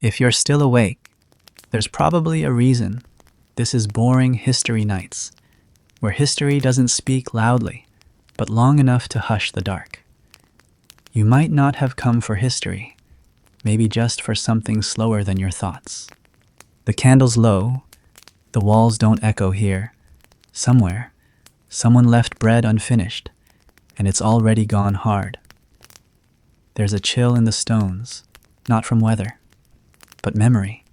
If you're still awake, there's probably a reason. This is Boring History Nights, where history doesn't speak loudly, but long enough to hush the dark. You might not have come for history, maybe just for something slower than your thoughts. The candle's low, the walls don't echo here. Somewhere, someone left bread unfinished, and it's already gone hard. There's a chill in the stones, not from weather, but memory.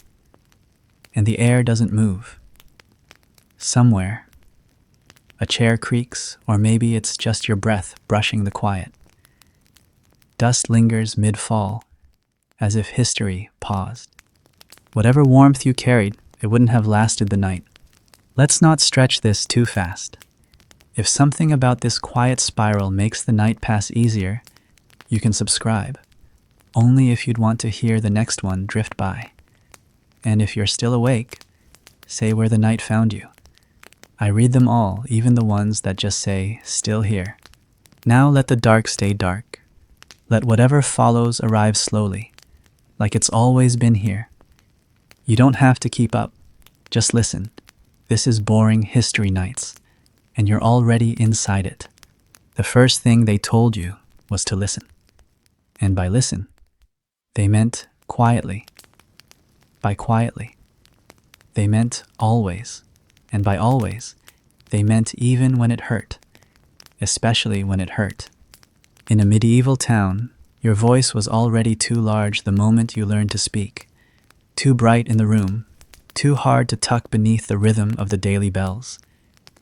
And the air doesn't move. Somewhere, a chair creaks, or maybe it's just your breath brushing the quiet. Dust lingers mid-fall, as if history paused. Whatever warmth you carried, it wouldn't have lasted the night. Let's not stretch this too fast. If something about this quiet spiral makes the night pass easier, you can subscribe, only if you'd want to hear the next one drift by. And if you're still awake, say where the night found you. I read them all, even the ones that just say, still here. Now let the dark stay dark. Let whatever follows arrive slowly, like it's always been here. You don't have to keep up, just listen. This is Boring History Nights, and you're already inside it. The first thing they told you was to listen. And by listen, they meant quietly. By quietly, they meant always. And by always, they meant even when it hurt, especially when it hurt. In a medieval town, your voice was already too large the moment you learned to speak, too bright in the room, too hard to tuck beneath the rhythm of the daily bells.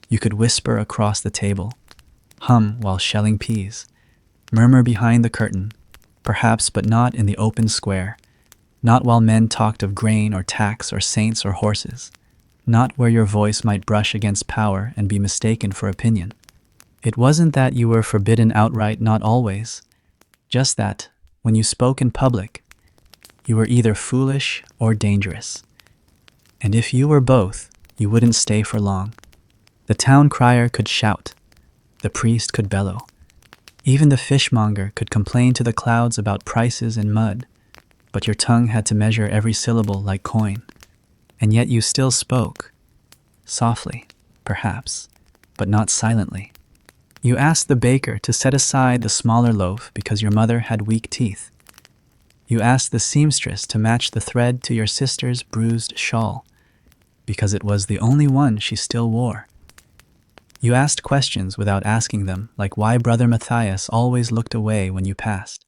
You could whisper across the table, hum while shelling peas, murmur behind the curtain, perhaps but not in the open square, not while men talked of grain or tax or saints or horses, not where your voice might brush against power and be mistaken for opinion. It wasn't that you were forbidden outright, not always, just that, when you spoke in public, you were either foolish or dangerous. And if you were both, you wouldn't stay for long. The town crier could shout, the priest could bellow, even the fishmonger could complain to the clouds about prices and mud, but your tongue had to measure every syllable like coin. And yet you still spoke, softly, perhaps, but not silently. You asked the baker to set aside the smaller loaf because your mother had weak teeth. You asked the seamstress to match the thread to your sister's bruised shawl, because it was the only one she still wore. You asked questions without asking them, like why Brother Matthias always looked away when you passed,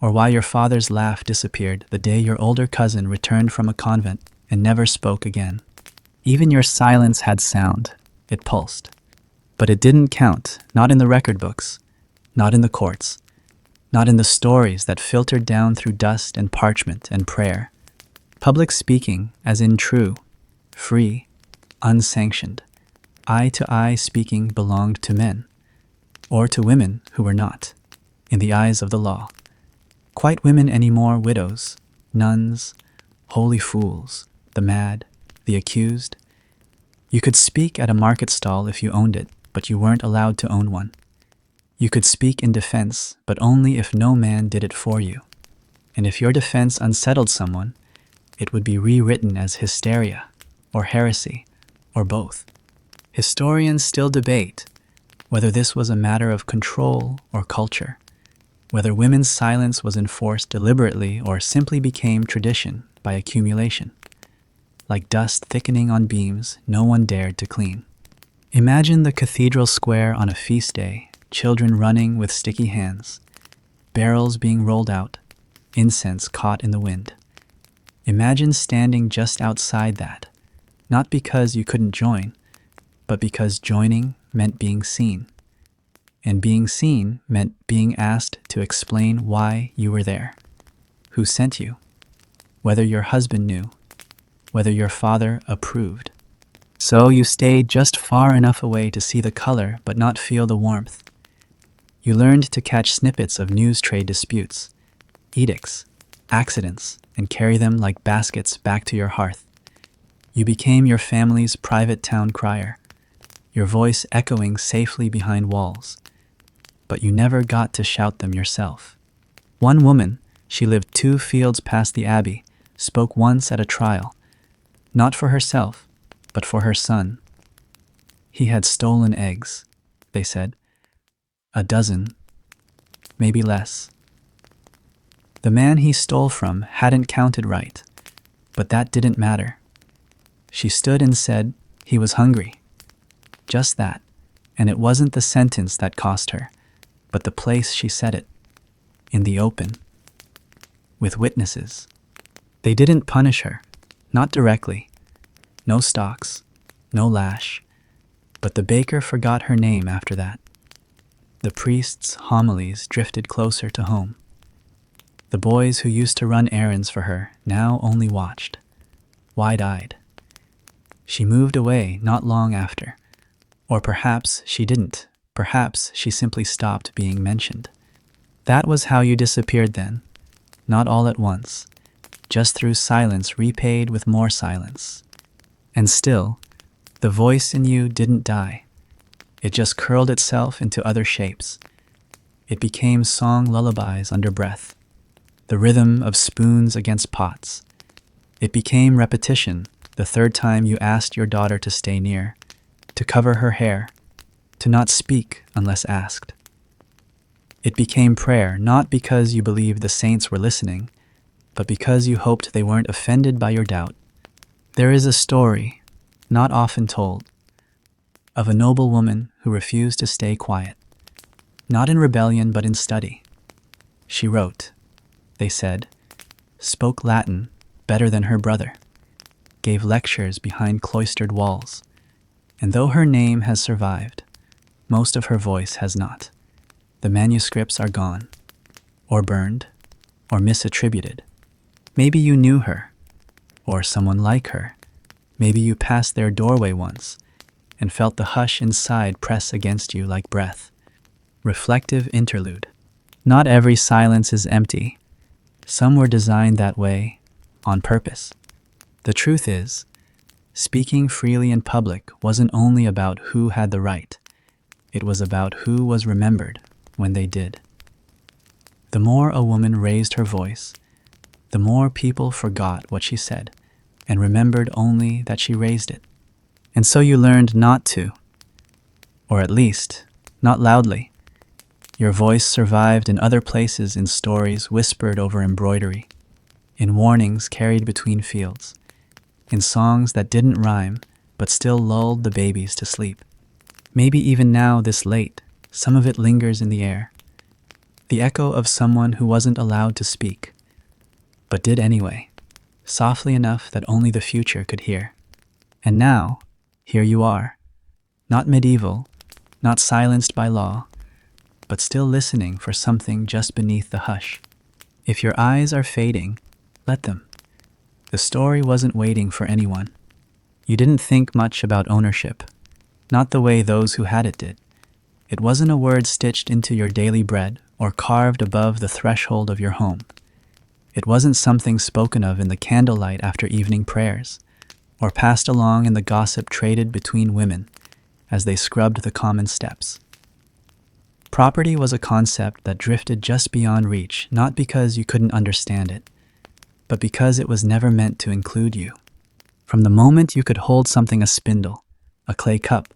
or why your father's laugh disappeared the day your older cousin returned from a convent and never spoke again. Even your silence had sound. It pulsed. But it didn't count, not in the record books, not in the courts, not in the stories that filtered down through dust and parchment and prayer. Public speaking, as in true, free, unsanctioned, eye-to-eye speaking belonged to men, or to women who were not, in the eyes of the law. Quite women anymore, widows, nuns, holy fools, the mad, the accused. You could speak at a market stall if you owned it, but you weren't allowed to own one. You could speak in defense, but only if no man did it for you. And if your defense unsettled someone, it would be rewritten as hysteria, or heresy, or both. Historians still debate whether this was a matter of control or culture, whether women's silence was enforced deliberately or simply became tradition by accumulation. Like dust thickening on beams no one dared to clean. Imagine the cathedral square on a feast day, children running with sticky hands, barrels being rolled out, incense caught in the wind. Imagine standing just outside that, not because you couldn't join, but because joining meant being seen. And being seen meant being asked to explain why you were there, who sent you, whether your husband knew, whether your father approved. So you stayed just far enough away to see the color but not feel the warmth. You learned to catch snippets of news trade disputes, edicts, accidents, and carry them like baskets back to your hearth. You became your family's private town crier, your voice echoing safely behind walls. But you never got to shout them yourself. One woman, she lived 2 fields past the abbey, spoke once at a trial, not for herself, but for her son. He had stolen eggs, they said. A dozen, maybe less. The man he stole from hadn't counted right, but that didn't matter. She stood and said he was hungry. Just that, and it wasn't the sentence that cost her, but the place she said it, in the open, with witnesses. They didn't punish her, not directly. No stocks, no lash, but the baker forgot her name after that. The priest's homilies drifted closer to home. The boys who used to run errands for her now only watched, wide-eyed. She moved away not long after. Or perhaps she didn't. Perhaps she simply stopped being mentioned. That was how you disappeared then. Not all at once. Just through silence repaid with more silence. And still, the voice in you didn't die. It just curled itself into other shapes. It became song lullabies under breath. The rhythm of spoons against pots. It became repetition the third time you asked your daughter to stay near, to cover her hair, to not speak unless asked. It became prayer not because you believed the saints were listening, but because you hoped they weren't offended by your doubt. There is a story, not often told, of a noble woman who refused to stay quiet, not in rebellion but in study. She wrote, they said, spoke Latin better than her brother, gave lectures behind cloistered walls, and though her name has survived, most of her voice has not. The manuscripts are gone, or burned, or misattributed. Maybe you knew her, or someone like her. Maybe you passed their doorway once and felt the hush inside press against you like breath. Reflective interlude. Not every silence is empty. Some were designed that way, on purpose. The truth is, speaking freely in public wasn't only about who had the right. It was about who was remembered when they did. The more a woman raised her voice, the more people forgot what she said and remembered only that she raised it. And so you learned not to, or at least, not loudly. Your voice survived in other places, in stories whispered over embroidery, in warnings carried between fields, in songs that didn't rhyme but still lulled the babies to sleep. Maybe even now, this late, some of it lingers in the air, the echo of someone who wasn't allowed to speak, but did anyway, softly enough that only the future could hear. And now, here you are, not medieval, not silenced by law, but still listening for something just beneath the hush. If your eyes are fading, let them. The story wasn't waiting for anyone. You didn't think much about ownership, not the way those who had it did. It wasn't a word stitched into your daily bread or carved above the threshold of your home. It wasn't something spoken of in the candlelight after evening prayers, or passed along in the gossip traded between women as they scrubbed the common steps. Property was a concept that drifted just beyond reach, not because you couldn't understand it, but because it was never meant to include you. From the moment you could hold something, a spindle, a clay cup,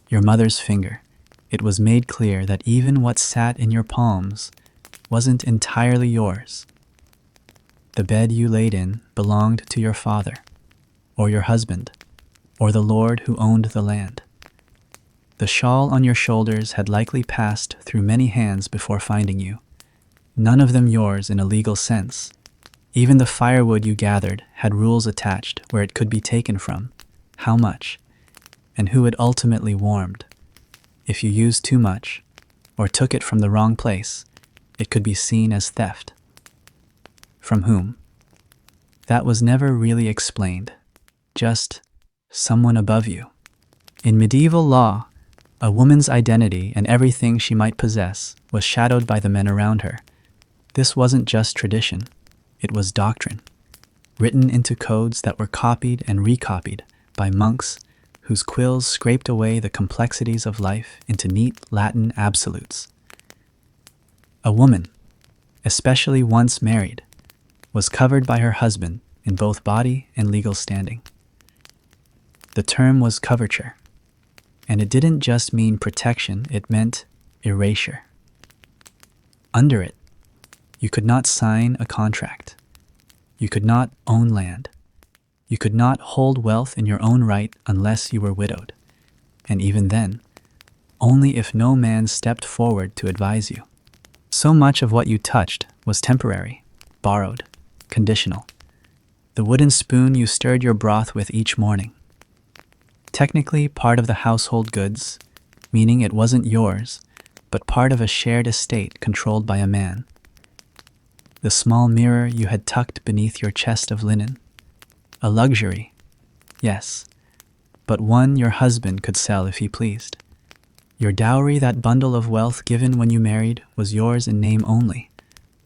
your mother's finger, it was made clear that even what sat in your palms wasn't entirely yours. The bed you laid in belonged to your father, or your husband, or the Lord who owned the land. The shawl on your shoulders had likely passed through many hands before finding you, none of them yours in a legal sense. Even the firewood you gathered had rules attached where it could be taken from, how much, and who it ultimately warmed. If you used too much, or took it from the wrong place, it could be seen as theft. From whom? That was never really explained, just someone above you. In medieval law, a woman's identity and everything she might possess was shadowed by the men around her. This wasn't just tradition, it was doctrine, written into codes that were copied and recopied by monks whose quills scraped away the complexities of life into neat Latin absolutes. A woman, especially once married, was covered by her husband in both body and legal standing. The term was coverture, and it didn't just mean protection, it meant erasure. Under it, you could not sign a contract. You could not own land. You could not hold wealth in your own right unless you were widowed. And even then, only if no man stepped forward to advise you. So much of what you touched was temporary, borrowed, conditional. The wooden spoon you stirred your broth with each morning. Technically part of the household goods, meaning it wasn't yours, but part of a shared estate controlled by a man. The small mirror you had tucked beneath your chest of linen. A luxury, yes, but one your husband could sell if he pleased. Your dowry, that bundle of wealth given when you married, was yours in name only,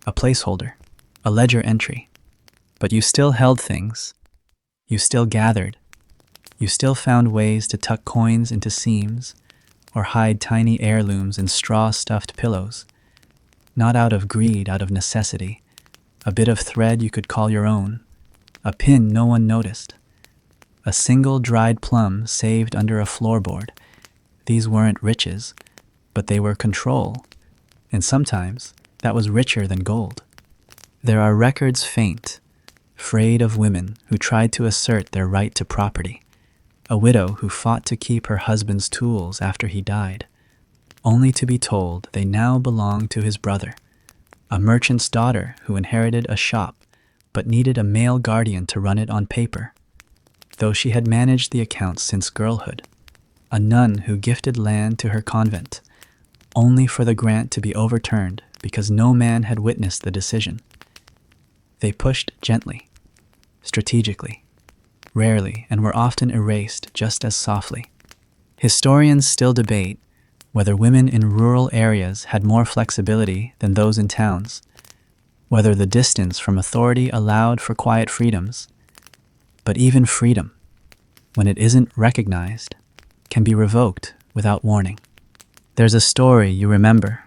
a placeholder, a ledger entry. But you still held things. You still gathered. You still found ways to tuck coins into seams or hide tiny heirlooms in straw-stuffed pillows. Not out of greed, out of necessity. A bit of thread you could call your own. A pin no one noticed. A single dried plum saved under a floorboard. These weren't riches, but they were control. And sometimes that was richer than gold. There are records faint, frayed of women who tried to assert their right to property. A widow who fought to keep her husband's tools after he died, only to be told they now belonged to his brother. A merchant's daughter who inherited a shop but needed a male guardian to run it on paper, though she had managed the accounts since girlhood. A nun who gifted land to her convent, only for the grant to be overturned because no man had witnessed the decision. They pushed gently, strategically, rarely, and were often erased just as softly. Historians still debate whether women in rural areas had more flexibility than those in towns, whether the distance from authority allowed for quiet freedoms. But even freedom, when it isn't recognized, can be revoked without warning. There's a story you remember,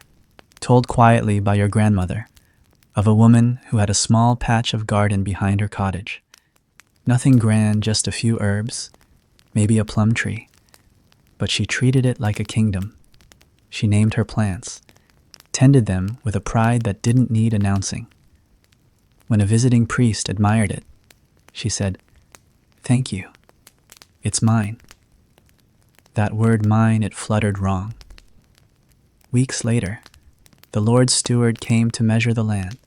told quietly by your grandmother, of a woman who had a small patch of garden behind her cottage. Nothing grand, just a few herbs, maybe a plum tree. But she treated it like a kingdom. She named her plants, tended them with a pride that didn't need announcing. When a visiting priest admired it, she said, "Thank you. It's mine." That word mine, it fluttered wrong. Weeks later, the Lord's steward came to measure the land,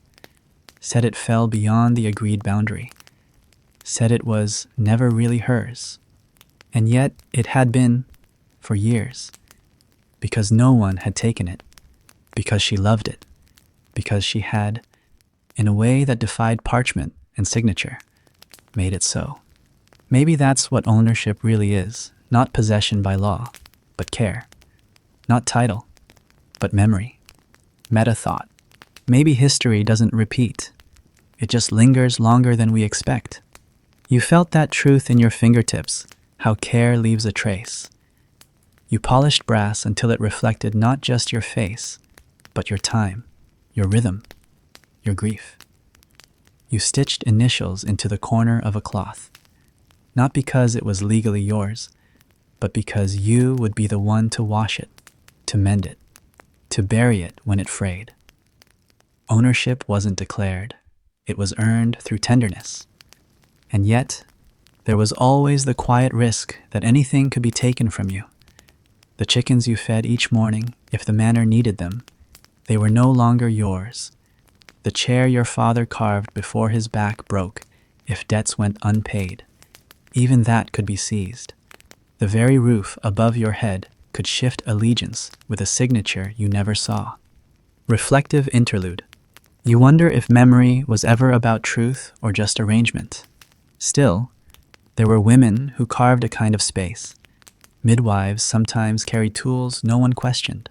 said it fell beyond the agreed boundary, said it was never really hers, and yet it had been for years, because no one had taken it, because she loved it, because she had, in a way that defied parchment and signature, made it so. Maybe that's what ownership really is, not possession by law, but care, not title, but memory, meta-thought. Maybe history doesn't repeat, it just lingers longer than we expect. You felt that truth in your fingertips, how care leaves a trace. You polished brass until it reflected not just your face, but your time, your rhythm, your grief. You stitched initials into the corner of a cloth, not because it was legally yours, but because you would be the one to wash it, to mend it, to bury it when it frayed. Ownership wasn't declared, it was earned through tenderness. And yet, there was always the quiet risk that anything could be taken from you. The chickens you fed each morning, if the manor needed them, they were no longer yours. The chair your father carved before his back broke, if debts went unpaid, even that could be seized. The very roof above your head could shift allegiance with a signature you never saw. Reflective interlude. You wonder if memory was ever about truth or just arrangement. Still, there were women who carved a kind of space. Midwives sometimes carried tools no one questioned.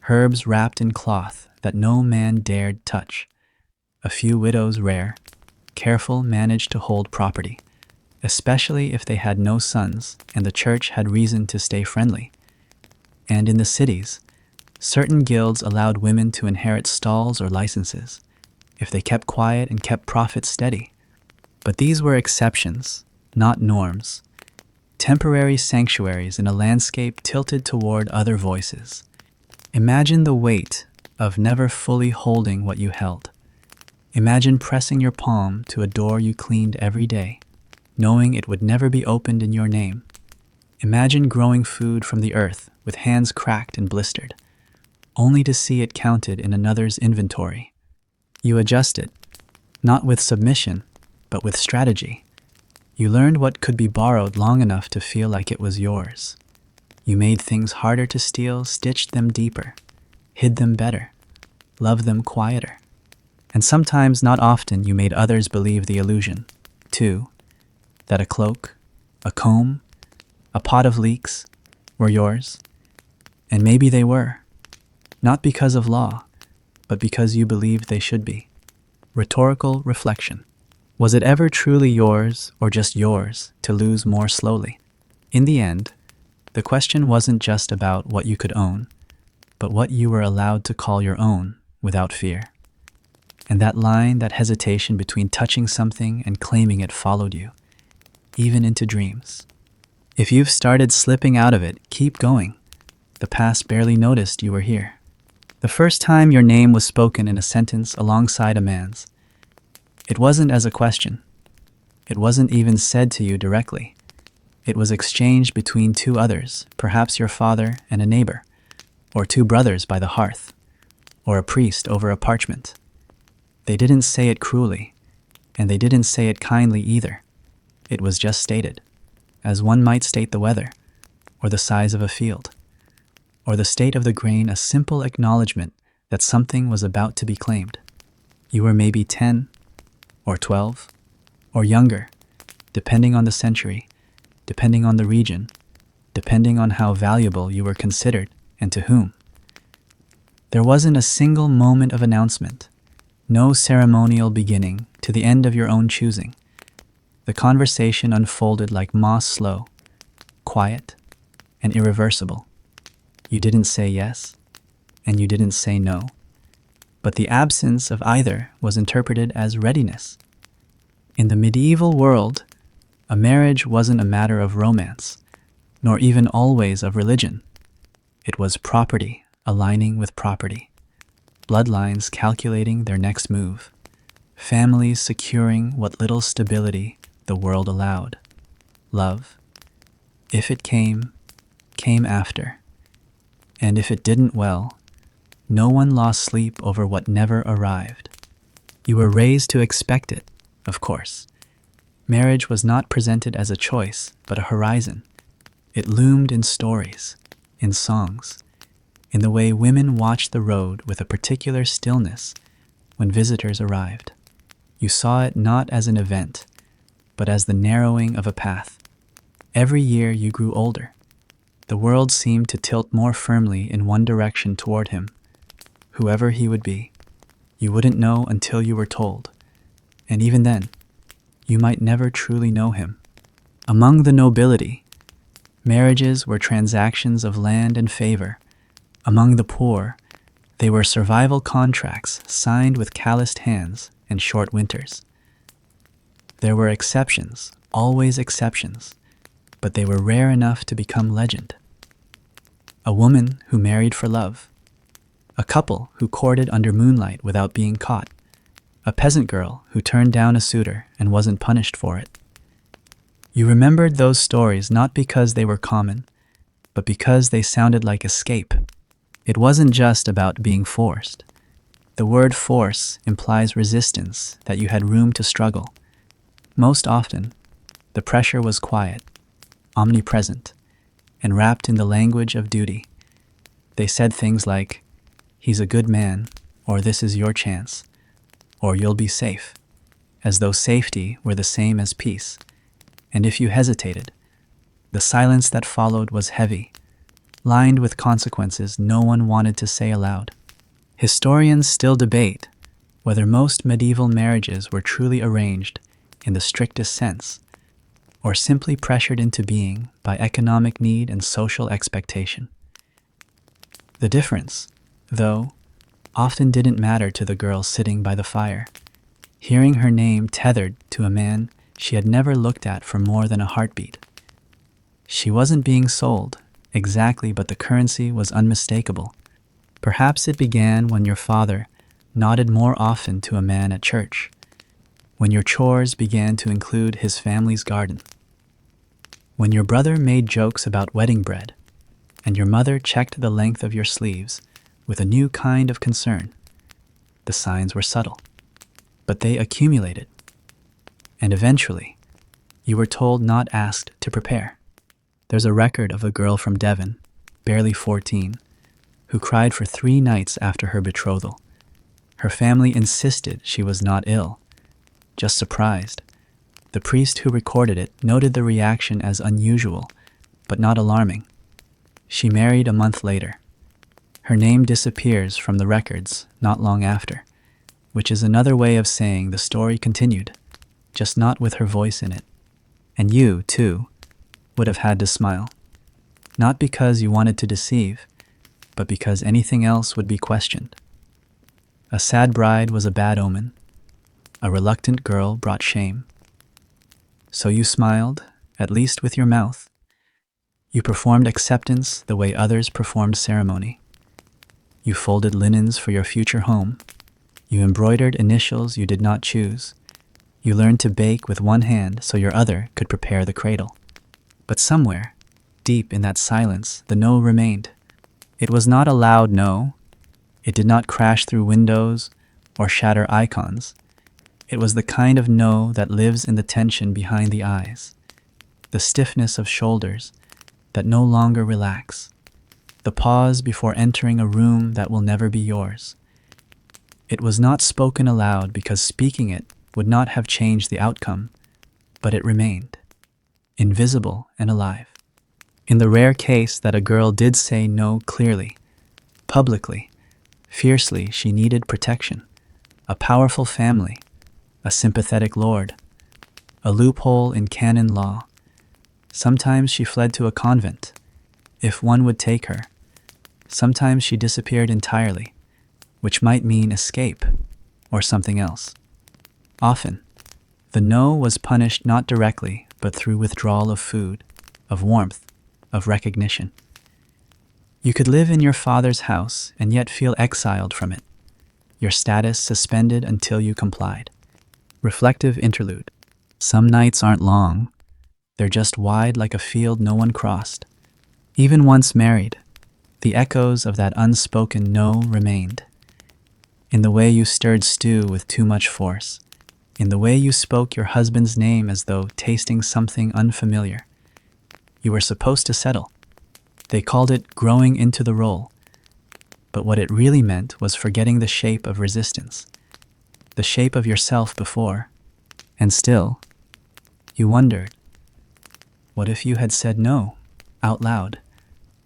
Herbs wrapped in cloth that no man dared touch. A few widows rare, careful, managed to hold property, especially if they had no sons and the church had reason to stay friendly. And in the cities, certain guilds allowed women to inherit stalls or licenses, if they kept quiet and kept profits steady. But these were exceptions, not norms. Temporary sanctuaries in a landscape tilted toward other voices. Imagine the weight of never fully holding what you held. Imagine pressing your palm to a door you cleaned every day, knowing it would never be opened in your name. Imagine growing food from the earth with hands cracked and blistered, only to see it counted in another's inventory. You adjusted, not with submission, but with strategy. You learned what could be borrowed long enough to feel like it was yours. You made things harder to steal, stitched them deeper, hid them better, loved them quieter. And sometimes, not often, you made others believe the illusion, too, that a cloak, a comb, a pot of leeks were yours. And maybe they were, not because of law, but because you believed they should be. Rhetorical reflection. Was it ever truly yours, or just yours, to lose more slowly? In the end, the question wasn't just about what you could own, but what you were allowed to call your own without fear. And that line, that hesitation between touching something and claiming it followed you, even into dreams. If you've started slipping out of it, keep going. The past barely noticed you were here. The first time your name was spoken in a sentence alongside a man's, it wasn't as a question. It wasn't even said to you directly. It was exchanged between two others, perhaps your father and a neighbor, or two brothers by the hearth, or a priest over a parchment. They didn't say it cruelly, and they didn't say it kindly either. It was just stated, as one might state the weather, or the size of a field, or the state of the grain, a simple acknowledgement that something was about to be claimed. You were maybe 10, or 12, or younger, depending on the century, depending on the region, depending on how valuable you were considered and to whom. There wasn't a single moment of announcement, no ceremonial beginning to the end of your own choosing. The conversation unfolded like moss slow, quiet, and irreversible. You didn't say yes, and you didn't say no, but the absence of either was interpreted as readiness. In the medieval world, a marriage wasn't a matter of romance, nor even always of religion. It was property aligning with property, bloodlines calculating their next move, families securing what little stability the world allowed. Love, if it came after. And if it didn't, well, no one lost sleep over what never arrived. You were raised to expect it, of course. Marriage was not presented as a choice, but a horizon. It loomed in stories, in songs, in the way women watched the road with a particular stillness when visitors arrived. You saw it not as an event, but as the narrowing of a path. Every year you grew older. The world seemed to tilt more firmly in one direction toward him. Whoever he would be, you wouldn't know until you were told. And even then, you might never truly know him. Among the nobility, marriages were transactions of land and favor. Among the poor, they were survival contracts signed with calloused hands and short winters. There were exceptions, always exceptions, but they were rare enough to become legend. A woman who married for love. A couple who courted under moonlight without being caught. A peasant girl who turned down a suitor and wasn't punished for it. You remembered those stories not because they were common, but because they sounded like escape. It wasn't just about being forced. The word force implies resistance, that you had room to struggle. Most often, the pressure was quiet, omnipresent, and wrapped in the language of duty. They said things like, "He's a good man," or "This is your chance," or "You'll be safe," as though safety were the same as peace. And if you hesitated, the silence that followed was heavy, lined with consequences no one wanted to say aloud. Historians still debate whether most medieval marriages were truly arranged in the strictest sense, or simply pressured into being by economic need and social expectation. The difference, though, often didn't matter to the girl sitting by the fire. Hearing her name tethered to a man she had never looked at for more than a heartbeat. She wasn't being sold, exactly, but the currency was unmistakable. Perhaps it began when your father nodded more often to a man at church, when your chores began to include his family's garden, when your brother made jokes about wedding bread, and your mother checked the length of your sleeves with a new kind of concern. The signs were subtle, but they accumulated, and eventually, you were told, not asked, to prepare. There's a record of a girl from Devon, barely 14, who cried for 3 nights after her betrothal. Her family insisted she was not ill, just surprised. The priest who recorded it noted the reaction as unusual, but not alarming. She married a month later. Her name disappears from the records not long after, which is another way of saying the story continued, just not with her voice in it. And you, too, would have had to smile. Not because you wanted to deceive, but because anything else would be questioned. A sad bride was a bad omen. A reluctant girl brought shame. So you smiled, at least with your mouth. You performed acceptance the way others performed ceremony. You folded linens for your future home. You embroidered initials you did not choose. You learned to bake with one hand so your other could prepare the cradle. But somewhere, deep in that silence, the no remained. It was not a loud no. It did not crash through windows or shatter icons. It was the kind of no that lives in the tension behind the eyes, the stiffness of shoulders that no longer relax, the pause before entering a room that will never be yours. It was not spoken aloud because speaking it would not have changed the outcome, but it remained, invisible and alive. In the rare case that a girl did say no clearly, publicly, fiercely, she needed protection, a powerful family, a sympathetic lord, a loophole in canon law. Sometimes she fled to a convent, if one would take her. Sometimes she disappeared entirely, which might mean escape or something else. Often, the no was punished not directly, but through withdrawal of food, of warmth, of recognition. You could live in your father's house and yet feel exiled from it, your status suspended until you complied. Reflective interlude. Some nights aren't long. They're just wide like a field no one crossed. Even once married, the echoes of that unspoken no remained. In the way you stirred stew with too much force. In the way you spoke your husband's name as though tasting something unfamiliar. You were supposed to settle. They called it growing into the role. But what it really meant was forgetting the shape of resistance, the shape of yourself before. And still, you wondered, what if you had said no, out loud,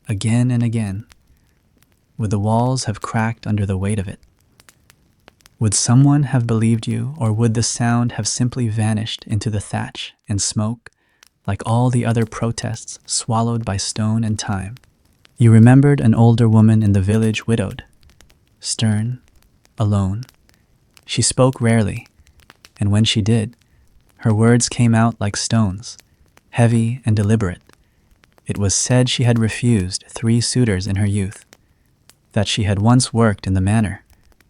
again and again? Would the walls have cracked under the weight of it? Would someone have believed you, or would the sound have simply vanished into the thatch and smoke, like all the other protests swallowed by stone and time? You remembered an older woman in the village, widowed, stern, alone. She spoke rarely, and when she did, her words came out like stones, heavy and deliberate. It was said she had refused 3 suitors in her youth, that she had once worked in the manor,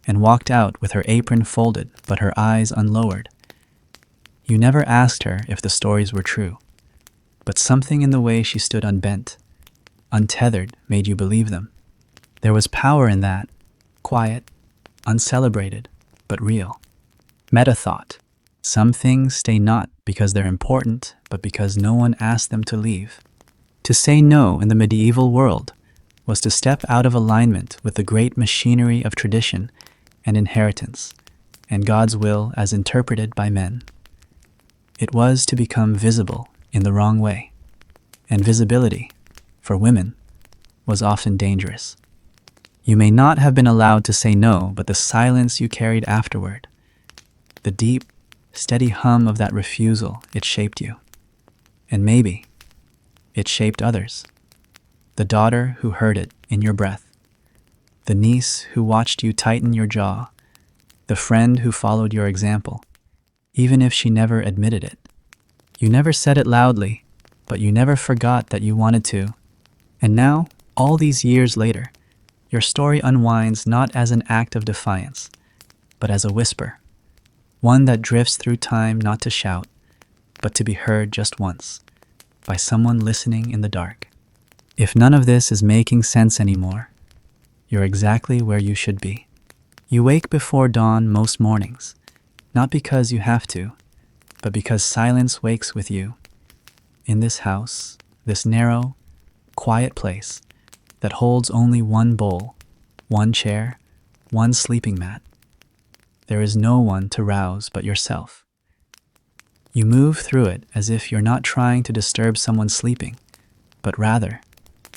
and walked out with her apron folded but her eyes unlowered. You never asked her if the stories were true, but something in the way she stood unbent, untethered, made you believe them. There was power in that, quiet, uncelebrated, but real. Meta thought. Some things stay not because they're important, but because no one asked them to leave. To say no in the medieval world was to step out of alignment with the great machinery of tradition and inheritance, and God's will as interpreted by men. It was to become visible in the wrong way, and visibility, for women, was often dangerous. You may not have been allowed to say no, but the silence you carried afterward, the deep, steady hum of that refusal, it shaped you. And maybe it shaped others. The daughter who heard it in your breath, the niece who watched you tighten your jaw, the friend who followed your example, even if she never admitted it. You never said it loudly, but you never forgot that you wanted to. And now, all these years later, your story unwinds not as an act of defiance, but as a whisper, one that drifts through time not to shout, but to be heard just once, by someone listening in the dark. If none of this is making sense anymore, you're exactly where you should be. You wake before dawn most mornings, not because you have to, but because silence wakes with you. In this house, this narrow, quiet place that holds only one bowl, one chair, one sleeping mat, there is no one to rouse but yourself. You move through it as if you're not trying to disturb someone sleeping, but rather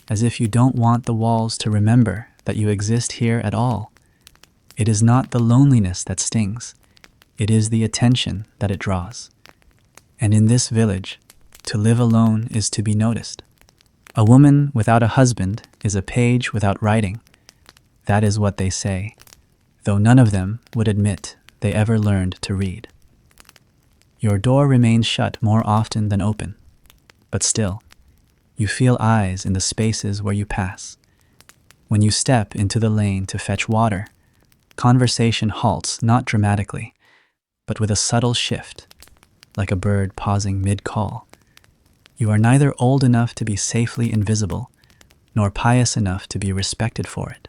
as if you don't want the walls to remember that you exist here at all. It is not the loneliness that stings, it is the attention that it draws. And in this village, to live alone is to be noticed. A woman without a husband is a page without writing. That is what they say, though none of them would admit they ever learned to read. Your door remains shut more often than open, but still, you feel eyes in the spaces where you pass. When you step into the lane to fetch water, conversation halts not dramatically, but with a subtle shift, like a bird pausing mid-call. You are neither old enough to be safely invisible, nor pious enough to be respected for it.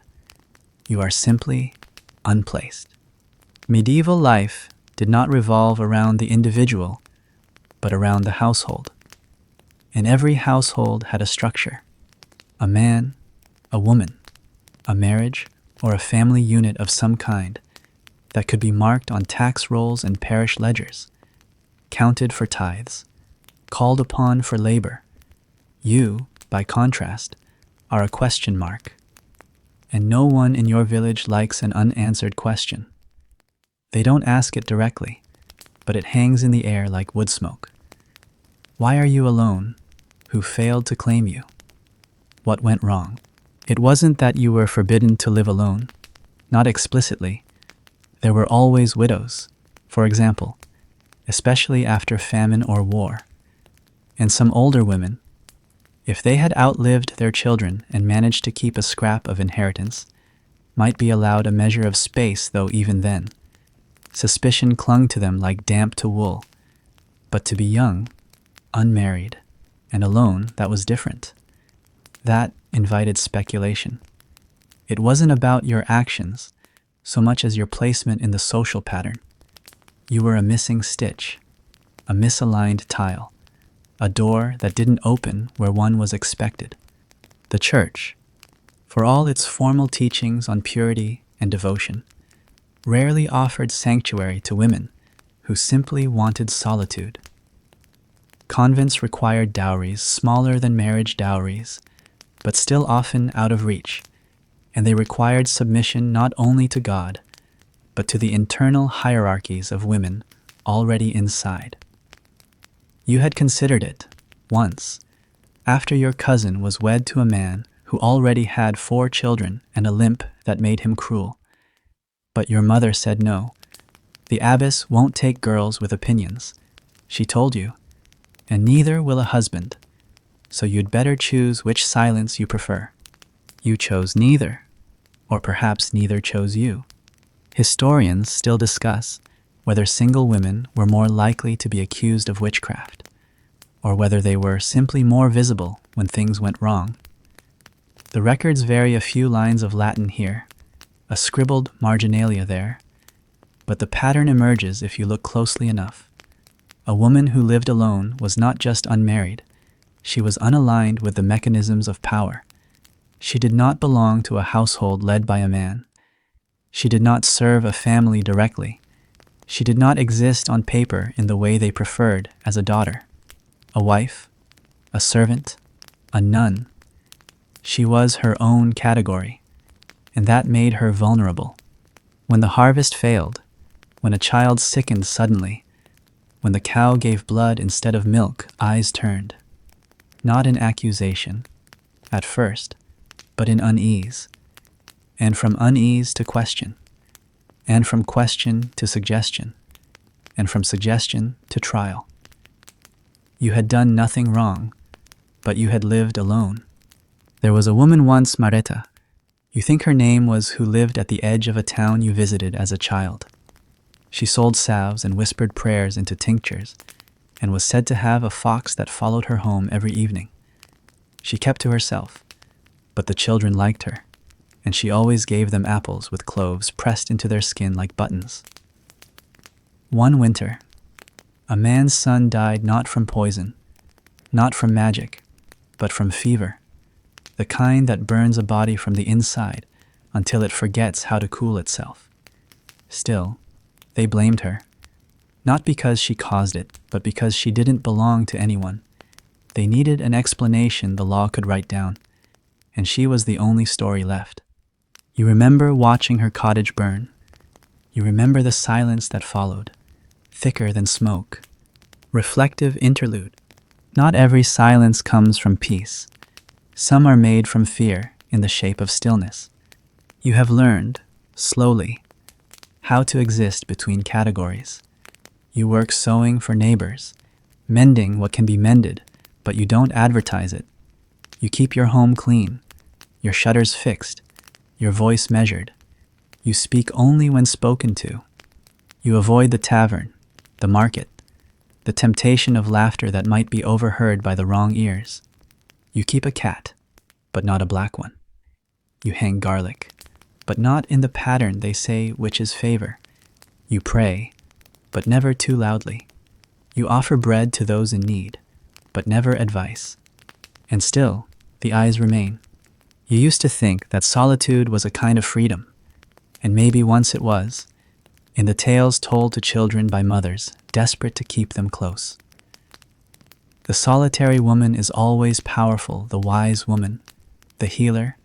You are simply unplaced. Medieval life did not revolve around the individual, but around the household. And every household had a structure: a man, a woman, a marriage, or a family unit of some kind that could be marked on tax rolls and parish ledgers, counted for tithes, called upon for labor. You, by contrast, are a question mark, and no one in your village likes an unanswered question. They don't ask it directly, but it hangs in the air like wood smoke. Why are you alone? Who failed to claim you? What went wrong? It wasn't that you were forbidden to live alone, not explicitly. There were always widows, for example, especially after famine or war. And some older women, if they had outlived their children and managed to keep a scrap of inheritance, might be allowed a measure of space, though even then, suspicion clung to them like damp to wool. But to be young, unmarried, and alone, that was different. That invited speculation. It wasn't about your actions so much as your placement in the social pattern. You were a missing stitch, a misaligned tile, a door that didn't open where one was expected. The church, for all its formal teachings on purity and devotion, rarely offered sanctuary to women who simply wanted solitude. Convents required dowries smaller than marriage dowries, but still often out of reach, and they required submission not only to God, but to the internal hierarchies of women already inside. You had considered it, once, after your cousin was wed to a man who already had 4 children and a limp that made him cruel. But your mother said no. The abbess won't take girls with opinions, she told you, and neither will a husband, so you'd better choose which silence you prefer. You chose neither, or perhaps neither chose you. Historians still discuss whether single women were more likely to be accused of witchcraft, or whether they were simply more visible when things went wrong. The records vary a few lines of Latin here, a scribbled marginalia there, but the pattern emerges if you look closely enough. A woman who lived alone was not just unmarried, she was unaligned with the mechanisms of power. She did not belong to a household led by a man. She did not serve a family directly. She did not exist on paper in the way they preferred as a daughter, a wife, a servant, a nun. She was her own category, and that made her vulnerable. When the harvest failed, when a child sickened suddenly, when the cow gave blood instead of milk, eyes turned, not in accusation, at first, but in unease, and from unease to question, and from question to suggestion, and from suggestion to trial. You had done nothing wrong, but you had lived alone. There was a woman once, Mareta. You think her name was, who lived at the edge of a town you visited as a child. She sold salves and whispered prayers into tinctures, and was said to have a fox that followed her home every evening. She kept to herself, but the children liked her, and she always gave them apples with cloves pressed into their skin like buttons. One winter, a man's son died not from poison, not from magic, but from fever, the kind that burns a body from the inside until it forgets how to cool itself. Still, they blamed her, not because she caused it, but because she didn't belong to anyone. They needed an explanation the law could write down, and she was the only story left. You remember watching her cottage burn. You remember the silence that followed, thicker than smoke. Reflective interlude. Not every silence comes from peace. Some are made from fear in the shape of stillness. You have learned, slowly, how to exist between categories. You work sewing for neighbors, mending what can be mended, but you don't advertise it. You keep your home clean, your shutters fixed, your voice measured. You speak only when spoken to. You avoid the tavern, the market, the temptation of laughter that might be overheard by the wrong ears. You keep a cat, but not a black one. You hang garlic, but not in the pattern they say witches favor. You pray, but never too loudly. You offer bread to those in need, but never advice. And still, the eyes remain. You used to think that solitude was a kind of freedom, and maybe once it was, in the tales told to children by mothers desperate to keep them close. The solitary woman is always powerful, the wise woman, the healer,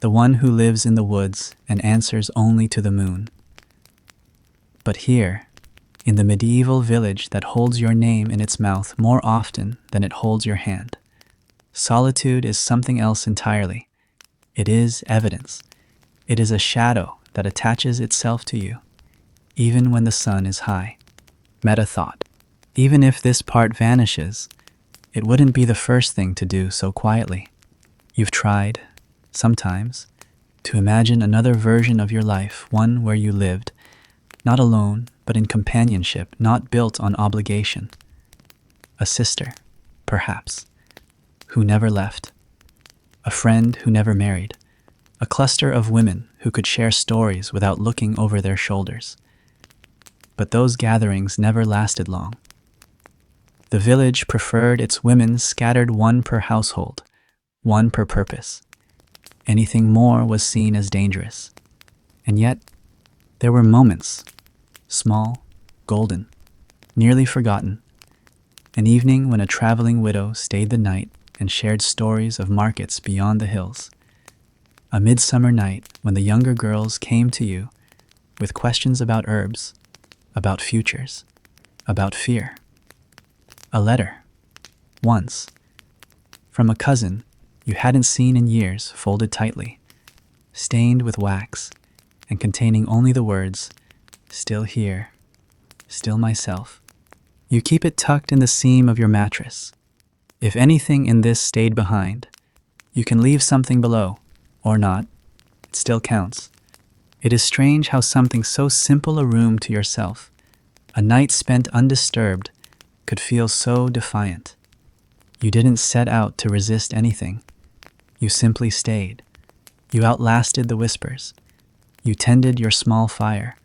the one who lives in the woods and answers only to the moon. But here, in the medieval village that holds your name in its mouth more often than it holds your hand, solitude is something else entirely. It is evidence. It is a shadow that attaches itself to you, even when the sun is high. Meta thought. Even if this part vanishes, it wouldn't be the first thing to do so quietly. You've tried, sometimes, to imagine another version of your life, one where you lived, not alone, but in companionship, not built on obligation. A sister, perhaps, who never left. A friend who never married. A cluster of women who could share stories without looking over their shoulders. But those gatherings never lasted long. The village preferred its women scattered, one per household, one per purpose. Anything more was seen as dangerous. And yet, there were moments, small, golden, nearly forgotten. An evening when a traveling widow stayed the night and shared stories of markets beyond the hills. A midsummer night when the younger girls came to you with questions about herbs, about futures, about fear. A letter, once, from a cousin you hadn't seen in years, folded tightly, stained with wax, and containing only the words, "Still here, still myself." You keep it tucked in the seam of your mattress. If anything in this stayed behind, you can leave something below, or not. It still counts. It is strange how something so simple, a room to yourself, a night spent undisturbed, could feel so defiant. You didn't set out to resist anything. You simply stayed. You outlasted the whispers. You tended your small fire.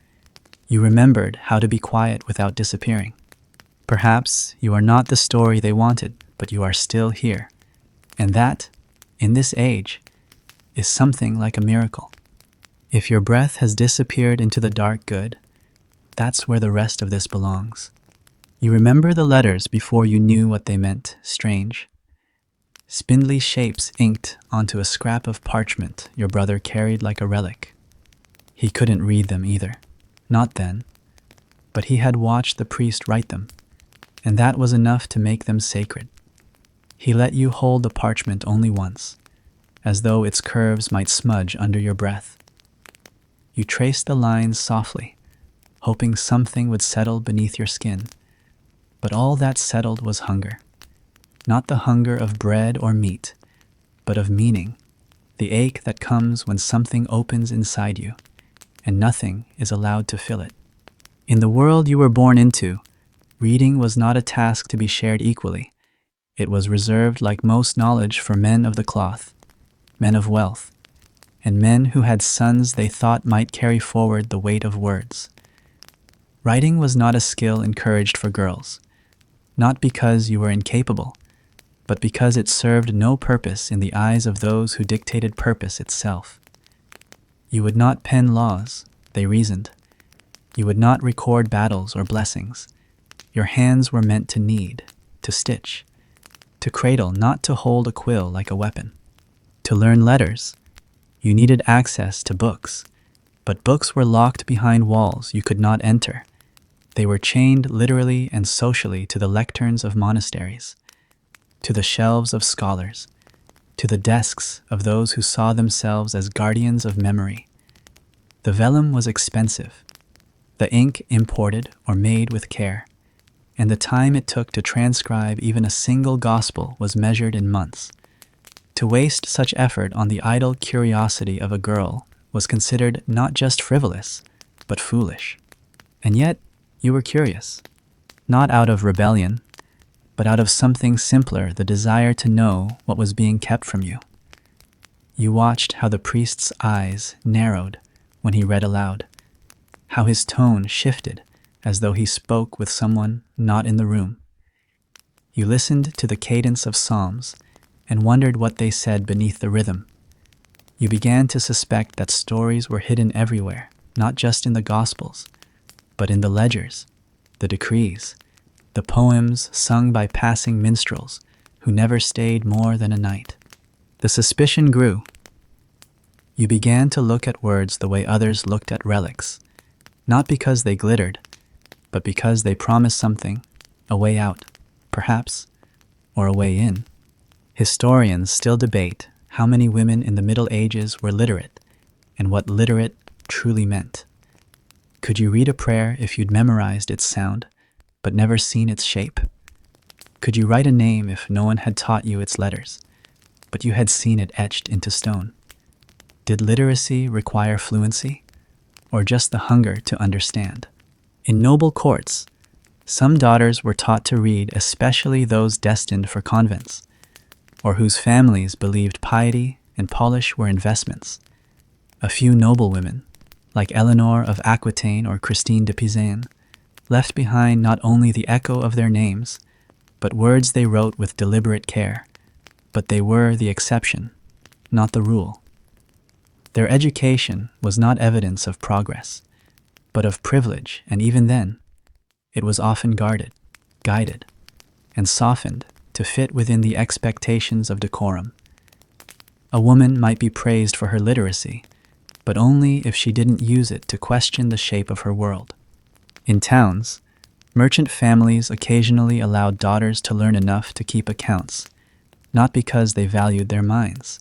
You remembered how to be quiet without disappearing. Perhaps you are not the story they wanted, but you are still here. And that, in this age, is something like a miracle. If your breath has disappeared into the dark good, that's where the rest of this belongs. You remember the letters before you knew what they meant, strange. Spindly shapes inked onto a scrap of parchment your brother carried like a relic. He couldn't read them either, not then, but he had watched the priest write them, and that was enough to make them sacred. He let you hold the parchment only once, as though its curves might smudge under your breath. You traced the lines softly, hoping something would settle beneath your skin, but all that settled was hunger. not the hunger of bread or meat, but of meaning, the ache that comes when something opens inside you, and nothing is allowed to fill it. In the world you were born into, reading was not a task to be shared equally. It was reserved, like most knowledge, for men of the cloth, men of wealth, and men who had sons they thought might carry forward the weight of words. Writing was not a skill encouraged for girls, not because you were incapable, but because it served no purpose in the eyes of those who dictated purpose itself. You would not pen laws, they reasoned. You would not record battles or blessings. Your hands were meant to knead, to stitch, to cradle, not to hold a quill like a weapon. To learn letters, you needed access to books, but books were locked behind walls you could not enter. They were chained literally and socially to the lecterns of monasteries, to the shelves of scholars, to the desks of those who saw themselves as guardians of memory. The vellum was expensive, the ink imported or made with care, and the time it took to transcribe even a single gospel was measured in months. To waste such effort on the idle curiosity of a girl was considered not just frivolous, but foolish. And yet, you were curious, not out of rebellion, but out of something simpler, the desire to know what was being kept from you. You watched how the priest's eyes narrowed when he read aloud, how his tone shifted as though he spoke with someone not in the room. You listened to the cadence of psalms and wondered what they said beneath the rhythm. You began to suspect that stories were hidden everywhere, not just in the Gospels, but in the ledgers, the decrees, the poems sung by passing minstrels who never stayed more than a night. The suspicion grew. You began to look at words the way others looked at relics, not because they glittered, but because they promised something, a way out, perhaps, or a way in. Historians still debate how many women in the Middle Ages were literate and what literate truly meant. Could you read a prayer if you'd memorized its sound, but never seen its shape? Could you write a name if no one had taught you its letters, but you had seen it etched into stone? Did literacy require fluency, or just the hunger to understand? In noble courts, some daughters were taught to read, especially those destined for convents, or whose families believed piety and polish were investments. A few noble women, like Eleanor of Aquitaine or Christine de Pizan, left behind not only the echo of their names, but words they wrote with deliberate care. But they were the exception, not the rule. Their education was not evidence of progress, but of privilege, and even then, it was often guarded, guided, and softened to fit within the expectations of decorum. A woman might be praised for her literacy, but only if she didn't use it to question the shape of her world. In towns, merchant families occasionally allowed daughters to learn enough to keep accounts, not because they valued their minds,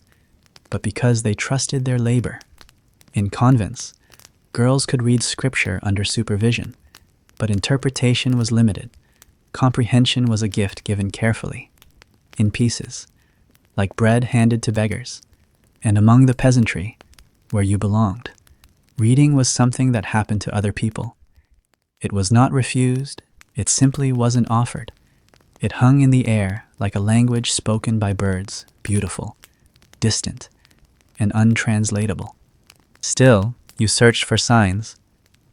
but because they trusted their labor. In convents, girls could read scripture under supervision, but interpretation was limited. Comprehension was a gift given carefully, in pieces, like bread handed to beggars. And among the peasantry, where you belonged, reading was something that happened to other people. It was not refused, it simply wasn't offered. It hung in the air like a language spoken by birds, beautiful, distant, and untranslatable. Still, you searched for signs.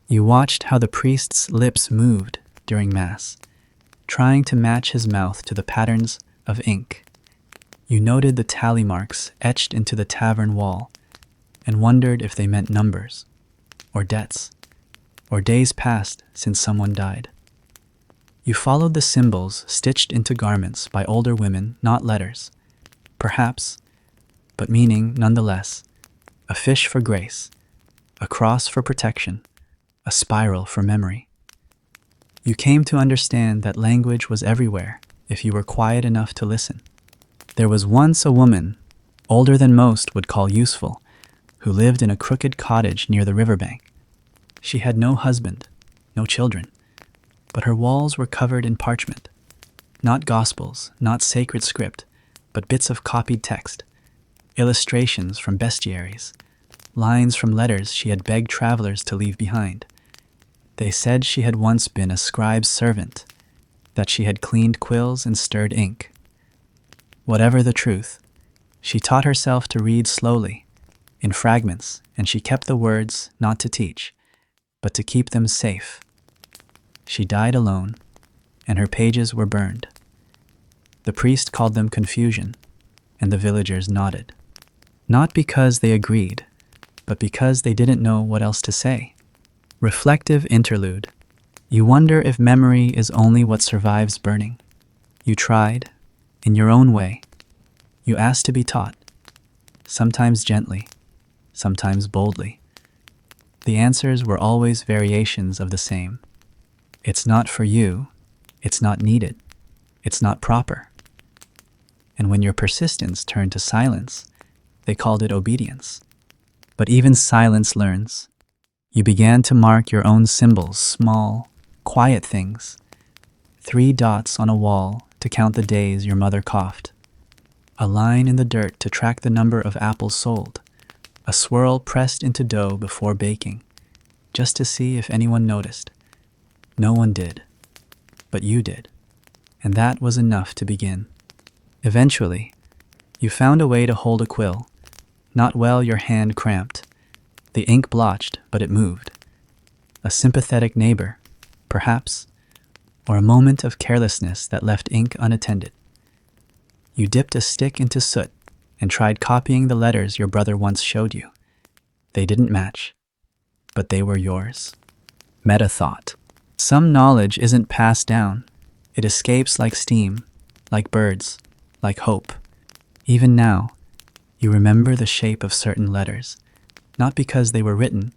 You watched how the priest's lips moved during Mass, trying to match his mouth to the patterns of ink. You noted the tally marks etched into the tavern wall and wondered if they meant numbers, or debts, or days passed since someone died. You followed the symbols stitched into garments by older women, not letters, perhaps, but meaning nonetheless. A fish for grace, a cross for protection, a spiral for memory. You came to understand that language was everywhere if you were quiet enough to listen. There was once a woman, older than most would call useful, who lived in a crooked cottage near the riverbank. She had no husband, no children, but her walls were covered in parchment. Not gospels, not sacred script, but bits of copied text, illustrations from bestiaries, lines from letters she had begged travelers to leave behind. They said she had once been a scribe's servant, that she had cleaned quills and stirred ink. Whatever the truth, she taught herself to read slowly, in fragments, and she kept the words not to teach, but to keep them safe. She died alone, and her pages were burned. The priest called them confusion, and the villagers nodded. Not because they agreed, but because they didn't know what else to say. Reflective interlude. You wonder if memory is only what survives burning. You tried, in your own way. You asked to be taught, sometimes gently, sometimes boldly. The answers were always variations of the same. It's not for you, it's not needed, it's not proper. And when your persistence turned to silence, they called it obedience. But even silence learns. You began to mark your own symbols, small, quiet things. 3 dots on a wall to count the days your mother coughed. A line in the dirt to track the number of apples sold. A swirl pressed into dough before baking, just to see if anyone noticed. No one did, but you did. And that was enough to begin. Eventually, you found a way to hold a quill. Not well, your hand cramped. The ink blotched, but it moved. A sympathetic neighbor, perhaps, or a moment of carelessness that left ink unattended. You dipped a stick into soot and tried copying the letters your brother once showed you. They didn't match, but they were yours. Meta thought. Some knowledge isn't passed down. It escapes like steam, like birds, like hope. Even now, you remember the shape of certain letters, not because they were written,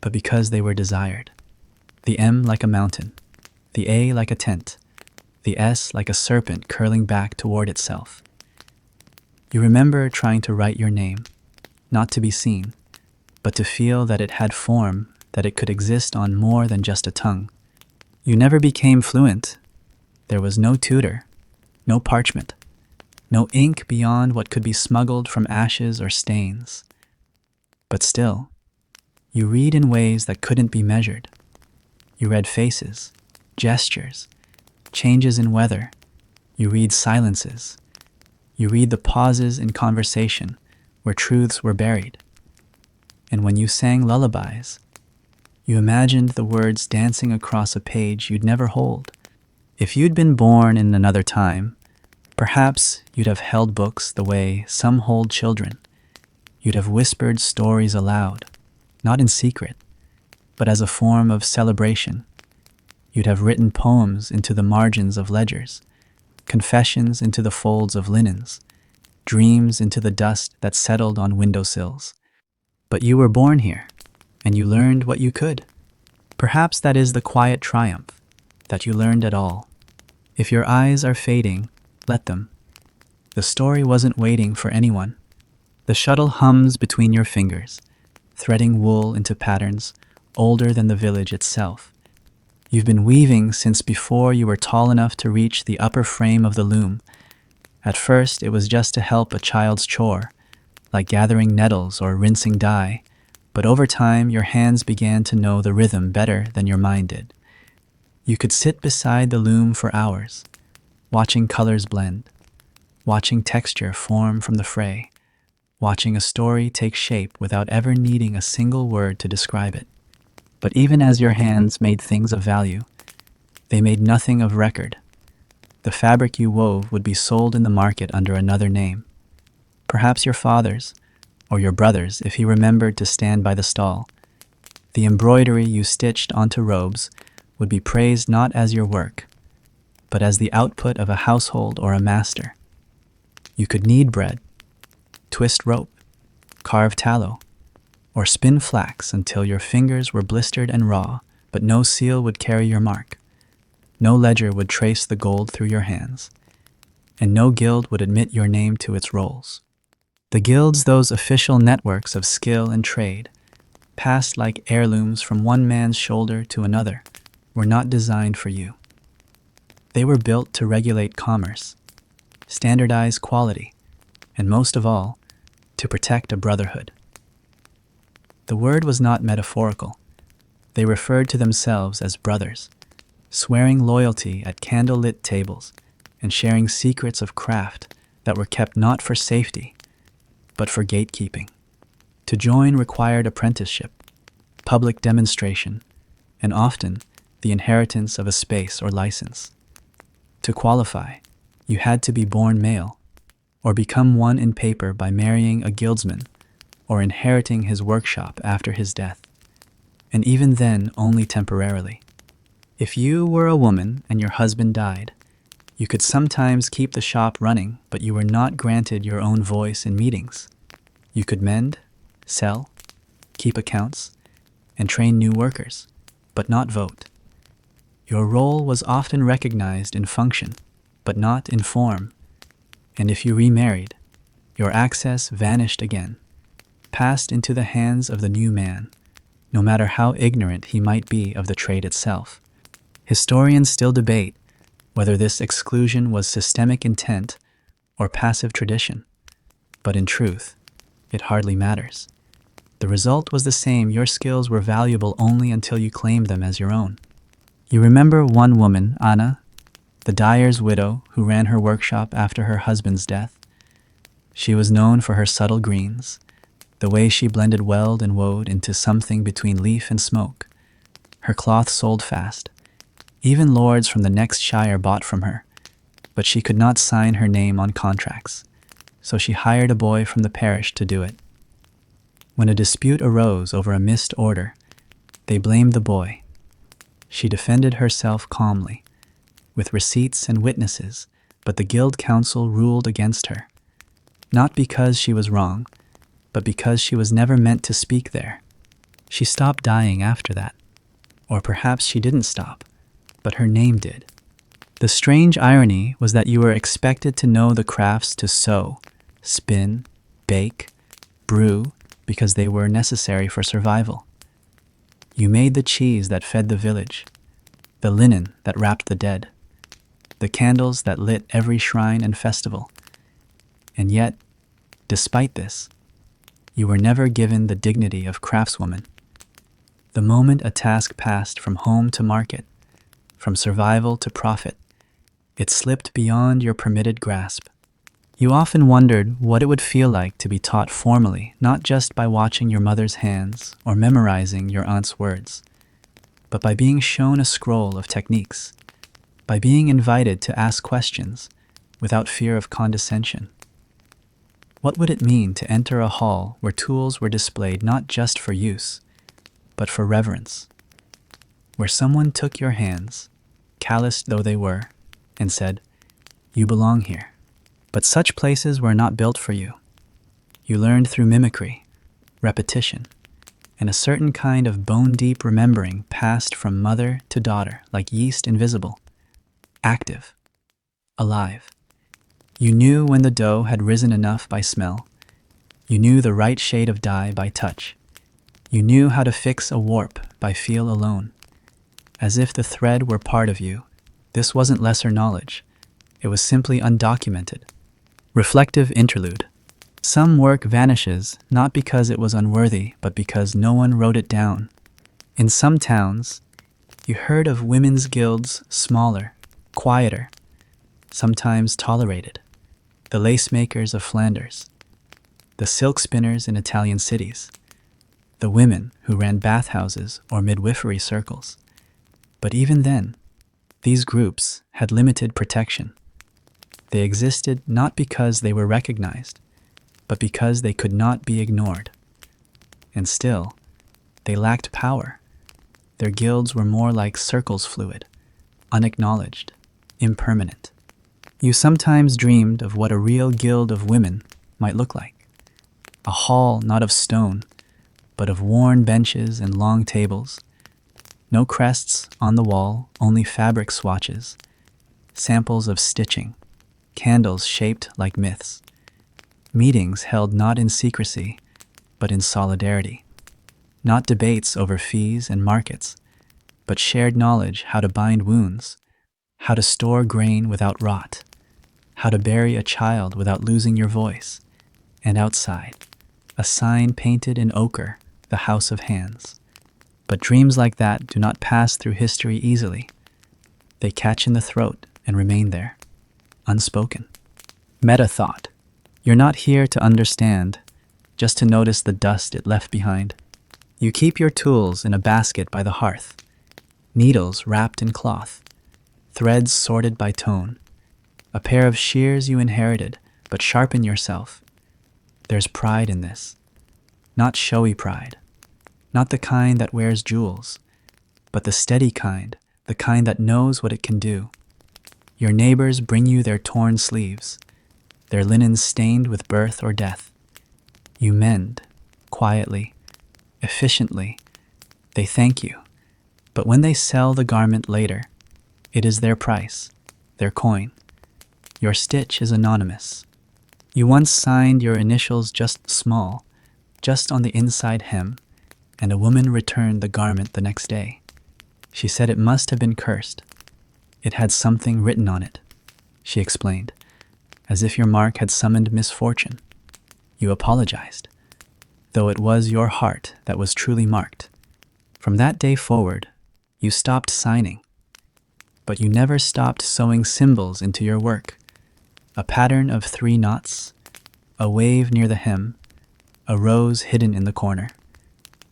but because they were desired. The M like a mountain, the A like a tent, the S like a serpent curling back toward itself. You remember trying to write your name, not to be seen, but to feel that it had form, that it could exist on more than just a tongue. You never became fluent. There was no tutor, no parchment, no ink beyond what could be smuggled from ashes or stains. But still, you read in ways that couldn't be measured. You read faces, gestures, changes in weather. You read silences. You read the pauses in conversation where truths were buried. And when you sang lullabies, you imagined the words dancing across a page you'd never hold. If you'd been born in another time, perhaps you'd have held books the way some hold children. You'd have whispered stories aloud, not in secret, but as a form of celebration. You'd have written poems into the margins of ledgers, confessions into the folds of linens, dreams into the dust that settled on windowsills. But you were born here, and you learned what you could. Perhaps that is the quiet triumph, that you learned at all. If your eyes are fading, let them. The story wasn't waiting for anyone. The shuttle hums between your fingers, threading wool into patterns older than the village itself. You've been weaving since before you were tall enough to reach the upper frame of the loom. At first, it was just to help a child's chore, like gathering nettles or rinsing dye, but over time your hands began to know the rhythm better than your mind did. You could sit beside the loom for hours, watching colors blend, watching texture form from the fray, watching a story take shape without ever needing a single word to describe it. But even as your hands made things of value, they made nothing of record. The fabric you wove would be sold in the market under another name. Perhaps your father's, or your brother's if he remembered to stand by the stall. The embroidery you stitched onto robes would be praised not as your work, but as the output of a household or a master. You could knead bread, twist rope, carve tallow, or spin flax until your fingers were blistered and raw, but no seal would carry your mark. No ledger would trace the gold through your hands, and no guild would admit your name to its rolls. The guilds, those official networks of skill and trade, passed like heirlooms from one man's shoulder to another, were not designed for you. They were built to regulate commerce, standardize quality, and most of all, to protect a brotherhood. The word was not metaphorical. They referred to themselves as brothers, swearing loyalty at candle-lit tables and sharing secrets of craft that were kept not for safety, but for gatekeeping. To join required apprenticeship, public demonstration, and often the inheritance of a space or license. To qualify, you had to be born male, or become one in paper by marrying a guildsman, or inheriting his workshop after his death, and even then only temporarily. If you were a woman and your husband died, you could sometimes keep the shop running, but you were not granted your own voice in meetings. You could mend, sell, keep accounts, and train new workers, but not vote. Your role was often recognized in function, but not in form. And if you remarried, your access vanished again, passed into the hands of the new man, no matter how ignorant he might be of the trade itself. Historians still debate whether this exclusion was systemic intent or passive tradition, but in truth, it hardly matters. The result was the same: your skills were valuable only until you claimed them as your own. You remember one woman, Anna, the dyer's widow who ran her workshop after her husband's death? She was known for her subtle greens, the way she blended weld and wode into something between leaf and smoke. Her cloth sold fast. Even lords from the next shire bought from her, but she could not sign her name on contracts, so she hired a boy from the parish to do it. When a dispute arose over a missed order, they blamed the boy. She defended herself calmly, with receipts and witnesses, but the guild council ruled against her, not because she was wrong, but because she was never meant to speak there. She stopped dying after that, or perhaps she didn't stop, but her name did. The strange irony was that you were expected to know the crafts to sew, spin, bake, brew, because they were necessary for survival. You made the cheese that fed the village, the linen that wrapped the dead, the candles that lit every shrine and festival. And yet, despite this, you were never given the dignity of craftswoman. The moment a task passed from home to market, from survival to profit, it slipped beyond your permitted grasp. You often wondered what it would feel like to be taught formally, not just by watching your mother's hands or memorizing your aunt's words, but by being shown a scroll of techniques, by being invited to ask questions without fear of condescension. What would it mean to enter a hall where tools were displayed not just for use, but for reverence? Where someone took your hands, calloused though they were, and said, "You belong here." But such places were not built for you. You learned through mimicry, repetition, and a certain kind of bone-deep remembering passed from mother to daughter like yeast invisible, active, alive. You knew when the dough had risen enough by smell. You knew the right shade of dye by touch. You knew how to fix a warp by feel alone. As if the thread were part of you, this wasn't lesser knowledge. It was simply undocumented. Reflective interlude. Some work vanishes not because it was unworthy, but because no one wrote it down. In some towns, you heard of women's guilds smaller, quieter, sometimes tolerated. The lace makers of Flanders, the silk spinners in Italian cities, the women who ran bathhouses or midwifery circles. But even then, these groups had limited protection. They existed not because they were recognized, but because they could not be ignored. And still, they lacked power. Their guilds were more like circles fluid, unacknowledged, impermanent. You sometimes dreamed of what a real guild of women might look like. A hall not of stone, but of worn benches and long tables. No crests on the wall, only fabric swatches, samples of stitching, candles shaped like myths. Meetings held not in secrecy, but in solidarity. Not debates over fees and markets, but shared knowledge how to bind wounds, how to store grain without rot, how to bury a child without losing your voice, and outside, a sign painted in ochre, the house of hands. But dreams like that do not pass through history easily. They catch in the throat and remain there, unspoken. Meta thought. You're not here to understand, just to notice the dust it left behind. You keep your tools in a basket by the hearth, needles wrapped in cloth, threads sorted by tone, a pair of shears you inherited, but sharpen yourself. There's pride in this. Not showy pride, not the kind that wears jewels, but the steady kind, the kind that knows what it can do. Your neighbors bring you their torn sleeves, their linens stained with birth or death. You mend, quietly, efficiently. They thank you, but when they sell the garment later, it is their price, their coin. Your stitch is anonymous. You once signed your initials just small, just on the inside hem, and a woman returned the garment the next day. She said it must have been cursed. It had something written on it, she explained, as if your mark had summoned misfortune. You apologized, though it was your heart that was truly marked. From that day forward, you stopped signing, but you never stopped sewing symbols into your work. A pattern of 3 knots, a wave near the hem, a rose hidden in the corner.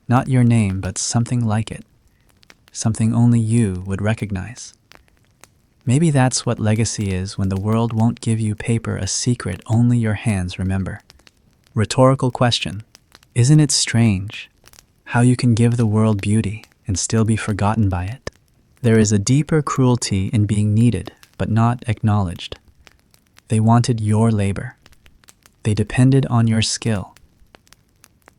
Not your name, but something like it, something only you would recognize. Maybe that's what legacy is when the world won't give you paper a secret only your hands remember. Rhetorical question. Isn't it strange how you can give the world beauty and still be forgotten by it? There is a deeper cruelty in being needed but not acknowledged. They wanted your labor. They depended on your skill.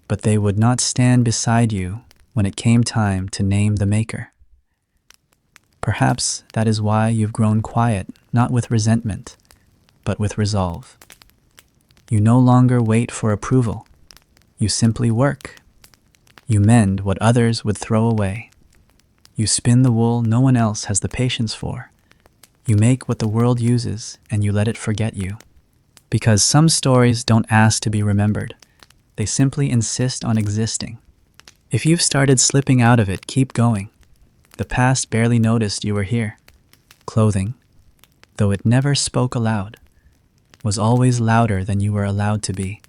But they would not stand beside you when it came time to name the maker. Perhaps that is why you've grown quiet, not with resentment, but with resolve. You no longer wait for approval. You simply work. You mend what others would throw away. You spin the wool no one else has the patience for. You make what the world uses and you let it forget you. Because some stories don't ask to be remembered. They simply insist on existing. If you've started slipping out of it, keep going. The past barely noticed you were here. Clothing, though it never spoke aloud, was always louder than you were allowed to be.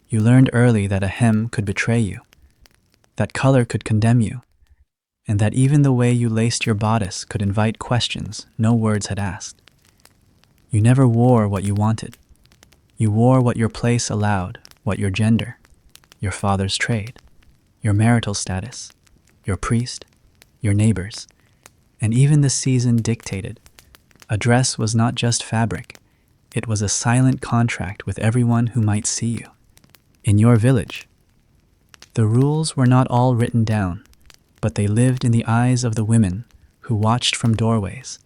You learned early that a hem could betray you, that color could condemn you, and that even the way you laced your bodice could invite questions no words had asked. You never wore what you wanted. You wore what your place allowed, what your gender, your father's trade, your marital status, your priest, your neighbors, and even the season dictated. A dress was not just fabric, it was a silent contract with everyone who might see you. In your village, the rules were not all written down, but they lived in the eyes of the women who watched from doorways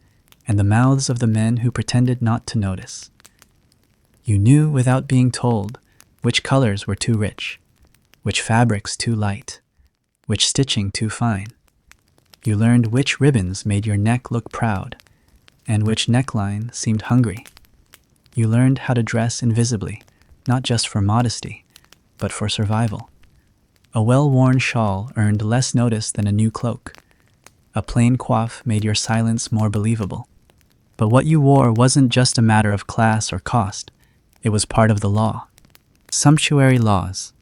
and the mouths of the men who pretended not to notice. You knew without being told which colors were too rich, which fabrics too light, which stitching too fine. You learned which ribbons made your neck look proud and which neckline seemed hungry. You learned how to dress invisibly, not just for modesty, but for survival. A well-worn shawl earned less notice than a new cloak. A plain coif made your silence more believable. But what you wore wasn't just a matter of class or cost. It was part of the law. Sumptuary laws.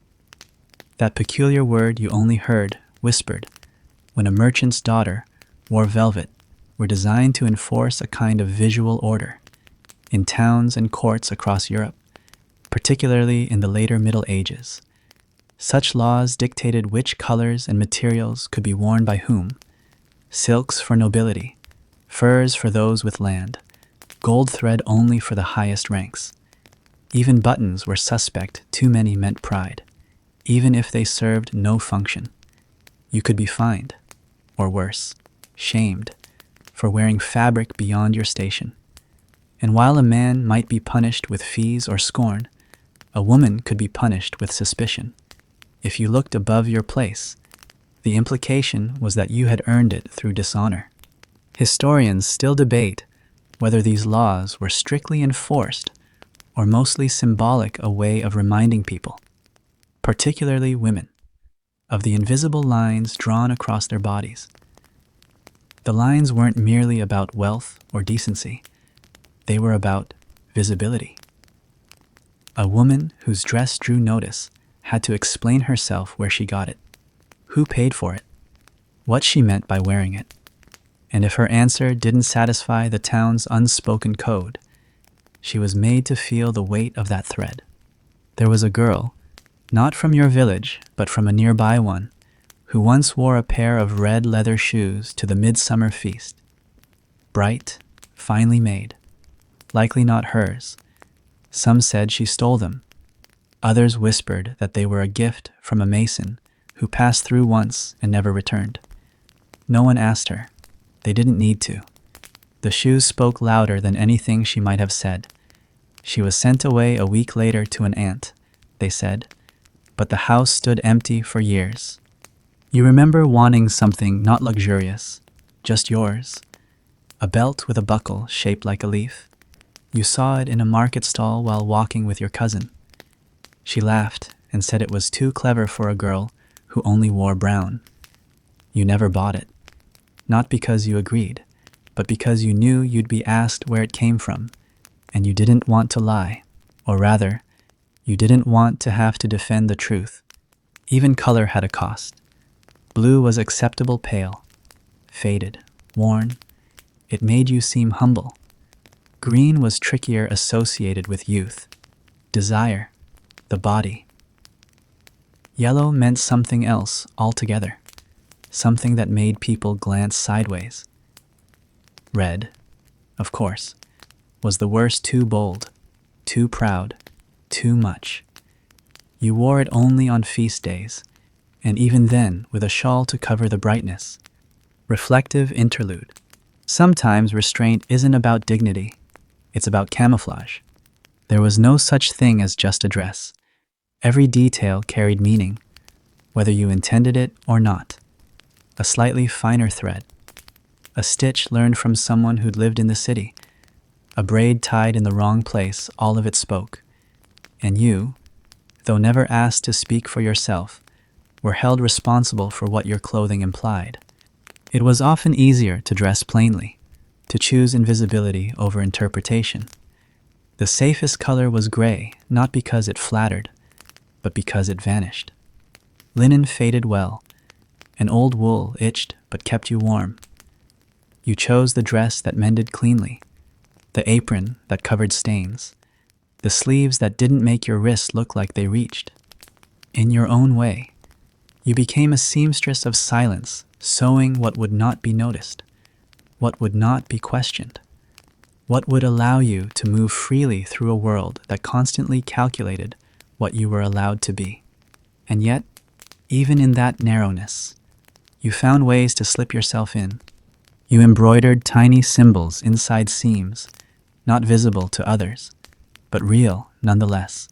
That peculiar word you only heard, whispered, when a merchant's daughter wore velvet, were designed to enforce a kind of visual order in towns and courts across Europe, particularly in the later Middle Ages. Such laws dictated which colors and materials could be worn by whom: silks for nobility, furs for those with land, gold thread only for the highest ranks. Even buttons were suspect. Too many meant pride, even if they served no function. You could be fined, or worse, shamed, for wearing fabric beyond your station. And while a man might be punished with fees or scorn, a woman could be punished with suspicion. If you looked above your place, the implication was that you had earned it through dishonor. Historians still debate whether these laws were strictly enforced or mostly symbolic, a way of reminding people, particularly women, of the invisible lines drawn across their bodies. The lines weren't merely about wealth or decency, they were about visibility. A woman whose dress drew notice had to explain herself, where she got it, who paid for it, what she meant by wearing it. And if her answer didn't satisfy the town's unspoken code, she was made to feel the weight of that thread. There was a girl, not from your village, but from a nearby one, who once wore a pair of red leather shoes to the midsummer feast. Bright, finely made, likely not hers. Some said she stole them. Others whispered that they were a gift from a mason who passed through once and never returned. No one asked her. They didn't need to. The shoes spoke louder than anything she might have said. She was sent away a week later to an aunt, they said, but the house stood empty for years. You remember wanting something not luxurious, just yours. A belt with a buckle shaped like a leaf. You saw it in a market stall while walking with your cousin. She laughed and said it was too clever for a girl who only wore brown. You never bought it, not because you agreed, but because you knew you'd be asked where it came from, and you didn't want to lie, or rather, you didn't want to have to defend the truth. Even color had a cost. Blue was acceptable pale, faded, worn. It made you seem humble. Green was trickier, associated with youth, desire, the body. Yellow meant something else altogether, something that made people glance sideways. Red, of course, was the worst, too bold, too proud, too much. You wore it only on feast days, and even then with a shawl to cover the brightness. Reflective interlude. Sometimes restraint isn't about dignity, it's about camouflage. There was no such thing as just a dress. Every detail carried meaning, whether you intended it or not. A slightly finer thread, a stitch learned from someone who'd lived in the city, a braid tied in the wrong place, all of it spoke. And you, though never asked to speak for yourself, were held responsible for what your clothing implied. It was often easier to dress plainly, to choose invisibility over interpretation. The safest color was gray, not because it flattered, but because it vanished. Linen faded well, and old wool itched but kept you warm. You chose the dress that mended cleanly, the apron that covered stains, the sleeves that didn't make your wrists look like they reached. In your own way, you became a seamstress of silence, sewing what would not be noticed, what would not be questioned, what would allow you to move freely through a world that constantly calculated what you were allowed to be. And yet, even in that narrowness, you found ways to slip yourself in. You embroidered tiny symbols inside seams, not visible to others, but real nonetheless.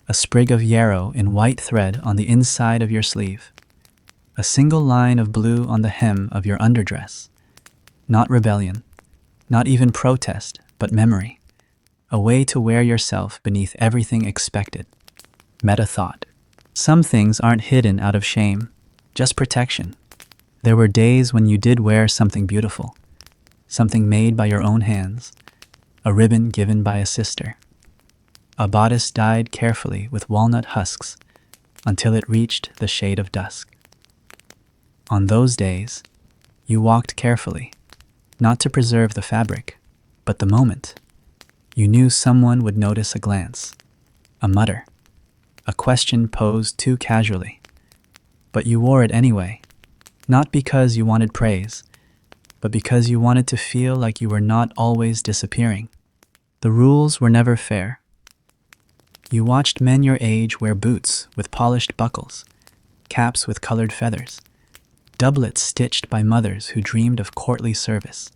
A sprig of yarrow in white thread on the inside of your sleeve. A single line of blue on the hem of your underdress. Not rebellion, not even protest, but memory. A way to wear yourself beneath everything expected. Meta thought. Some things aren't hidden out of shame, just protection. There were days when you did wear something beautiful, something made by your own hands, a ribbon given by a sister, a bodice dyed carefully with walnut husks until it reached the shade of dusk. On those days, you walked carefully, not to preserve the fabric, but the moment. You knew someone would notice a glance, a mutter, a question posed too casually. But you wore it anyway, not because you wanted praise, but because you wanted to feel like you were not always disappearing. The rules were never fair. You watched men your age wear boots with polished buckles, caps with colored feathers, doublets stitched by mothers who dreamed of courtly service.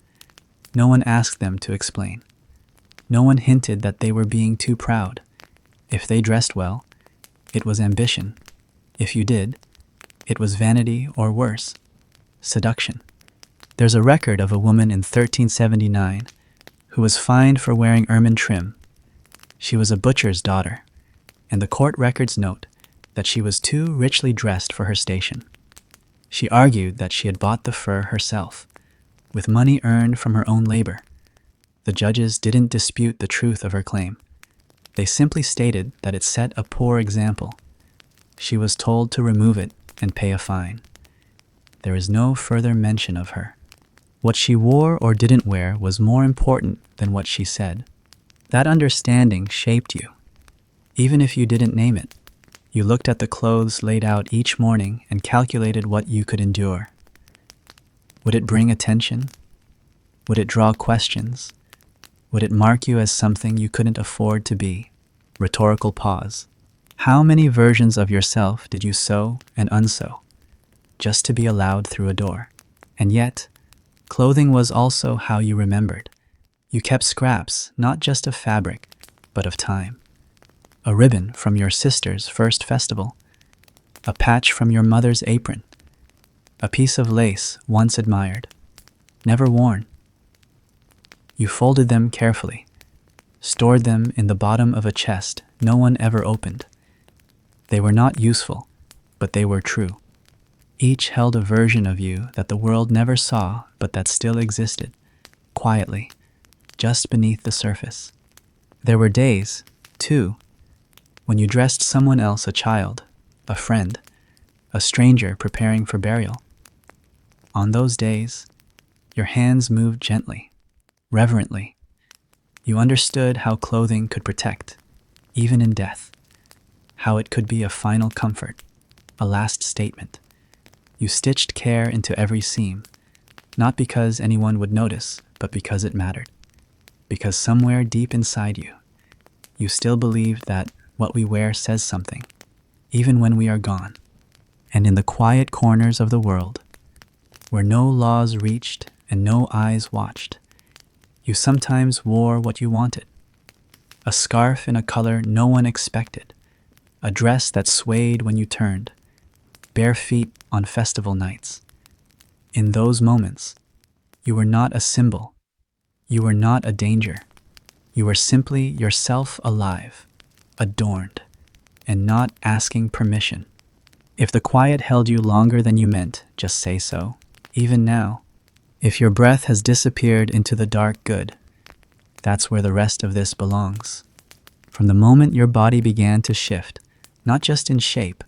No one asked them to explain. No one hinted that they were being too proud. If they dressed well, it was ambition. If you did, it was vanity or worse, seduction. There's a record of a woman in 1379 who was fined for wearing ermine trim. She was a butcher's daughter, and the court records note that she was too richly dressed for her station. She argued that she had bought the fur herself, with money earned from her own labor. The judges didn't dispute the truth of her claim. They simply stated that it set a poor example. She was told to remove it and pay a fine. There is no further mention of her. What she wore or didn't wear was more important than what she said. That understanding shaped you. Even if you didn't name it, you looked at the clothes laid out each morning and calculated what you could endure. Would it bring attention? Would it draw questions? Would it mark you as something you couldn't afford to be? Rhetorical pause. How many versions of yourself did you sew and unsew, just to be allowed through a door? And yet, clothing was also how you remembered. You kept scraps, not just of fabric, but of time. A ribbon from your sister's first festival, a patch from your mother's apron, a piece of lace once admired, never worn. You folded them carefully, stored them in the bottom of a chest no one ever opened. They were not useful, but they were true. Each held a version of you that the world never saw, but that still existed, quietly, just beneath the surface. There were days, too, when you dressed someone else, a child, a friend, a stranger preparing for burial. On those days, your hands moved gently, reverently. You understood how clothing could protect, even in death, how it could be a final comfort, a last statement. You stitched care into every seam, not because anyone would notice, but because it mattered. Because somewhere deep inside you, you still believed that what we wear says something, even when we are gone. And in the quiet corners of the world, where no laws reached and no eyes watched, you sometimes wore what you wanted. A scarf in a color no one expected, a dress that swayed when you turned, bare feet on festival nights. In those moments, you were not a symbol. You were not a danger. You were simply yourself, alive, adorned, and not asking permission. If the quiet held you longer than you meant, just say so. Even now, if your breath has disappeared into the dark, good. That's where the rest of this belongs. From the moment your body began to shift, not just in shape,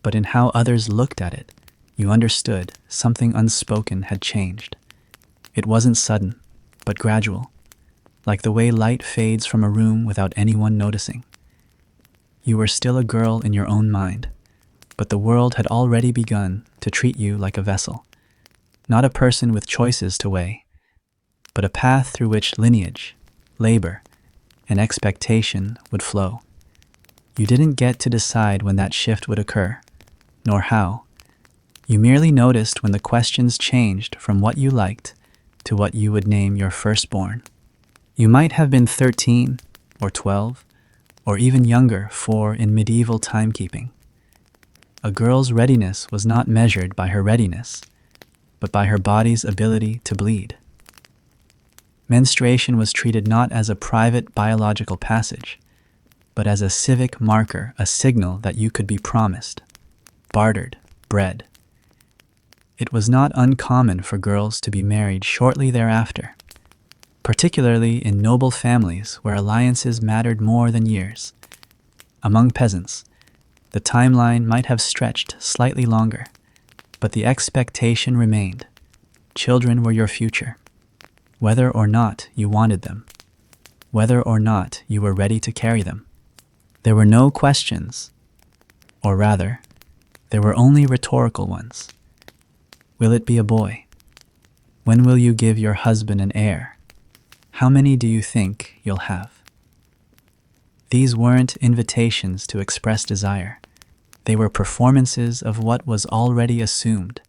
but in how others looked at it, you understood something unspoken had changed. It wasn't sudden, but gradual, like the way light fades from a room without anyone noticing. You were still a girl in your own mind, but the world had already begun to treat you like a vessel, not a person with choices to weigh, but a path through which lineage, labor, and expectation would flow. You didn't get to decide when that shift would occur, nor how. You merely noticed when the questions changed from what you liked to what you would name your firstborn. You might have been 13 or 12, or even younger, for in medieval timekeeping, a girl's readiness was not measured by her readiness, but by her body's ability to bleed. Menstruation was treated not as a private biological passage, but as a civic marker, a signal that you could be promised, bartered, bred. It was not uncommon for girls to be married shortly thereafter, particularly in noble families where alliances mattered more than years. Among peasants, the timeline might have stretched slightly longer, but the expectation remained. Children were your future, whether or not you wanted them, whether or not you were ready to carry them. There were no questions, or rather, there were only rhetorical ones. Will it be a boy? When will you give your husband an heir? How many do you think you'll have? These weren't invitations to express desire. They were performances of what was already assumed,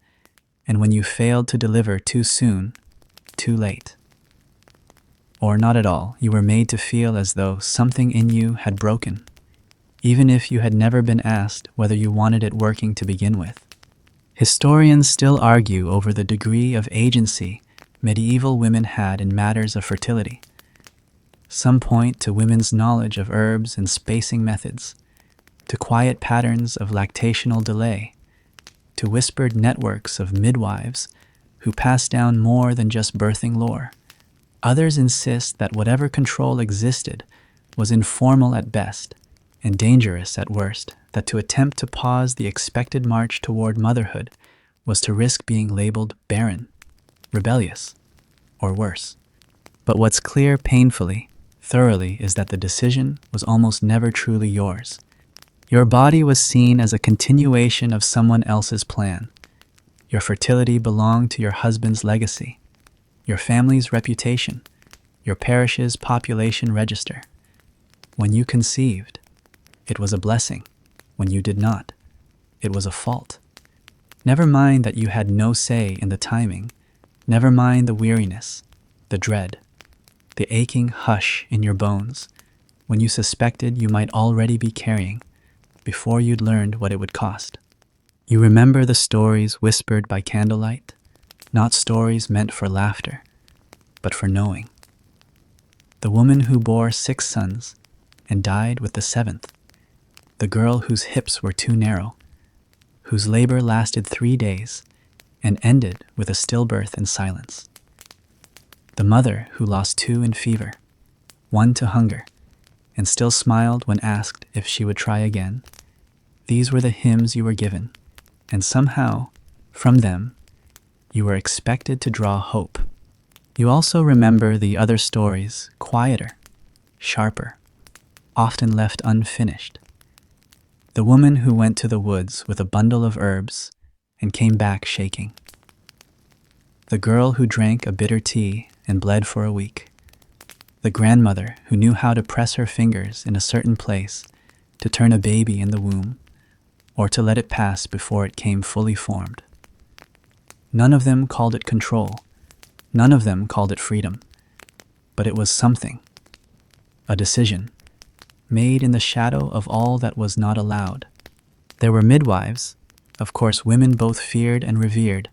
and when you failed to deliver too soon, too late, or not at all, you were made to feel as though something in you had broken, even if you had never been asked whether you wanted it working to begin with. Historians still argue over the degree of agency medieval women had in matters of fertility. Some point to women's knowledge of herbs and spacing methods, to quiet patterns of lactational delay, to whispered networks of midwives who pass down more than just birthing lore. Others insist that whatever control existed was informal at best and dangerous at worst, that to attempt to pause the expected march toward motherhood was to risk being labeled barren, rebellious, or worse. But what's clear painfully, thoroughly, is that the decision was almost never truly yours. Your body was seen as a continuation of someone else's plan. Your fertility belonged to your husband's legacy, your family's reputation, your parish's population register. When you conceived, it was a blessing. When you did not, it was a fault. Never mind that you had no say in the timing. Never mind the weariness, the dread, the aching hush in your bones when you suspected you might already be carrying before you'd learned what it would cost. You remember the stories whispered by candlelight, not stories meant for laughter, but for knowing. The woman who bore 6 sons and died with the 7th. The girl whose hips were too narrow, whose labor lasted 3 days and ended with a stillbirth in silence. The mother who lost 2 in fever, 1 to hunger, and still smiled when asked if she would try again. These were the hymns you were given, and somehow, from them, you were expected to draw hope. You also remember the other stories, quieter, sharper, often left unfinished. The woman who went to the woods with a bundle of herbs and came back shaking. The girl who drank a bitter tea and bled for a week. The grandmother who knew how to press her fingers in a certain place to turn a baby in the womb, or to let it pass before it came fully formed. None of them called it control. None of them called it freedom. But it was something. A decision, made in the shadow of all that was not allowed. There were midwives, of course women both feared and revered,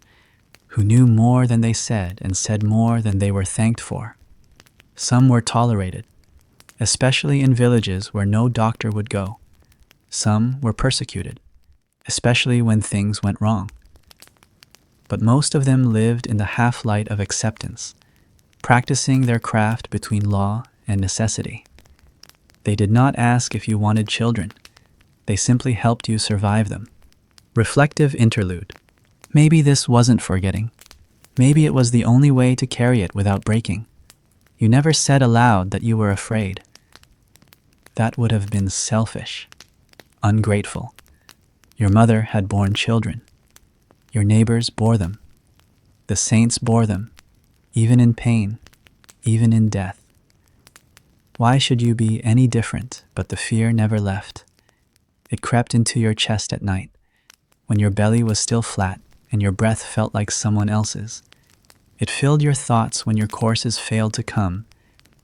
who knew more than they said and said more than they were thanked for. Some were tolerated, especially in villages where no doctor would go. Some were persecuted, especially when things went wrong. But most of them lived in the half-light of acceptance, practicing their craft between law and necessity. They did not ask if you wanted children. They simply helped you survive them. Reflective interlude. Maybe this wasn't forgetting. Maybe it was the only way to carry it without breaking. You never said aloud that you were afraid. That would have been selfish, ungrateful. Your mother had borne children. Your neighbors bore them. The saints bore them, even in pain, even in death. Why should you be any different? But the fear never left. It crept into your chest at night, when your belly was still flat and your breath felt like someone else's. It filled your thoughts when your courses failed to come,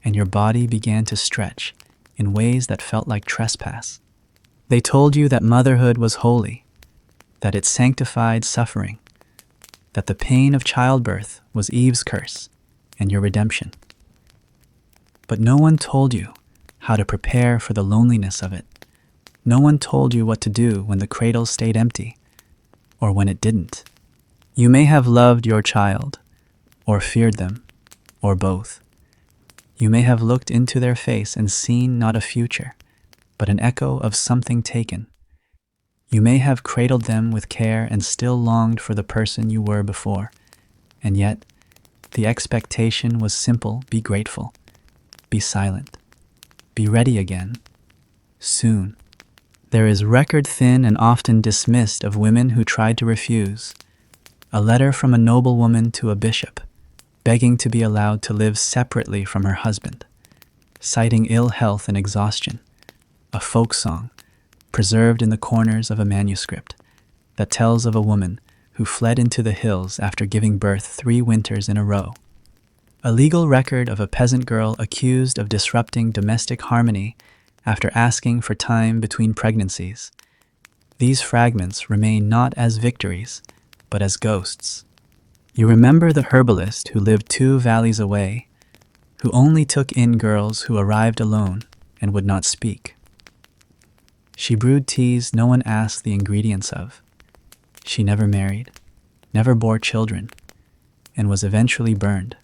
and your body began to stretch in ways that felt like trespass. They told you that motherhood was holy, that it sanctified suffering, that the pain of childbirth was Eve's curse and your redemption. But no one told you how to prepare for the loneliness of it. No one told you what to do when the cradle stayed empty, or when it didn't. You may have loved your child, or feared them, or both. You may have looked into their face and seen not a future, but an echo of something taken. You may have cradled them with care and still longed for the person you were before. And yet, the expectation was simple: be grateful, be silent, be ready again, soon. There is record thin and often dismissed of women who tried to refuse. A letter from a noblewoman to a bishop, begging to be allowed to live separately from her husband, citing ill health and exhaustion. A folk song, preserved in the corners of a manuscript, that tells of a woman who fled into the hills after giving birth 3 winters in a row. A legal record of a peasant girl accused of disrupting domestic harmony after asking for time between pregnancies. These fragments remain not as victories, but as ghosts. You remember the herbalist who lived 2 valleys away, who only took in girls who arrived alone and would not speak. She brewed teas no one asked the ingredients of. She never married, never bore children, and was eventually burned,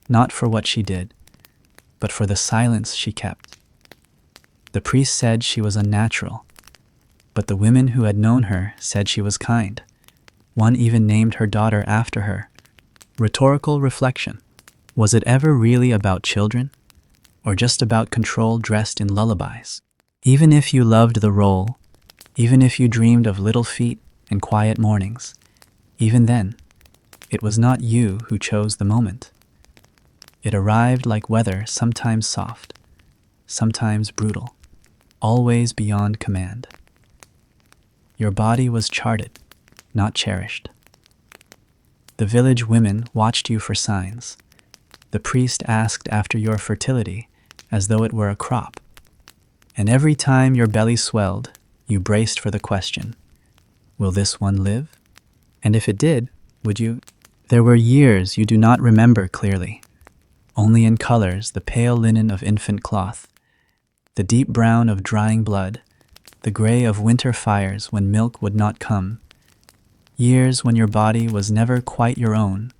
not for what she did, but for the silence she kept. The priest said she was unnatural, but the women who had known her said she was kind. One even named her daughter after her. Rhetorical reflection. Was it ever really about children? Or just about control dressed in lullabies? Even if you loved the role, even if you dreamed of little feet and quiet mornings, even then, it was not you who chose the moment. It arrived like weather, sometimes soft, sometimes brutal, always beyond command. Your body was charted, not cherished. The village women watched you for signs. The priest asked after your fertility as though it were a crop. And every time your belly swelled, you braced for the question, will this one live? And if it did, would you? There were years you do not remember clearly, only in colors the pale linen of infant cloth, the deep brown of drying blood, the gray of winter fires when milk would not come. Years when your body was never quite your own,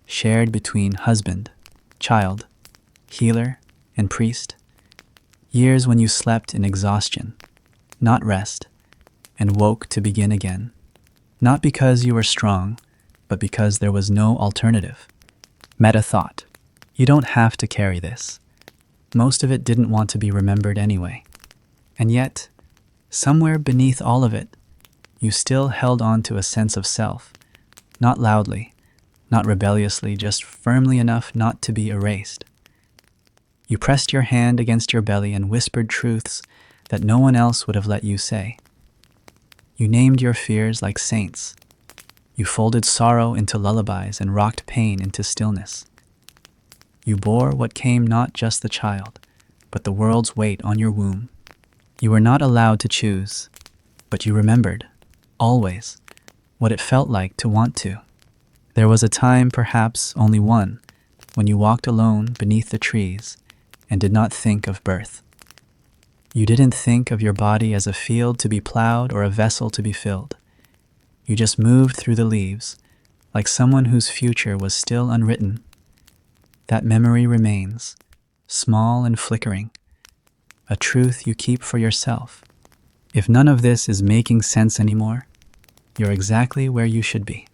shared between husband, child, healer, and priest. Years when you slept in exhaustion, not rest, and woke to begin again. Not because you were strong, but because there was no alternative. Meta thought, you don't have to carry this. Most of it didn't want to be remembered anyway. And yet, somewhere beneath all of it, you still held on to a sense of self, not loudly, not rebelliously, just firmly enough not to be erased. You pressed your hand against your belly and whispered truths that no one else would have let you say. You named your fears like saints. You folded sorrow into lullabies and rocked pain into stillness. You bore what came, not just the child, but the world's weight on your womb. You were not allowed to choose, but you remembered, always, what it felt like to want to. There was a time, perhaps only one, when you walked alone beneath the trees and did not think of birth. You didn't think of your body as a field to be plowed or a vessel to be filled. You just moved through the leaves, like someone whose future was still unwritten. That memory remains, small and flickering, a truth you keep for yourself. If none of this is making sense anymore, you're exactly where you should be.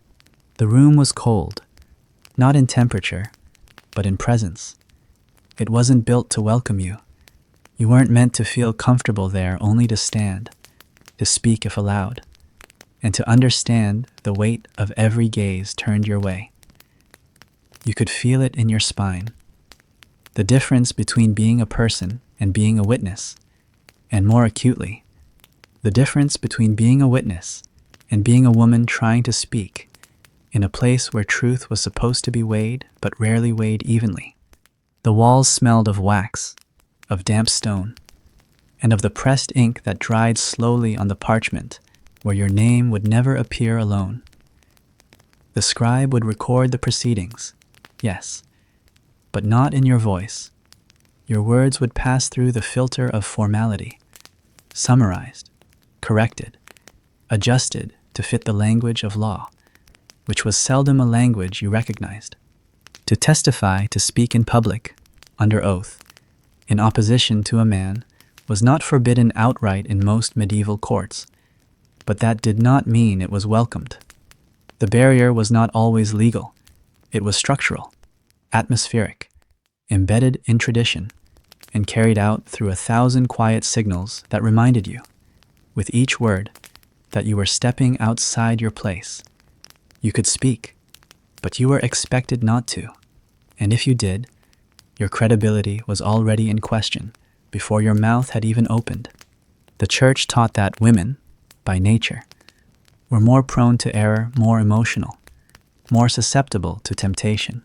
The room was cold, not in temperature, but in presence. It wasn't built to welcome you. You weren't meant to feel comfortable there, only to stand, to speak if allowed, and to understand the weight of every gaze turned your way. You could feel it in your spine. The difference between being a person and being a witness, and more acutely, the difference between being a witness and being a woman trying to speak in a place where truth was supposed to be weighed but rarely weighed evenly. The walls smelled of wax, of damp stone, and of the pressed ink that dried slowly on the parchment where your name would never appear alone. The scribe would record the proceedings, yes, but not in your voice. Your words would pass through the filter of formality, summarized, corrected, adjusted to fit the language of law, which was seldom a language you recognized. To testify, to speak in public, under oath, in opposition to a man, was not forbidden outright in most medieval courts, but that did not mean it was welcomed. The barrier was not always legal. It was structural, atmospheric, embedded in tradition, and carried out through 1,000 quiet signals that reminded you, with each word, that you were stepping outside your place. You could speak, but you were expected not to, and if you did, your credibility was already in question before your mouth had even opened. The church taught that women, by nature, were more prone to error, more emotional, more susceptible to temptation,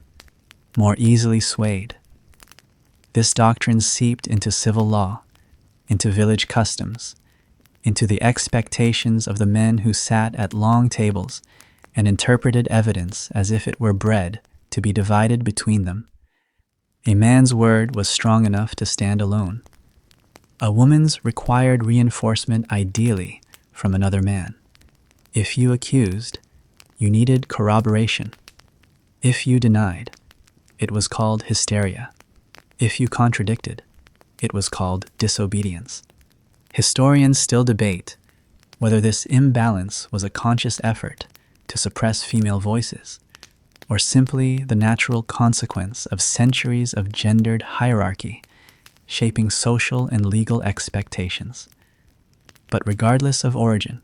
more easily swayed. This doctrine seeped into civil law, into village customs, into the expectations of the men who sat at long tables and interpreted evidence as if it were bread to be divided between them. A man's word was strong enough to stand alone. A woman's required reinforcement ideally from another man. If you accused, you needed corroboration. If you denied, it was called hysteria. If you contradicted, it was called disobedience. Historians still debate whether this imbalance was a conscious effort to suppress female voices, or simply the natural consequence of centuries of gendered hierarchy shaping social and legal expectations. But regardless of origin,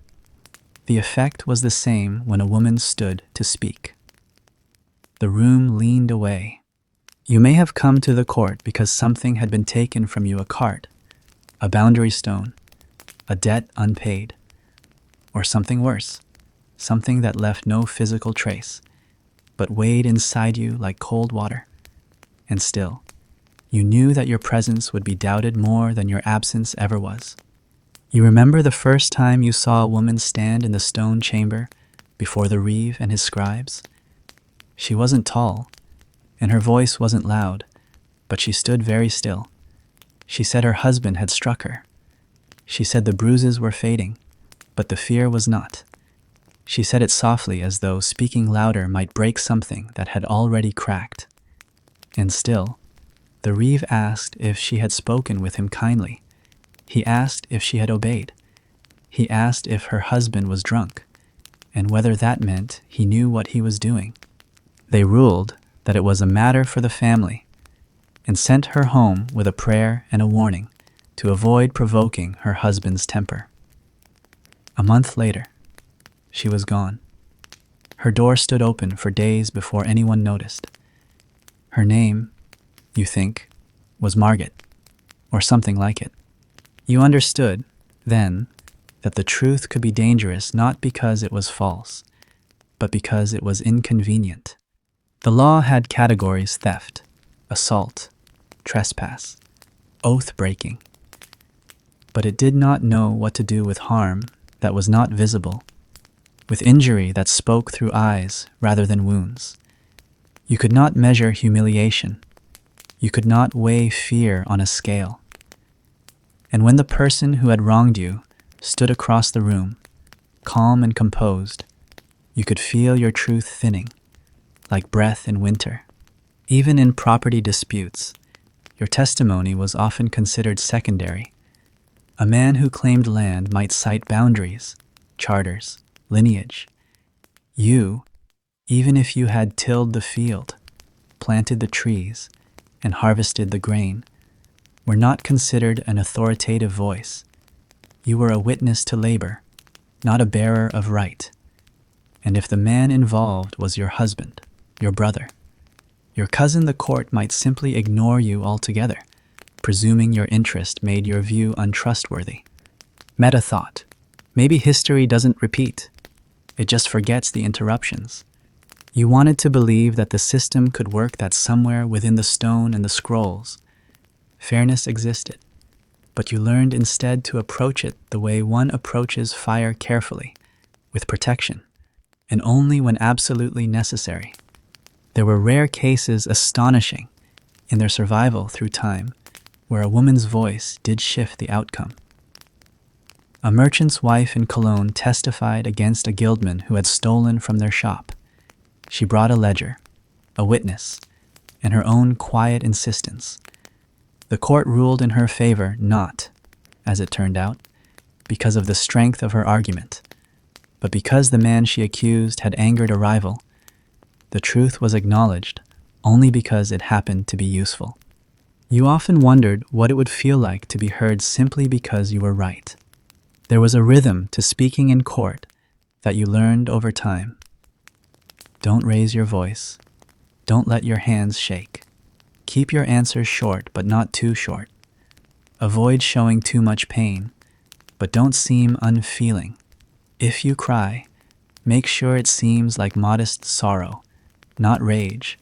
the effect was the same when a woman stood to speak. The room leaned away. You may have come to the court because something had been taken from you, a cart, a boundary stone, a debt unpaid, or something worse, something that left no physical trace, but weighed inside you like cold water. And still, you knew that your presence would be doubted more than your absence ever was. You remember the first time you saw a woman stand in the stone chamber before the reeve and his scribes? She wasn't tall, and her voice wasn't loud, but she stood very still. She said her husband had struck her. She said the bruises were fading, but the fear was not. She said it softly, as though speaking louder might break something that had already cracked. And still, the reeve asked if she had spoken with him kindly. He asked if she had obeyed. He asked if her husband was drunk, and whether that meant he knew what he was doing. They ruled that it was a matter for the family, and sent her home with a prayer and a warning to avoid provoking her husband's temper. A month later, she was gone. Her door stood open for days before anyone noticed. Her name, you think, was Margaret, or something like it. You understood, then, that the truth could be dangerous not because it was false, but because it was inconvenient. The law had categories: theft, assault, trespass, oath-breaking. But it did not know what to do with harm that was not visible, with injury that spoke through eyes rather than wounds. You could not measure humiliation. You could not weigh fear on a scale. And when the person who had wronged you stood across the room, calm and composed, you could feel your truth thinning, like breath in winter. Even in property disputes, your testimony was often considered secondary. A man who claimed land might cite boundaries, charters, lineage. You, even if you had tilled the field, planted the trees, and harvested the grain, were not considered an authoritative voice. You were a witness to labor, not a bearer of right. And if the man involved was your husband, your brother, your cousin, the court might simply ignore you altogether, presuming your interest made your view untrustworthy. Meta thought, maybe history doesn't repeat. It just forgets the interruptions. You wanted to believe that the system could work, that somewhere within the stone and the scrolls, fairness existed, but you learned instead to approach it the way one approaches fire, carefully, with protection, and only when absolutely necessary. There were rare cases, astonishing in their survival through time, where a woman's voice did shift the outcome. A merchant's wife in Cologne testified against a guildman who had stolen from their shop. She brought a ledger, a witness, and her own quiet insistence. The court ruled in her favor not, as it turned out, because of the strength of her argument, but because the man she accused had angered a rival. The truth was acknowledged only because it happened to be useful. You often wondered what it would feel like to be heard simply because you were right. There was a rhythm to speaking in court that you learned over time. Don't raise your voice. Don't let your hands shake. Keep your answers short, but not too short. Avoid showing too much pain, but don't seem unfeeling. If you cry, make sure it seems like modest sorrow, not rage.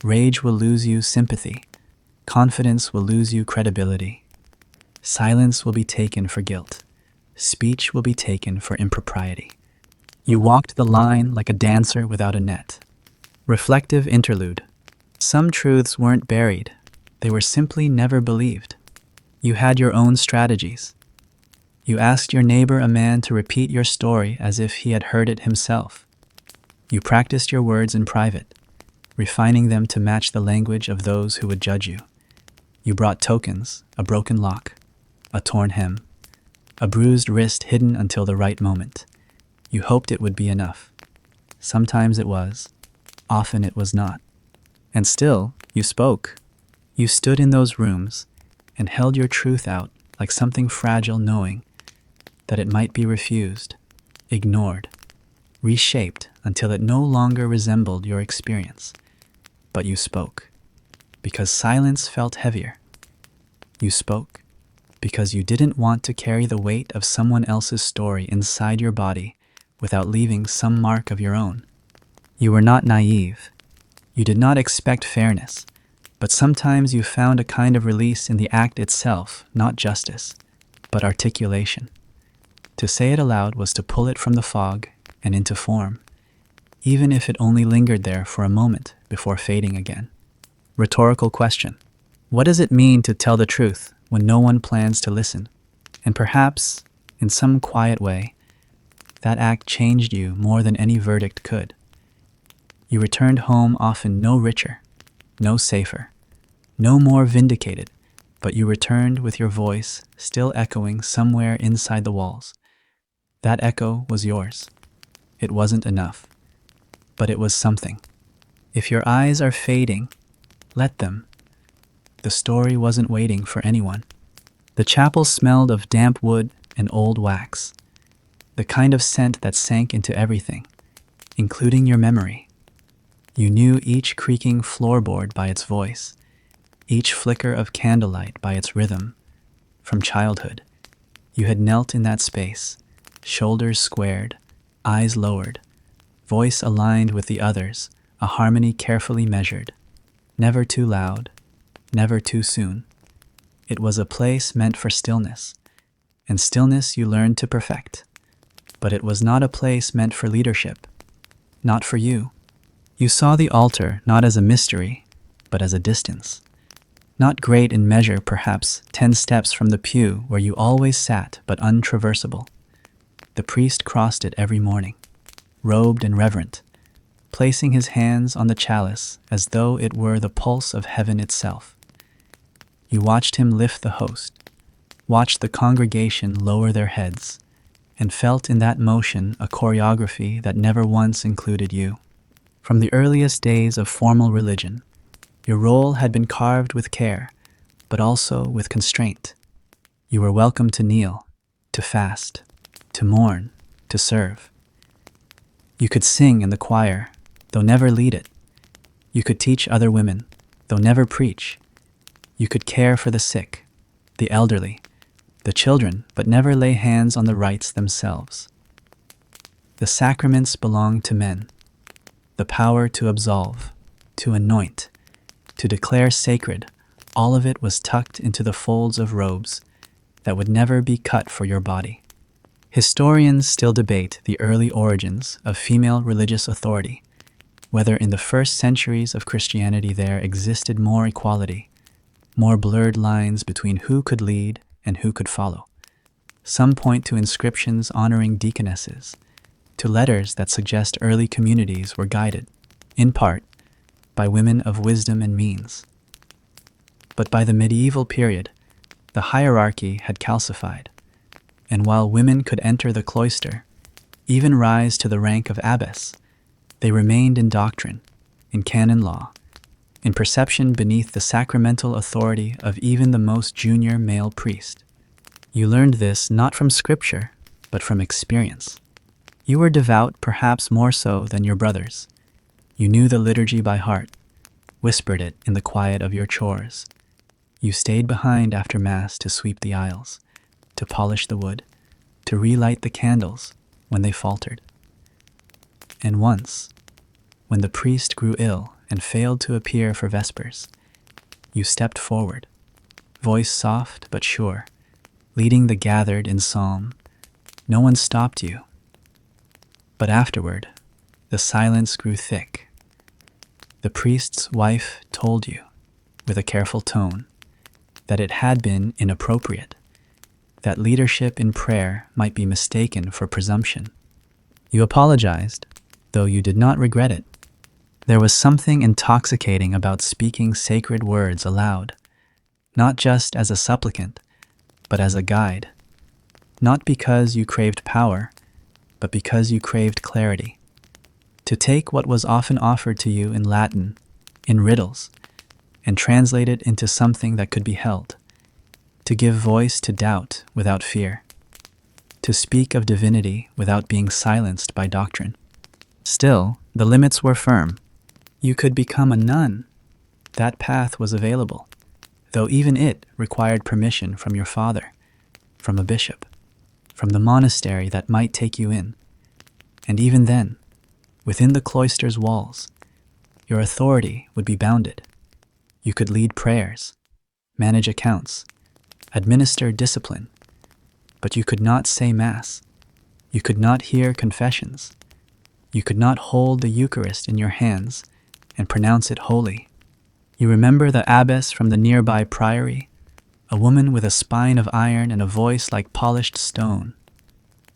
Rage will lose you sympathy. Confidence will lose you credibility. Silence will be taken for guilt. Speech will be taken for impropriety. You walked the line like a dancer without a net. Reflective interlude. Some truths weren't buried, They were simply never believed. You had your own strategies. You asked your neighbor a man to repeat your story as if he had heard it himself. You practiced your words in private, refining them to match the language of those who would judge you. You brought tokens, a broken lock, a torn hem, a bruised wrist hidden until the right moment. You hoped it would be enough. Sometimes it was, often it was not. And still, you spoke. You stood in those rooms and held your truth out like something fragile, knowing that it might be refused, ignored, reshaped until it no longer resembled your experience. But you spoke, because silence felt heavier. You spoke, because you didn't want to carry the weight of someone else's story inside your body without leaving some mark of your own. You were not naive. You did not expect fairness, but sometimes you found a kind of release in the act itself, not justice, but articulation. To say it aloud was to pull it from the fog and into form, even if it only lingered there for a moment before fading again. Rhetorical question. What does it mean to tell the truth when no one plans to listen? And perhaps, in some quiet way, that act changed you more than any verdict could. You returned home often no richer, no safer, no more vindicated, but you returned with your voice still echoing somewhere inside the walls. That echo was yours. It wasn't enough, but it was something. If your eyes are fading, let them. The story wasn't waiting for anyone. The chapel smelled of damp wood and old wax, the kind of scent that sank into everything, including your memory. You knew each creaking floorboard by its voice, each flicker of candlelight by its rhythm. From childhood, you had knelt in that space, shoulders squared, eyes lowered, voice aligned with the others, a harmony carefully measured, never too loud, never too soon. It was a place meant for stillness, and stillness you learned to perfect. But it was not a place meant for leadership, not for you. You saw the altar not as a mystery, but as a distance. Not great in measure, perhaps 10 steps from the pew where you always sat, but untraversable. The priest crossed it every morning, robed and reverent, placing his hands on the chalice as though it were the pulse of heaven itself. You watched him lift the host, watched the congregation lower their heads, and felt in that motion a choreography that never once included you. From the earliest days of formal religion, your role had been carved with care, but also with constraint. You were welcome to kneel, to fast, to mourn, to serve. You could sing in the choir, though never lead it. You could teach other women, though never preach. You could care for the sick, the elderly, the children, but never lay hands on the rites themselves. The sacraments belonged to men. The power to absolve, to anoint, to declare sacred, all of it was tucked into the folds of robes that would never be cut for your body. Historians still debate the early origins of female religious authority, whether in the first centuries of Christianity there existed more equality, more blurred lines between who could lead and who could follow. Some point to inscriptions honoring deaconesses, to letters that suggest early communities were guided, in part, by women of wisdom and means. But by the medieval period, the hierarchy had calcified, and while women could enter the cloister, even rise to the rank of abbess, they remained in doctrine, in canon law, in perception beneath the sacramental authority of even the most junior male priest. You learned this not from scripture, but from experience. You were devout perhaps more so than your brothers. You knew the liturgy by heart, whispered it in the quiet of your chores. You stayed behind after Mass to sweep the aisles, to polish the wood, to relight the candles when they faltered. And once, when the priest grew ill and failed to appear for Vespers, you stepped forward, voice soft but sure, leading the gathered in psalm. No one stopped you. But afterward, the silence grew thick. The priest's wife told you, with a careful tone, that it had been inappropriate, that leadership in prayer might be mistaken for presumption. You apologized, though you did not regret it. There was something intoxicating about speaking sacred words aloud, not just as a supplicant, but as a guide. Not because you craved power, but because you craved clarity. To take what was often offered to you in Latin, in riddles, and translate it into something that could be held. To give voice to doubt without fear. To speak of divinity without being silenced by doctrine. Still, the limits were firm. You could become a nun. That path was available, though even it required permission from your father, from a bishop, from the monastery that might take you in. And even then, within the cloister's walls, your authority would be bounded. You could lead prayers, manage accounts, administer discipline, but you could not say Mass. You could not hear confessions. You could not hold the Eucharist in your hands and pronounce it holy. You remember the abbess from the nearby priory, a woman with a spine of iron and a voice like polished stone.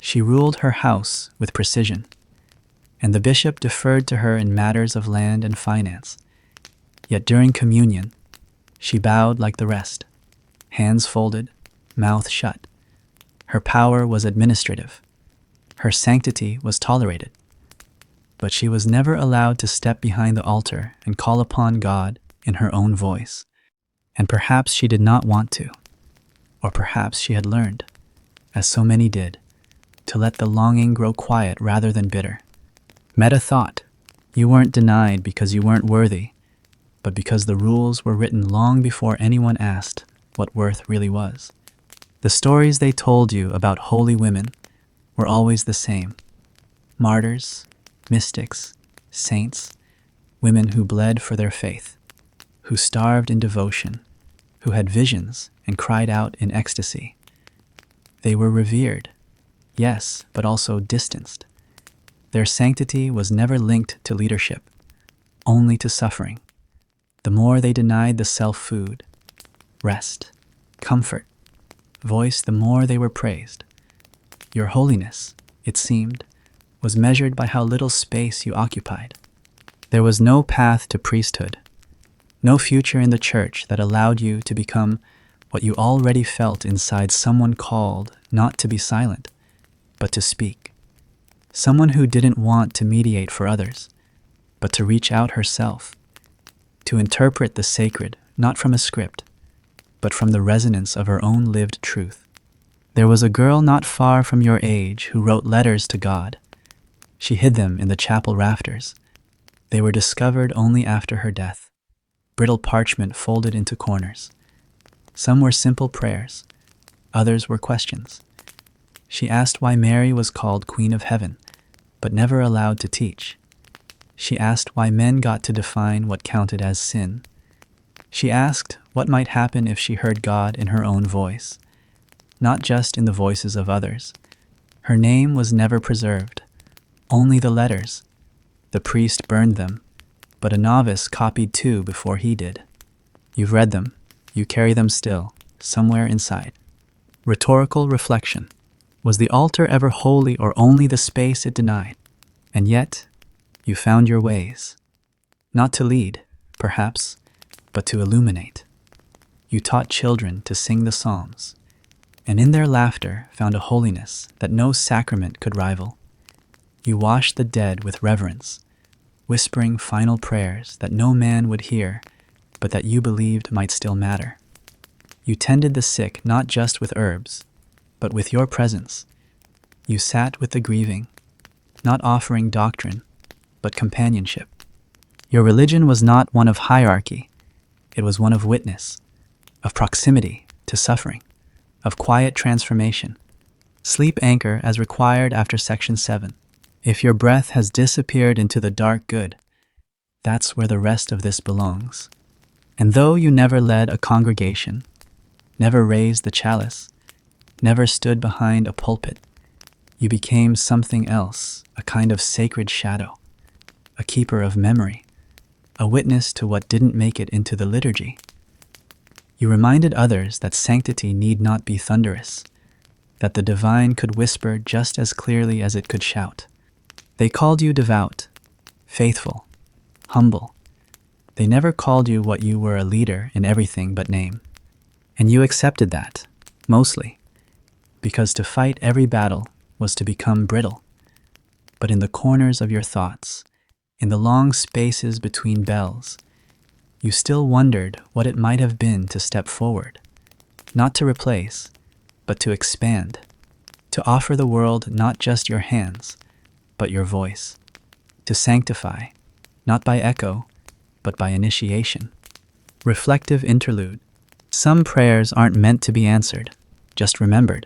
She ruled her house with precision, and the bishop deferred to her in matters of land and finance. Yet during communion, she bowed like the rest, hands folded, mouth shut. Her power was administrative. Her sanctity was tolerated. But she was never allowed to step behind the altar and call upon God in her own voice. And perhaps she did not want to. Or perhaps she had learned, as so many did, to let the longing grow quiet rather than bitter. Meta thought, you weren't denied because you weren't worthy, but because the rules were written long before anyone asked what worth really was. The stories they told you about holy women were always the same. Martyrs, mystics, saints, women who bled for their faith, who starved in devotion, who had visions and cried out in ecstasy. They were revered, yes, but also distanced. Their sanctity was never linked to leadership, only to suffering. The more they denied the self-food, rest, comfort, voice, the more they were praised. Your holiness, it seemed, was measured by how little space you occupied. There was no path to priesthood, no future in the church that allowed you to become what you already felt inside someone called not to be silent, but to speak. Someone who didn't want to mediate for others, but to reach out herself, to interpret the sacred not from a script, but from the resonance of her own lived truth. There was a girl not far from your age who wrote letters to God. She hid them in the chapel rafters. They were discovered only after her death, brittle parchment folded into corners. Some were simple prayers, others were questions. She asked why Mary was called Queen of Heaven, but never allowed to teach. She asked why men got to define what counted as sin. She asked what might happen if she heard God in her own voice, not just in the voices of others. Her name was never preserved, only the letters. The priest burned them, but a novice copied 2 before he did. You've read them, you carry them still, somewhere inside. Rhetorical reflection. Was the altar ever holy or only the space it denied? And yet, you found your ways. Not to lead, perhaps, but to illuminate. You taught children to sing the Psalms, and in their laughter found a holiness that no sacrament could rival. You washed the dead with reverence, whispering final prayers that no man would hear, but that you believed might still matter. You tended the sick not just with herbs, but with your presence. You sat with the grieving, not offering doctrine, but companionship. Your religion was not one of hierarchy. It was one of witness, of proximity to suffering, of quiet transformation. Sleep anchor as required after Section 7. If your breath has disappeared into the dark good, that's where the rest of this belongs. And though you never led a congregation, never raised the chalice, never stood behind a pulpit, you became something else, a kind of sacred shadow, a keeper of memory, a witness to what didn't make it into the liturgy. You reminded others that sanctity need not be thunderous, that the divine could whisper just as clearly as it could shout. They called you devout, faithful, humble. They never called you what you were, a leader in everything but name. And you accepted that, mostly, because to fight every battle was to become brittle. But in the corners of your thoughts, in the long spaces between bells, you still wondered what it might have been to step forward, not to replace, but to expand, to offer the world not just your hands, but your voice, to sanctify, not by echo, but by initiation. Reflective interlude. Some prayers aren't meant to be answered, just remembered.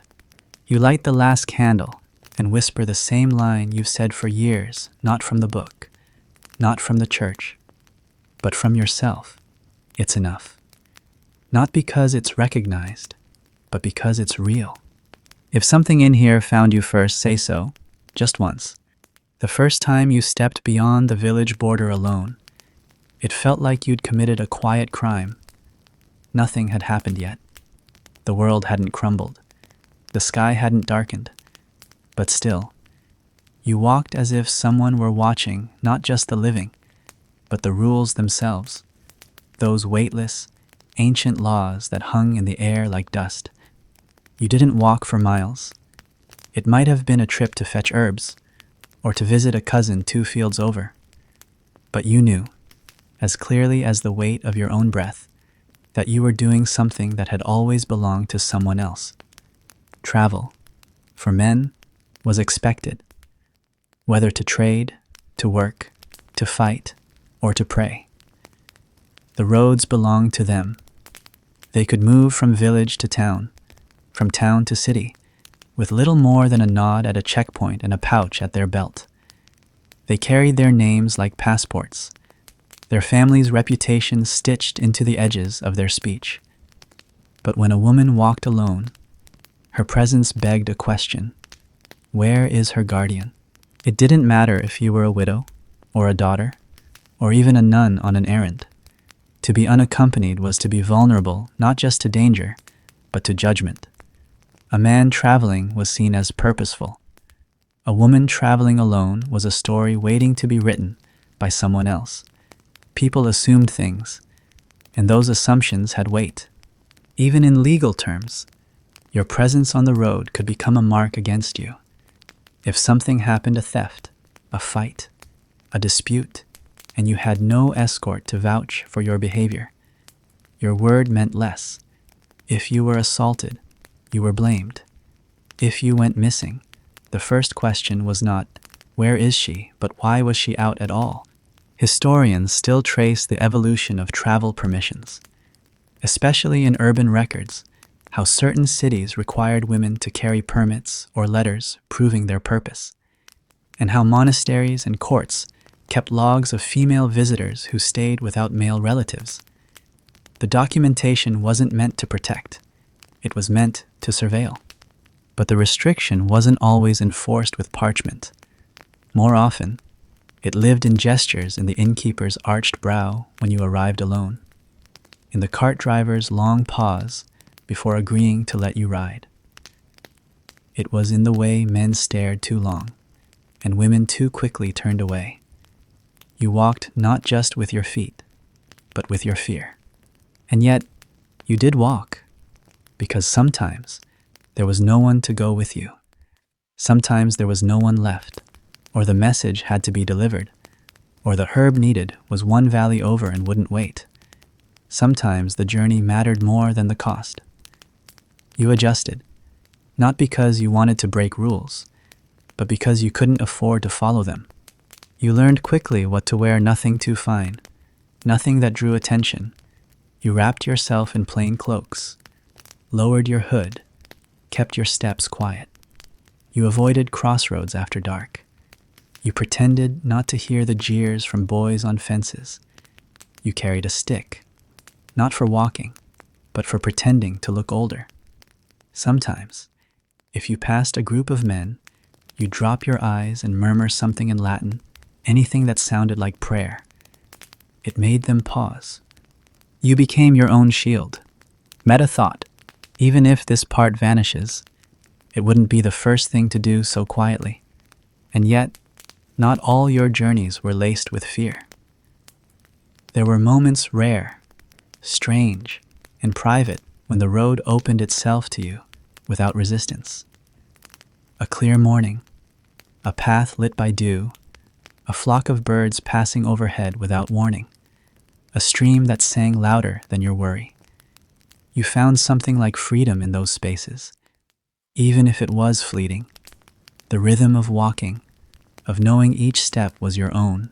You light the last candle and whisper the same line you've said for years, not from the book, not from the church, but from yourself. It's enough. Not because it's recognized, but because it's real. If something in here found you first, say so, just once. The first time you stepped beyond the village border alone, it felt like you'd committed a quiet crime. Nothing had happened yet. The world hadn't crumbled. The sky hadn't darkened. But still, you walked as if someone were watching not just the living, but the rules themselves. Those weightless, ancient laws that hung in the air like dust. You didn't walk for miles. It might have been a trip to fetch herbs, or to visit a cousin 2 fields over. But you knew, as clearly as the weight of your own breath, that you were doing something that had always belonged to someone else. Travel, for men, was expected, whether to trade, to work, to fight, or to pray. The roads belonged to them. They could move from village to town, from town to city, with little more than a nod at a checkpoint and a pouch at their belt. They carried their names like passports, their family's reputation stitched into the edges of their speech. But when a woman walked alone, her presence begged a question. Where is her guardian? It didn't matter if you were a widow, or a daughter, or even a nun on an errand. To be unaccompanied was to be vulnerable not just to danger, but to judgment. A man traveling was seen as purposeful. A woman traveling alone was a story waiting to be written by someone else. People assumed things, and those assumptions had weight. Even in legal terms, your presence on the road could become a mark against you. If something happened, a theft, a fight, a dispute, and you had no escort to vouch for your behavior, your word meant less. If you were assaulted, you were blamed. If you went missing, the first question was not, where is she, but why was she out at all? Historians still trace the evolution of travel permissions, especially in urban records, how certain cities required women to carry permits or letters proving their purpose, and how monasteries and courts kept logs of female visitors who stayed without male relatives. The documentation wasn't meant to protect, it was meant to surveil. But the restriction wasn't always enforced with parchment. More often, it lived in gestures in the innkeeper's arched brow when you arrived alone, in the cart driver's long pause before agreeing to let you ride. It was in the way men stared too long, and women too quickly turned away. You walked not just with your feet, but with your fear. And yet, you did walk, because sometimes there was no one to go with you. Sometimes there was no one left, or the message had to be delivered, or the herb needed was 1 valley over and wouldn't wait. Sometimes the journey mattered more than the cost. You adjusted, not because you wanted to break rules, but because you couldn't afford to follow them. You learned quickly what to wear, nothing too fine, nothing that drew attention. You wrapped yourself in plain cloaks, lowered your hood, kept your steps quiet. You avoided crossroads after dark. You pretended not to hear the jeers from boys on fences. You carried a stick, not for walking, but for pretending to look older. Sometimes, if you passed a group of men, you'd drop your eyes and murmur something in Latin, anything that sounded like prayer. It made them pause. You became your own shield, Meta thought, even if this part vanishes, it wouldn't be the first thing to do so quietly. And yet, not all your journeys were laced with fear. There were moments rare, strange, and private when the road opened itself to you without resistance. A clear morning, a path lit by dew, a flock of birds passing overhead without warning, a stream that sang louder than your worry. You found something like freedom in those spaces, even if it was fleeting. The rhythm of walking, of knowing each step was your own,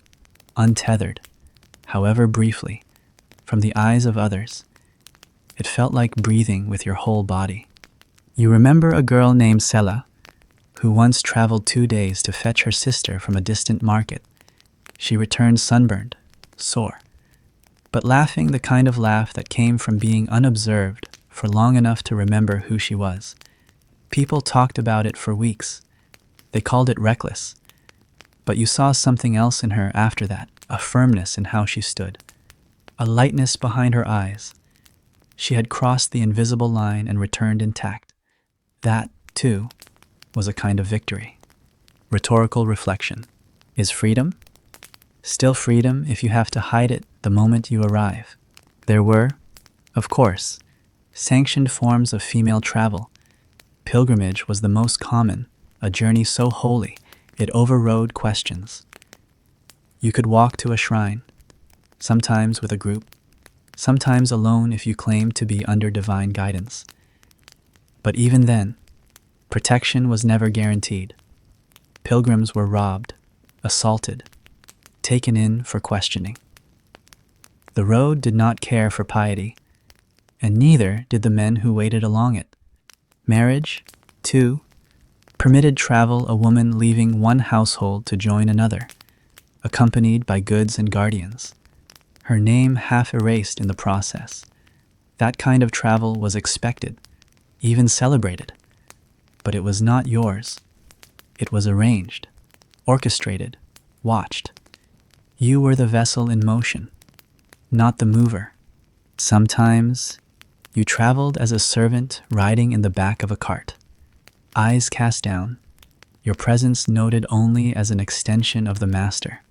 untethered, however briefly, from the eyes of others. It felt like breathing with your whole body. You remember a girl named Sela, who once traveled 2 days to fetch her sister from a distant market. She returned sunburned, sore, but laughing the kind of laugh that came from being unobserved for long enough to remember who she was. People talked about it for weeks. They called it reckless. But you saw something else in her after that, a firmness in how she stood, a lightness behind her eyes. She had crossed the invisible line and returned intact. That, too, was a kind of victory. Rhetorical reflection. Is freedom still freedom if you have to hide it the moment you arrive? There were, of course, sanctioned forms of female travel. Pilgrimage was the most common, a journey so holy it overrode questions. You could walk to a shrine, sometimes with a group, sometimes alone if you claimed to be under divine guidance. But even then, protection was never guaranteed. Pilgrims were robbed, assaulted, taken in for questioning. The road did not care for piety, and neither did the men who waited along it. Marriage, too, permitted travel, a woman leaving one household to join another, accompanied by goods and guardians, her name half erased in the process. That kind of travel was expected, even celebrated, but it was not yours. It was arranged, orchestrated, watched. You were the vessel in motion, not the mover. Sometimes, you traveled as a servant riding in the back of a cart, eyes cast down, your presence noted only as an extension of the master.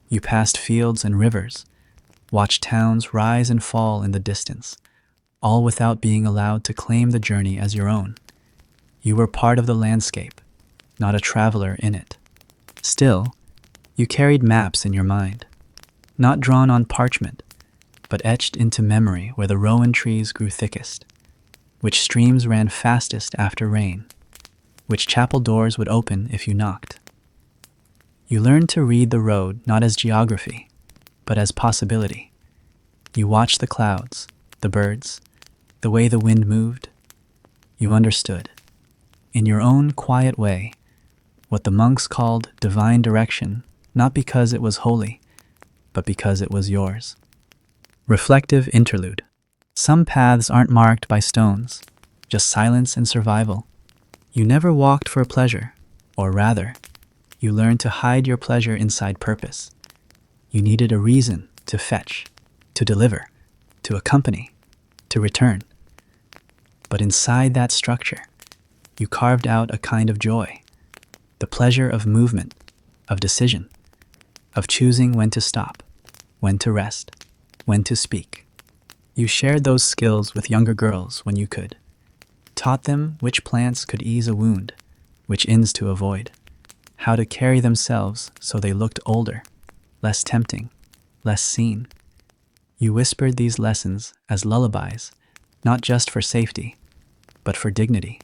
You passed fields and rivers, watched towns rise and fall in the distance, all without being allowed to claim the journey as your own. You were part of the landscape, not a traveler in it. Still, you carried maps in your mind, not drawn on parchment, but etched into memory where the rowan trees grew thickest, which streams ran fastest after rain, which chapel doors would open if you knocked. You learned to read the road not as geography, but as possibility. You watched the clouds, the birds, the way the wind moved. You understood, in your own quiet way, what the monks called divine direction, not because it was holy, but because it was yours. Reflective interlude. Some paths aren't marked by stones, just silence and survival. You never walked for pleasure, or rather, you learned to hide your pleasure inside purpose. You needed a reason to fetch, to deliver, to accompany, to return. But inside that structure, you carved out a kind of joy, the pleasure of movement, of decision, of choosing when to stop, when to rest, when to speak. You shared those skills with younger girls when you could, taught them which plants could ease a wound, which inns to avoid, how to carry themselves so they looked older, less tempting, less seen. You whispered these lessons as lullabies, not just for safety, but for dignity,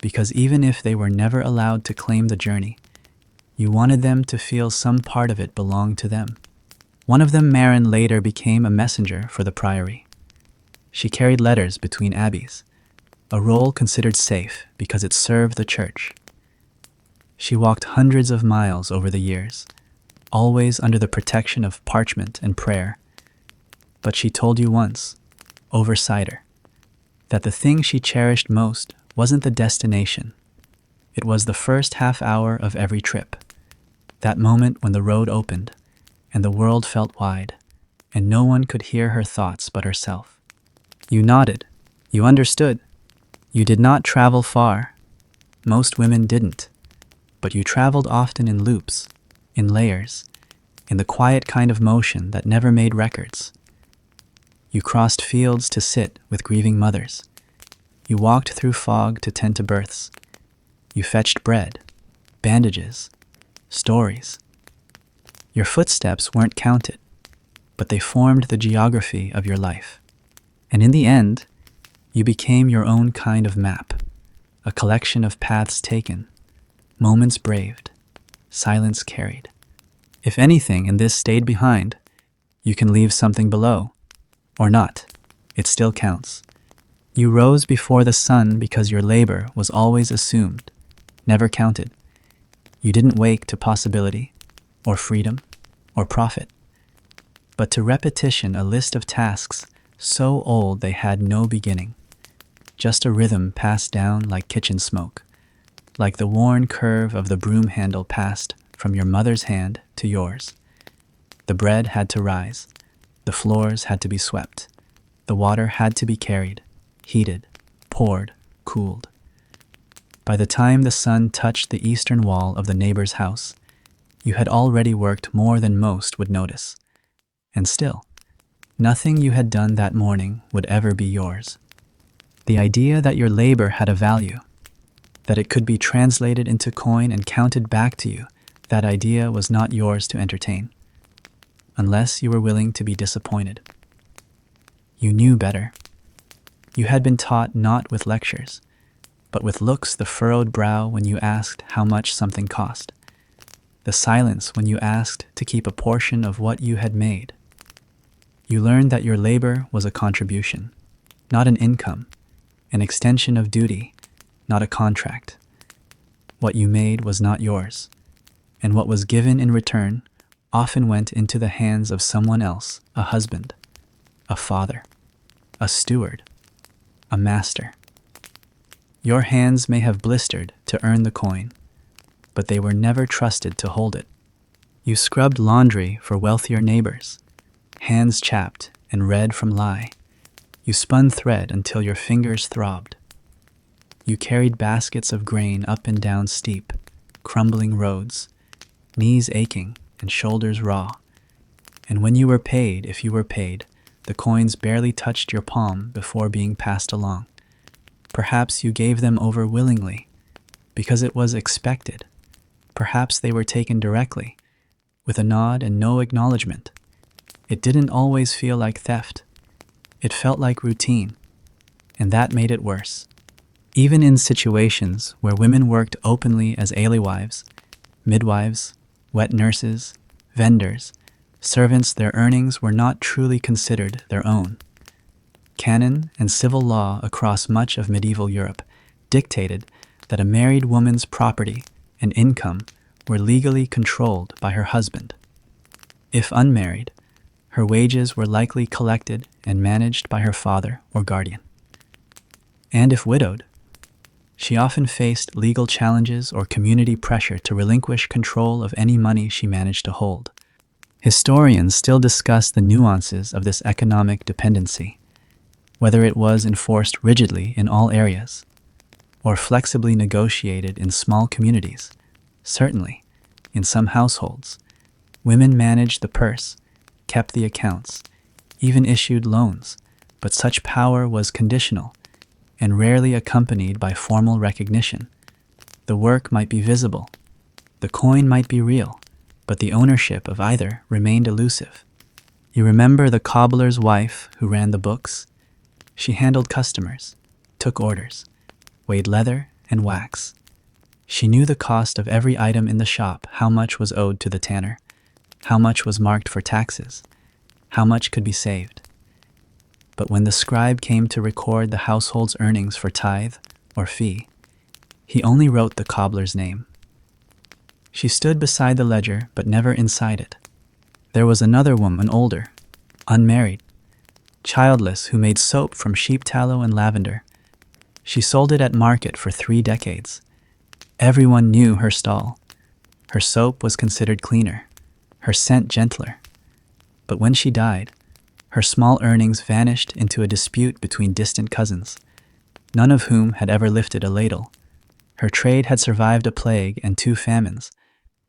because even if they were never allowed to claim the journey, you wanted them to feel some part of it belonged to them. One of them, Marin, later became a messenger for the priory. She carried letters between abbeys, a role considered safe because it served the church. She walked hundreds of miles over the years, always under the protection of parchment and prayer. But she told you once, over cider, that the thing she cherished most wasn't the destination. It was the first half hour of every trip, that moment when the road opened and the world felt wide, and no one could hear her thoughts but herself. You nodded, You understood. You did not travel far. Most women didn't. But you traveled often in loops, in layers, in the quiet kind of motion that never made records. You crossed fields to sit with grieving mothers. You walked through fog to tend to births. You fetched bread, bandages, stories. Your footsteps weren't counted, but they formed the geography of your life. And in the end, you became your own kind of map, a collection of paths taken, moments braved, silence carried. If anything in this stayed behind, you can leave something below, or not. It still counts. You rose before the sun because your labor was always assumed, never counted. You didn't wake to possibility, or freedom, or profit, but to repetition, a list of tasks so old they had no beginning. Just a rhythm passed down like kitchen smoke, like the worn curve of the broom handle passed from your mother's hand to yours. The bread had to rise, the floors had to be swept, the water had to be carried, heated, poured, cooled. By the time the sun touched the eastern wall of the neighbor's house, you had already worked more than most would notice. And still, nothing you had done that morning would ever be yours. The idea that your labor had a value, that it could be translated into coin and counted back to you, that idea was not yours to entertain, unless you were willing to be disappointed. You knew better. You had been taught not with lectures, but with looks, the furrowed brow when you asked how much something cost, the silence when you asked to keep a portion of what you had made. You learned that your labor was a contribution, not an income, an extension of duty, not a contract. What you made was not yours, and what was given in return often went into the hands of someone else, a husband, a father, a steward, a master. Your hands may have blistered to earn the coin, but they were never trusted to hold it. You scrubbed laundry for wealthier neighbors, hands chapped and red from lye. You spun thread until your fingers throbbed. You carried baskets of grain up and down steep, crumbling roads, knees aching and shoulders raw. And when you were paid, if you were paid, the coins barely touched your palm before being passed along. Perhaps you gave them over willingly, because it was expected. Perhaps they were taken directly, with a nod and no acknowledgement. It didn't always feel like theft. It felt like routine, and that made it worse. Even in situations where women worked openly as alewives, midwives, wet nurses, vendors, servants, their earnings were not truly considered their own. Canon and civil law across much of medieval Europe dictated that a married woman's property and income were legally controlled by her husband. If unmarried, her wages were likely collected and managed by her father or guardian. And if widowed, she often faced legal challenges or community pressure to relinquish control of any money she managed to hold. Historians still discuss the nuances of this economic dependency, whether it was enforced rigidly in all areas, or flexibly negotiated in small communities. Certainly, in some households, women managed the purse, kept the accounts, even issued loans, but such power was conditional and rarely accompanied by formal recognition. The work might be visible, the coin might be real, but the ownership of either remained elusive. You remember the cobbler's wife who ran the books? She handled customers, took orders, weighed leather and wax. She knew the cost of every item in the shop, how much was owed to the tanner, how much was marked for taxes, how much could be saved. But when the scribe came to record the household's earnings for tithe or fee, he only wrote the cobbler's name. She stood beside the ledger, but never inside it. There was another woman, older, unmarried, childless, who made soap from sheep tallow and lavender. She sold it at market for 3 decades. Everyone knew her stall. Her soap was considered cleaner, her scent gentler. But when she died, Her small earnings vanished into a dispute between distant cousins, none of whom had ever lifted a ladle. Her trade had survived a plague and 2 famines,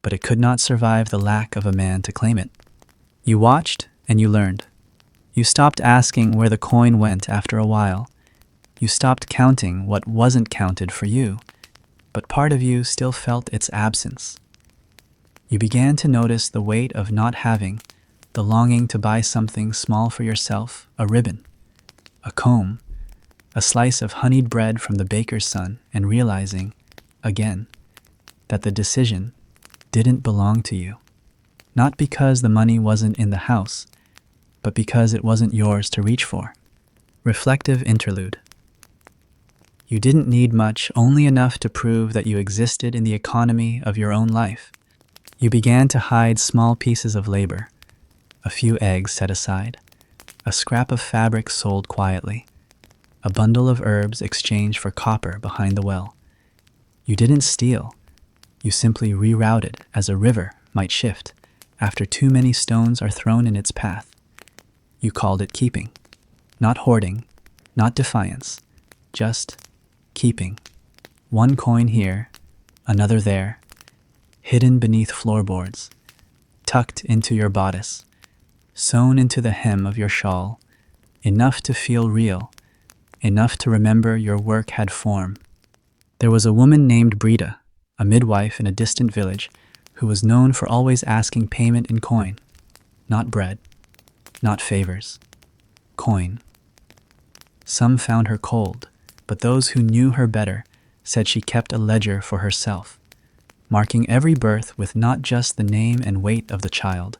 but it could not survive the lack of a man to claim it. You watched and you learned. You stopped asking where the coin went after a while. You stopped counting what wasn't counted for you, but part of you still felt its absence. You began to notice the weight of not having, the longing to buy something small for yourself, a ribbon, a comb, a slice of honeyed bread from the baker's son, and realizing, again, that the decision didn't belong to you. Not because the money wasn't in the house, but because it wasn't yours to reach for. Reflective interlude. You didn't need much, only enough to prove that you existed in the economy of your own life. You began to hide small pieces of labor, a few eggs set aside, a scrap of fabric sold quietly, a bundle of herbs exchanged for copper behind the well. You didn't steal. You simply rerouted as a river might shift after too many stones are thrown in its path. You called it keeping, not hoarding, not defiance, just keeping. 1 coin here, another there, hidden beneath floorboards, tucked into your bodice, sewn into the hem of your shawl, enough to feel real, enough to remember your work had form. There was a woman named Brita, a midwife in a distant village, who was known for always asking payment in coin, not bread, not favors, coin. Some found her cold, but those who knew her better said she kept a ledger for herself, marking every birth with not just the name and weight of the child,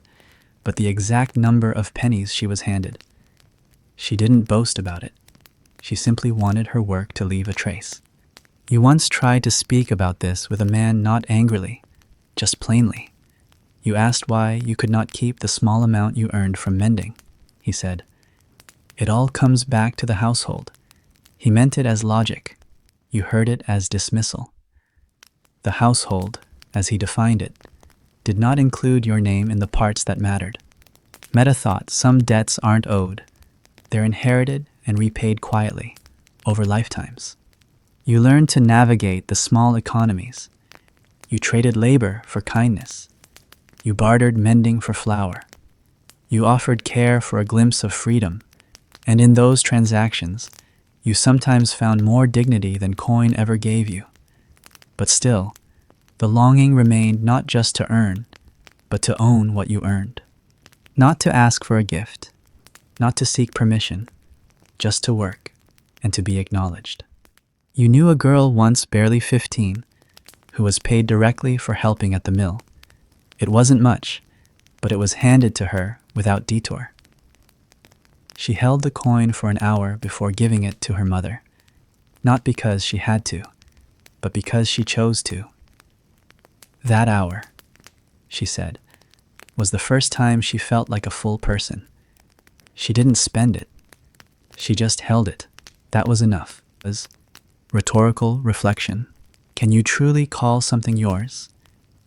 but the exact number of pennies she was handed. She didn't boast about it. She simply wanted her work to leave a trace. You once tried to speak about this with a man, not angrily, just plainly. You asked why you could not keep the small amount you earned from mending. He said, "It all comes back to the household." He meant it as logic. You heard it as dismissal. The household, as he defined it, did not include your name in the parts that mattered. Meta thought some debts aren't owed. They're inherited and repaid quietly, over lifetimes. You learned to navigate the small economies. You traded labor for kindness. You bartered mending for flour. You offered care for a glimpse of freedom, and in those transactions, you sometimes found more dignity than coin ever gave you. But still, the longing remained not just to earn, but to own what you earned. Not to ask for a gift, not to seek permission, just to work and to be acknowledged. You knew a girl once barely 15 who was paid directly for helping at the mill. It wasn't much, but it was handed to her without detour. She held the coin for an hour before giving it to her mother, not because she had to, but because she chose to. That hour, she said, was the first time she felt like a full person. She didn't spend it. She just held it. That was enough. As rhetorical reflection. Can you truly call something yours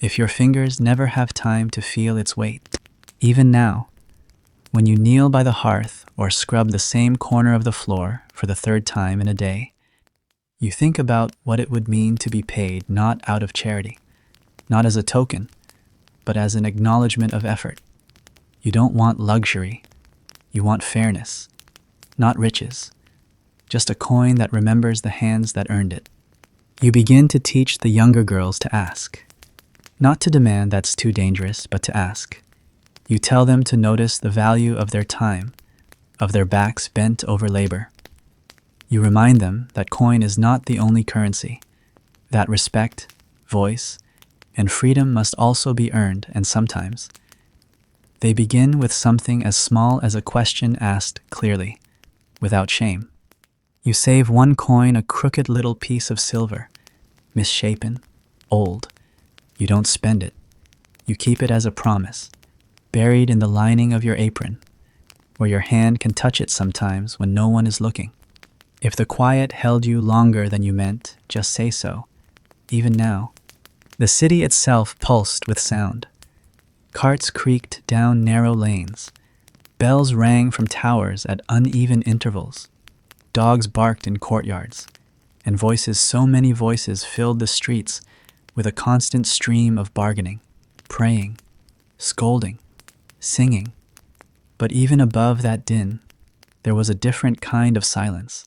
if your fingers never have time to feel its weight? Even now, when you kneel by the hearth or scrub the same corner of the floor for the 3rd time in a day, you think about what it would mean to be paid not out of charity, not as a token, but as an acknowledgement of effort. You don't want luxury. You want fairness, not riches, just a coin that remembers the hands that earned it. You begin to teach the younger girls to ask. Not to demand, that's too dangerous, but to ask. You tell them to notice the value of their time, of their backs bent over labor. You remind them that coin is not the only currency, that respect, voice, and freedom must also be earned, and sometimes they begin with something as small as a question asked clearly, without shame. You save 1 coin, a crooked little piece of silver, misshapen, old. You don't spend it. You keep it as a promise, buried in the lining of your apron, where your hand can touch it sometimes when no one is looking. If the quiet held you longer than you meant, just say so. Even now, the city itself pulsed with sound. Carts creaked down narrow lanes. Bells rang from towers at uneven intervals. Dogs barked in courtyards, and so many voices filled the streets with a constant stream of bargaining, praying, scolding, singing. But even above that din, there was a different kind of silence,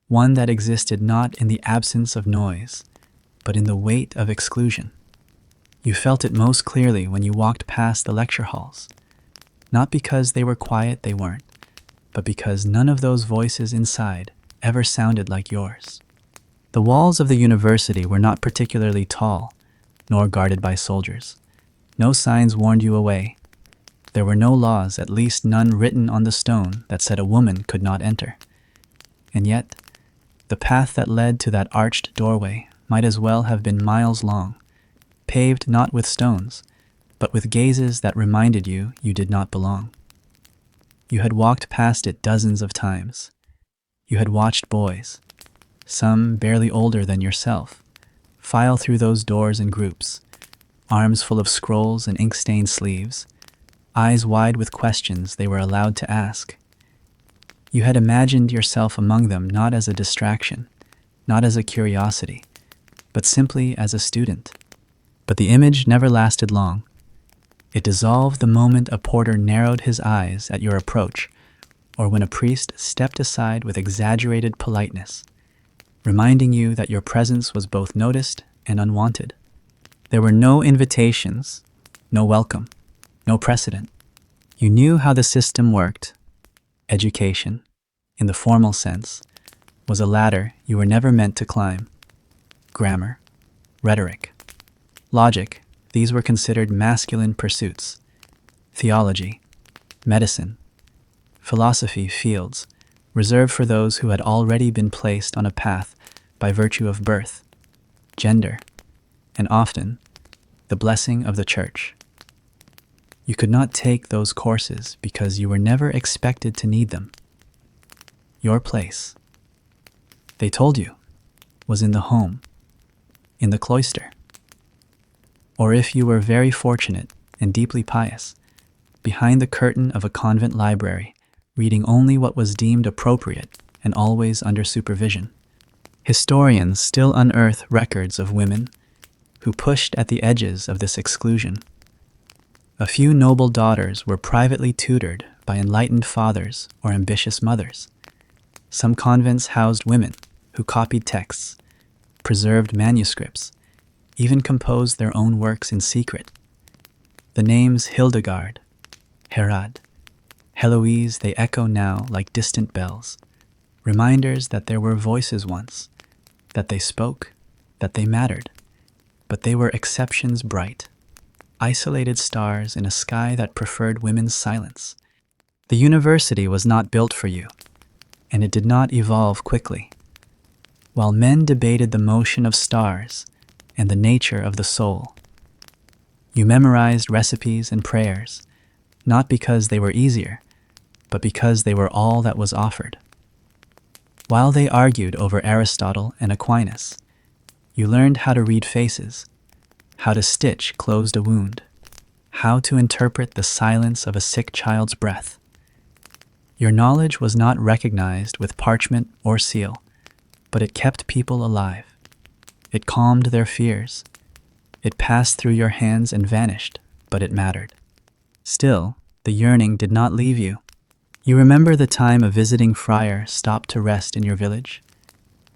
one that existed not in the absence of noise, but in the weight of exclusion. You felt it most clearly when you walked past the lecture halls, not because they were quiet, they weren't, but because none of those voices inside ever sounded like yours. The walls of the university were not particularly tall, nor guarded by soldiers. No signs warned you away. There were no laws, at least none written on the stone, that said a woman could not enter. And yet, the path that led to that arched doorway might as well have been miles long, paved not with stones, but with gazes that reminded you did not belong. You had walked past it dozens of times. You had watched boys, some barely older than yourself, file through those doors in groups, arms full of scrolls and ink-stained sleeves, eyes wide with questions they were allowed to ask. You had imagined yourself among them not as a distraction, not as a curiosity, but simply as a student. But the image never lasted long. It dissolved the moment a porter narrowed his eyes at your approach, or when a priest stepped aside with exaggerated politeness, reminding you that your presence was both noticed and unwanted. There were no invitations, no welcome, no precedent. You knew how the system worked. Education, in the formal sense, was a ladder you were never meant to climb. Grammar, rhetoric, logic, these were considered masculine pursuits. Theology, medicine, philosophy, fields, reserved for those who had already been placed on a path by virtue of birth, gender, and often the blessing of the church. You could not take those courses because you were never expected to need them. Your place, they told you, was in the home, in the cloister. Or if you were very fortunate and deeply pious, behind the curtain of a convent library, reading only what was deemed appropriate and always under supervision. Historians still unearth records of women who pushed at the edges of this exclusion. A few noble daughters were privately tutored by enlightened fathers or ambitious mothers. Some convents housed women who copied texts, preserved manuscripts, even composed their own works in secret. The names Hildegard, Herad, Heloise, they echo now like distant bells, reminders that there were voices once, that they spoke, that they mattered, but they were exceptions bright, isolated stars in a sky that preferred women's silence. The university was not built for you, and it did not evolve quickly. While men debated the motion of stars and the nature of the soul, you memorized recipes and prayers, not because they were easier, but because they were all that was offered. While they argued over Aristotle and Aquinas, you learned how to read faces, how to stitch closed a wound, how to interpret the silence of a sick child's breath. Your knowledge was not recognized with parchment or seal, but it kept people alive. It calmed their fears. It passed through your hands and vanished, but it mattered. Still, the yearning did not leave you. You remember the time a visiting friar stopped to rest in your village?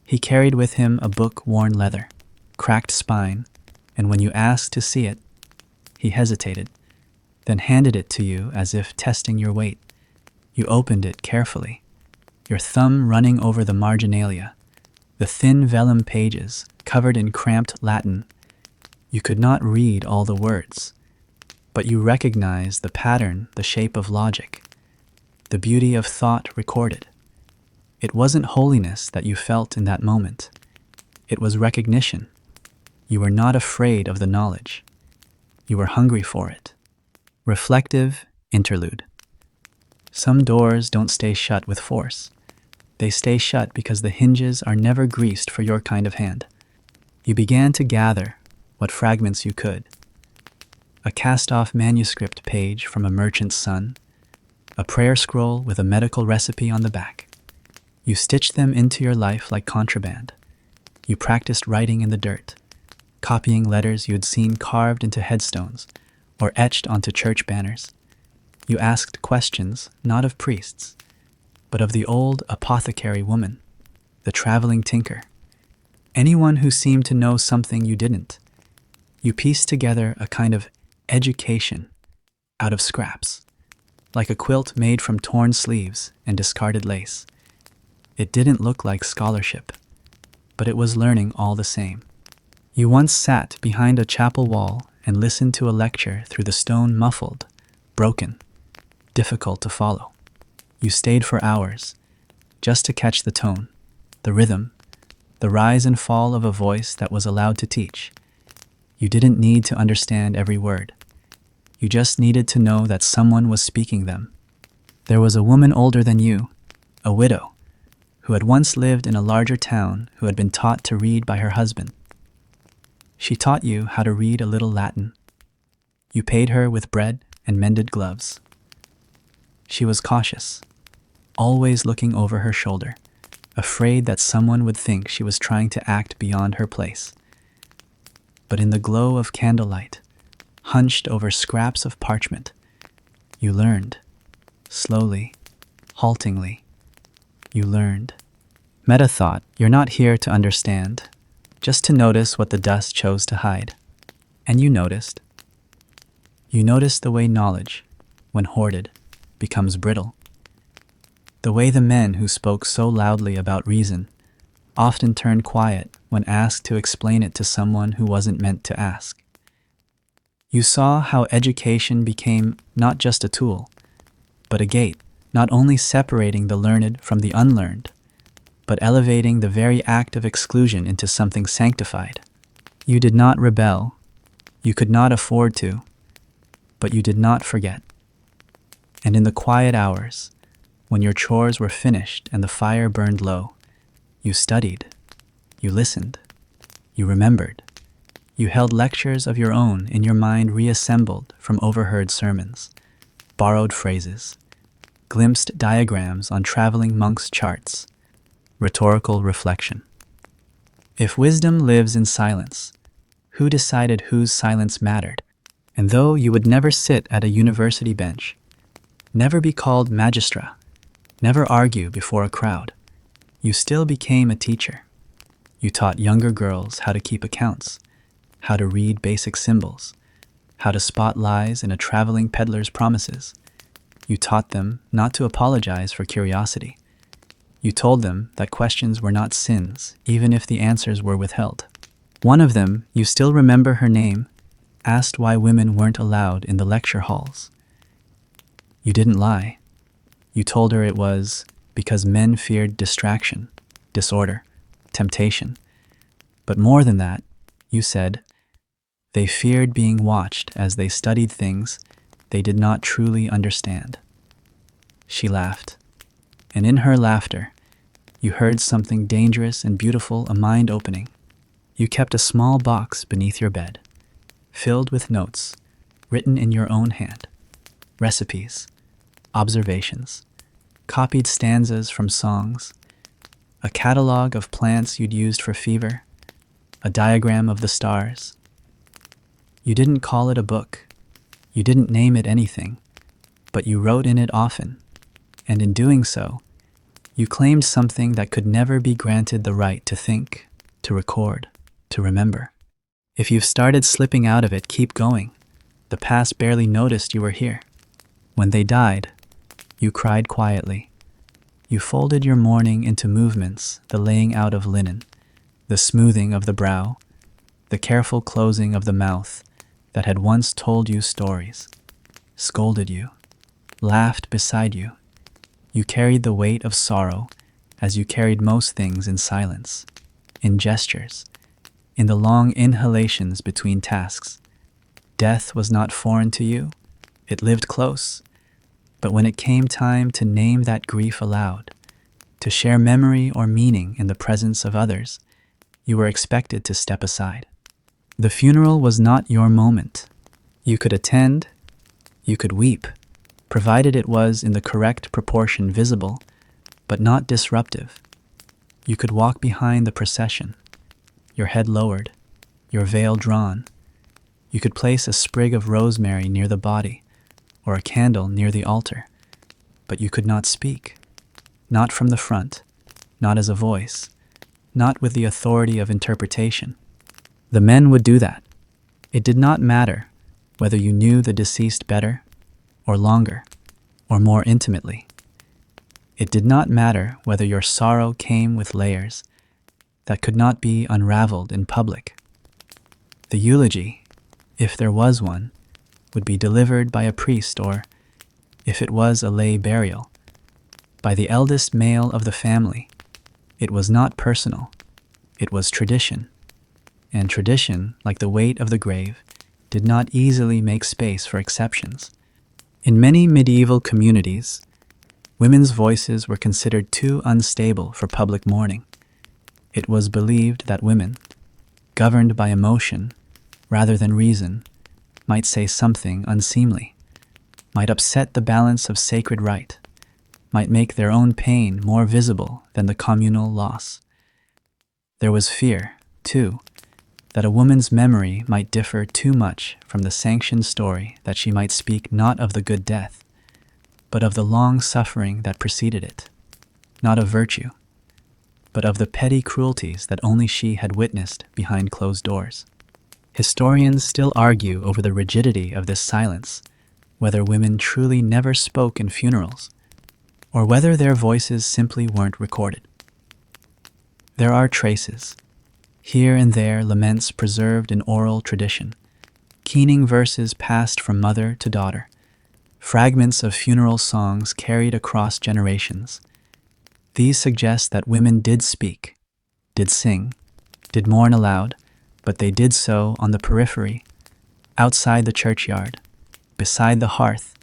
He carried with him a book worn leather, cracked spine, and when you asked to see it, he hesitated, then handed it to you as if testing your weight. You opened it carefully, your thumb running over the marginalia, the thin vellum pages covered in cramped Latin. You could not read all the words, but you recognized the pattern, the shape of logic, the beauty of thought recorded. It wasn't holiness that you felt in that moment. It was recognition. You were not afraid of the knowledge. You were hungry for it. Reflective interlude. Some doors don't stay shut with force. They stay shut because the hinges are never greased for your kind of hand. You began to gather what fragments you could. A cast-off manuscript page from a merchant's son, a prayer scroll with a medical recipe on the back. You stitched them into your life like contraband. You practiced writing in the dirt, copying letters you had seen carved into headstones or etched onto church banners. You asked questions not of priests, but of the old apothecary woman, the traveling tinker, anyone who seemed to know something you didn't. You pieced together a kind of education out of scraps, like a quilt made from torn sleeves and discarded lace. It didn't look like scholarship, but it was learning all the same. You once sat behind a chapel wall and listened to a lecture through the stone, muffled, broken, difficult to follow. You stayed for hours, just to catch the tone, the rhythm, the rise and fall of a voice that was allowed to teach. You didn't need to understand every word. You just needed to know that someone was speaking them. There was a woman older than you, a widow, who had once lived in a larger town, who had been taught to read by her husband. She taught you how to read a little Latin. You paid her with bread and mended gloves. She was cautious, always looking over her shoulder, afraid that someone would think she was trying to act beyond her place. But in the glow of candlelight, hunched over scraps of parchment, you learned, slowly, haltingly, you learned. Meta thought, you're not here to understand, just to notice what the dust chose to hide. And you noticed. You noticed the way knowledge, when hoarded, becomes brittle. The way the men who spoke so loudly about reason often turned quiet when asked to explain it to someone who wasn't meant to ask. You saw how education became not just a tool, but a gate, not only separating the learned from the unlearned, but elevating the very act of exclusion into something sanctified. You did not rebel. You could not afford to, but you did not forget. And in the quiet hours, when your chores were finished and the fire burned low, you studied, you listened, you remembered. You held lectures of your own in your mind, reassembled from overheard sermons, borrowed phrases, glimpsed diagrams on traveling monks' charts, rhetorical reflection. If wisdom lives in silence, who decided whose silence mattered? And though you would never sit at a university bench, never be called magistra, never argue before a crowd, you still became a teacher. You taught younger girls how to keep accounts, how to read basic symbols, how to spot lies in a traveling peddler's promises. You taught them not to apologize for curiosity. You told them that questions were not sins, even if the answers were withheld. One of them, you still remember her name, asked why women weren't allowed in the lecture halls. You didn't lie. You told her it was because men feared distraction, disorder, temptation. But more than that, you said, they feared being watched as they studied things they did not truly understand. She laughed, and in her laughter, you heard something dangerous and beautiful, a mind-opening. You kept a small box beneath your bed, filled with notes, written in your own hand, recipes, observations, copied stanzas from songs, a catalog of plants you'd used for fever, a diagram of the stars. You didn't call it a book. You didn't name it anything, but you wrote in it often, and in doing so, you claimed something that could never be granted the right to think, to record, to remember. If you've started slipping out of it, keep going. The past barely noticed you were here. When they died, you cried quietly. You folded your mourning into movements, the laying out of linen, the smoothing of the brow, the careful closing of the mouth that had once told you stories, scolded you, laughed beside you. You carried the weight of sorrow as you carried most things, in silence, in gestures, in the long inhalations between tasks. Death was not foreign to you. It lived close. But when it came time to name that grief aloud, to share memory or meaning in the presence of others, you were expected to step aside. The funeral was not your moment. You could attend, you could weep, provided it was in the correct proportion visible, but not disruptive. You could walk behind the procession, your head lowered, your veil drawn. You could place a sprig of rosemary near the body, or a candle near the altar, but you could not speak, not from the front, not as a voice, not with the authority of interpretation. The men would do that. It did not matter whether you knew the deceased better, or longer, or more intimately. It did not matter whether your sorrow came with layers that could not be unraveled in public. The eulogy, if there was one, would be delivered by a priest or, if it was a lay burial, by the eldest male of the family. It was not personal. It was tradition. And tradition, like the weight of the grave, did not easily make space for exceptions. In many medieval communities, women's voices were considered too unstable for public mourning. It was believed that women, governed by emotion rather than reason, might say something unseemly, might upset the balance of sacred rite, might make their own pain more visible than the communal loss. There was fear, too, that a woman's memory might differ too much from the sanctioned story, that she might speak not of the good death, but of the long suffering that preceded it, not of virtue, but of the petty cruelties that only she had witnessed behind closed doors. Historians still argue over the rigidity of this silence, whether women truly never spoke in funerals, or whether their voices simply weren't recorded. There are traces, here and there laments preserved in oral tradition, keening verses passed from mother to daughter, fragments of funeral songs carried across generations. These suggest that women did speak, did sing, did mourn aloud, but they did so on the periphery, outside the churchyard, beside the hearth,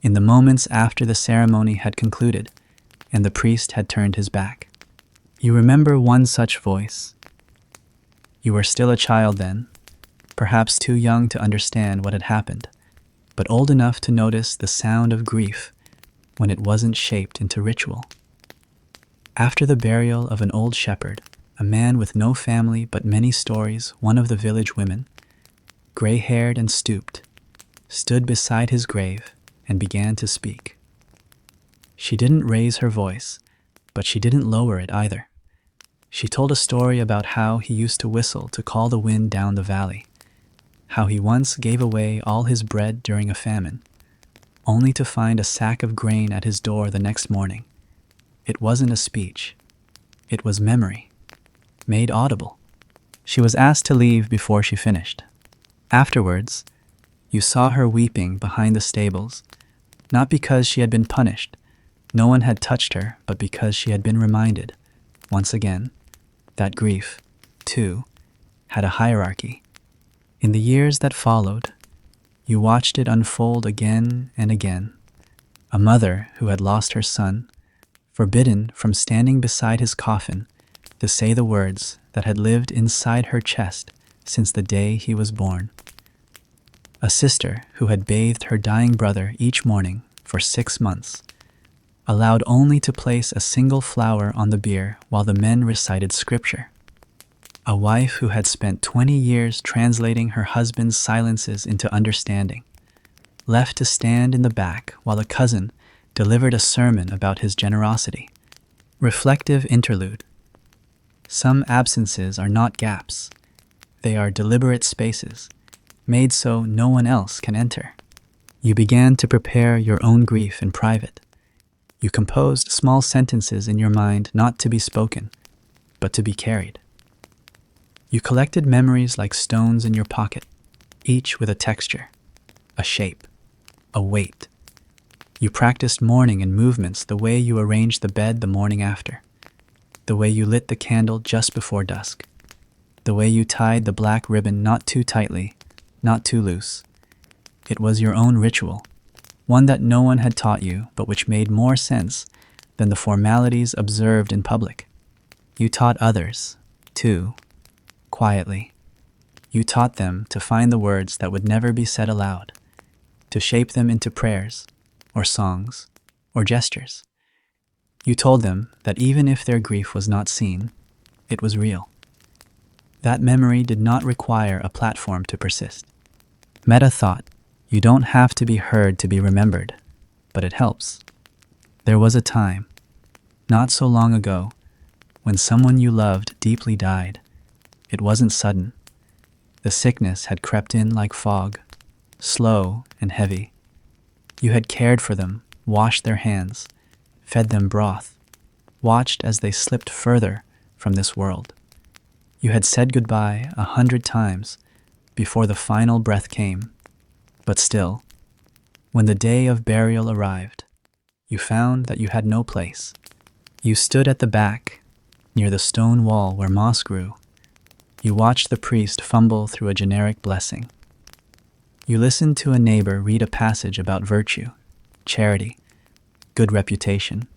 in the moments after the ceremony had concluded and the priest had turned his back. You remember one such voice. You were still a child then, perhaps too young to understand what had happened, but old enough to notice the sound of grief when it wasn't shaped into ritual. After the burial of an old shepherd, a man with no family but many stories, one of the village women, gray-haired and stooped, stood beside his grave and began to speak. She didn't raise her voice, but she didn't lower it either. She told a story about how he used to whistle to call the wind down the valley, how he once gave away all his bread during a famine, only to find a sack of grain at his door the next morning. It wasn't a speech. It was memory, made audible. She was asked to leave before she finished. Afterwards, you saw her weeping behind the stables, not because she had been punished, no one had touched her, but because she had been reminded, once again, that grief, too, had a hierarchy. In the years that followed, you watched it unfold again and again. A mother who had lost her son, forbidden from standing beside his coffin to say the words that had lived inside her chest since the day he was born. A sister who had bathed her dying brother each morning for 6 months, allowed only to place a single flower on the bier while the men recited scripture. A wife who had spent 20 years translating her husband's silences into understanding, left to stand in the back while a cousin delivered a sermon about his generosity. Reflective interlude. Some absences are not gaps. They are deliberate spaces, made so no one else can enter. You began to prepare your own grief in private. You composed small sentences in your mind not to be spoken, but to be carried. You collected memories like stones in your pocket, each with a texture, a shape, a weight. You practiced mourning in movements, the way you arranged the bed the morning after, the way you lit the candle just before dusk, the way you tied the black ribbon not too tightly, not too loose. It was your own ritual, one that no one had taught you, but which made more sense than the formalities observed in public. You taught others, too, quietly. You taught them to find the words that would never be said aloud, to shape them into prayers, or songs, or gestures. You told them that even if their grief was not seen, it was real. That memory did not require a platform to persist. Meta thought, you don't have to be heard to be remembered, but it helps. There was a time, not so long ago, when someone you loved deeply died. It wasn't sudden. The sickness had crept in like fog, slow and heavy. You had cared for them, washed their hands, fed them broth, watched as they slipped further from this world. You had said goodbye 100 times before the final breath came, but still, when the day of burial arrived, you found that you had no place. You stood at the back, near the stone wall where moss grew. You watched the priest fumble through a generic blessing. You listened to a neighbor read a passage about virtue, charity, good reputation.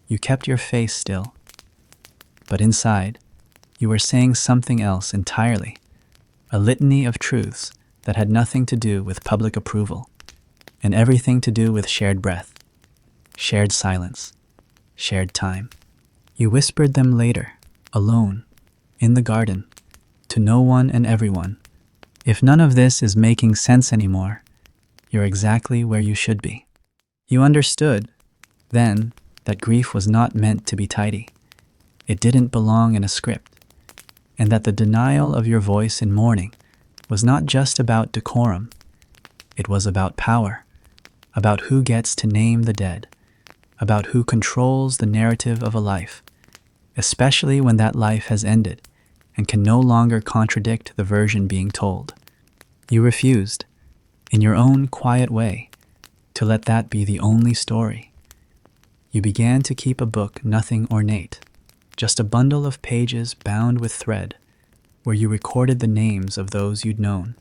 You kept your face still, but inside, you were saying something else entirely, a litany of truths that had nothing to do with public approval, and everything to do with shared breath, shared silence, shared time. You whispered them later, alone, in the garden, to no one and everyone. If none of this is making sense anymore, you're exactly where you should be. You understood, then, that grief was not meant to be tidy. It didn't belong in a script, and that the denial of your voice in mourning was not just about decorum. It was about power, about who gets to name the dead, about who controls the narrative of a life, especially when that life has ended and can no longer contradict the version being told. You refused, in your own quiet way, to let that be the only story. You began to keep a book nothing ornate, just a bundle of pages bound with thread, where you recorded the names of those you'd known,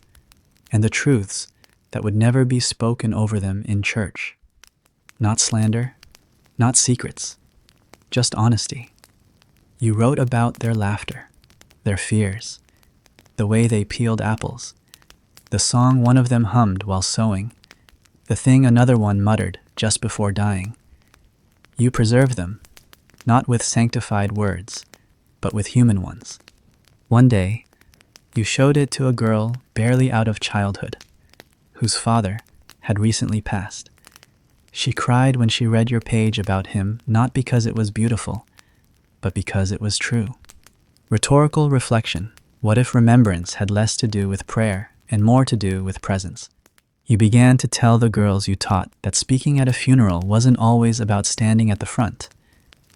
and the truths that would never be spoken over them in church. Not slander, not secrets, just honesty. You wrote about their laughter, their fears, the way they peeled apples, the song one of them hummed while sewing, the thing another one muttered just before dying. You preserved them, not with sanctified words, but with human ones. One day, you showed it to a girl barely out of childhood, whose father had recently passed. She cried when she read your page about him, not because it was beautiful, but because it was true. Rhetorical reflection. What if remembrance had less to do with prayer and more to do with presence? You began to tell the girls you taught that speaking at a funeral wasn't always about standing at the front.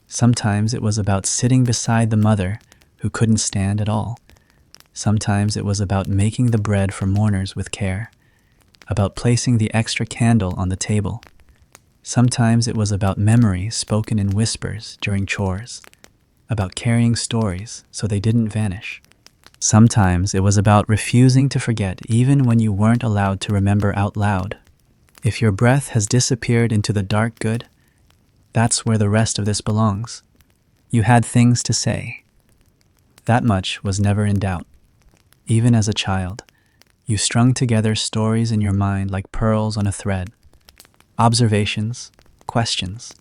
Sometimes it was about sitting beside the mother who couldn't stand at all. Sometimes it was about making the bread for mourners with care, about placing the extra candle on the table. Sometimes it was about memories spoken in whispers during chores, about carrying stories so they didn't vanish. Sometimes it was about refusing to forget even when you weren't allowed to remember out loud. If your breath has disappeared into the dark good, that's where the rest of this belongs. You had things to say. That much was never in doubt. Even as a child, you strung together stories in your mind like pearls on a thread. Observations, questions,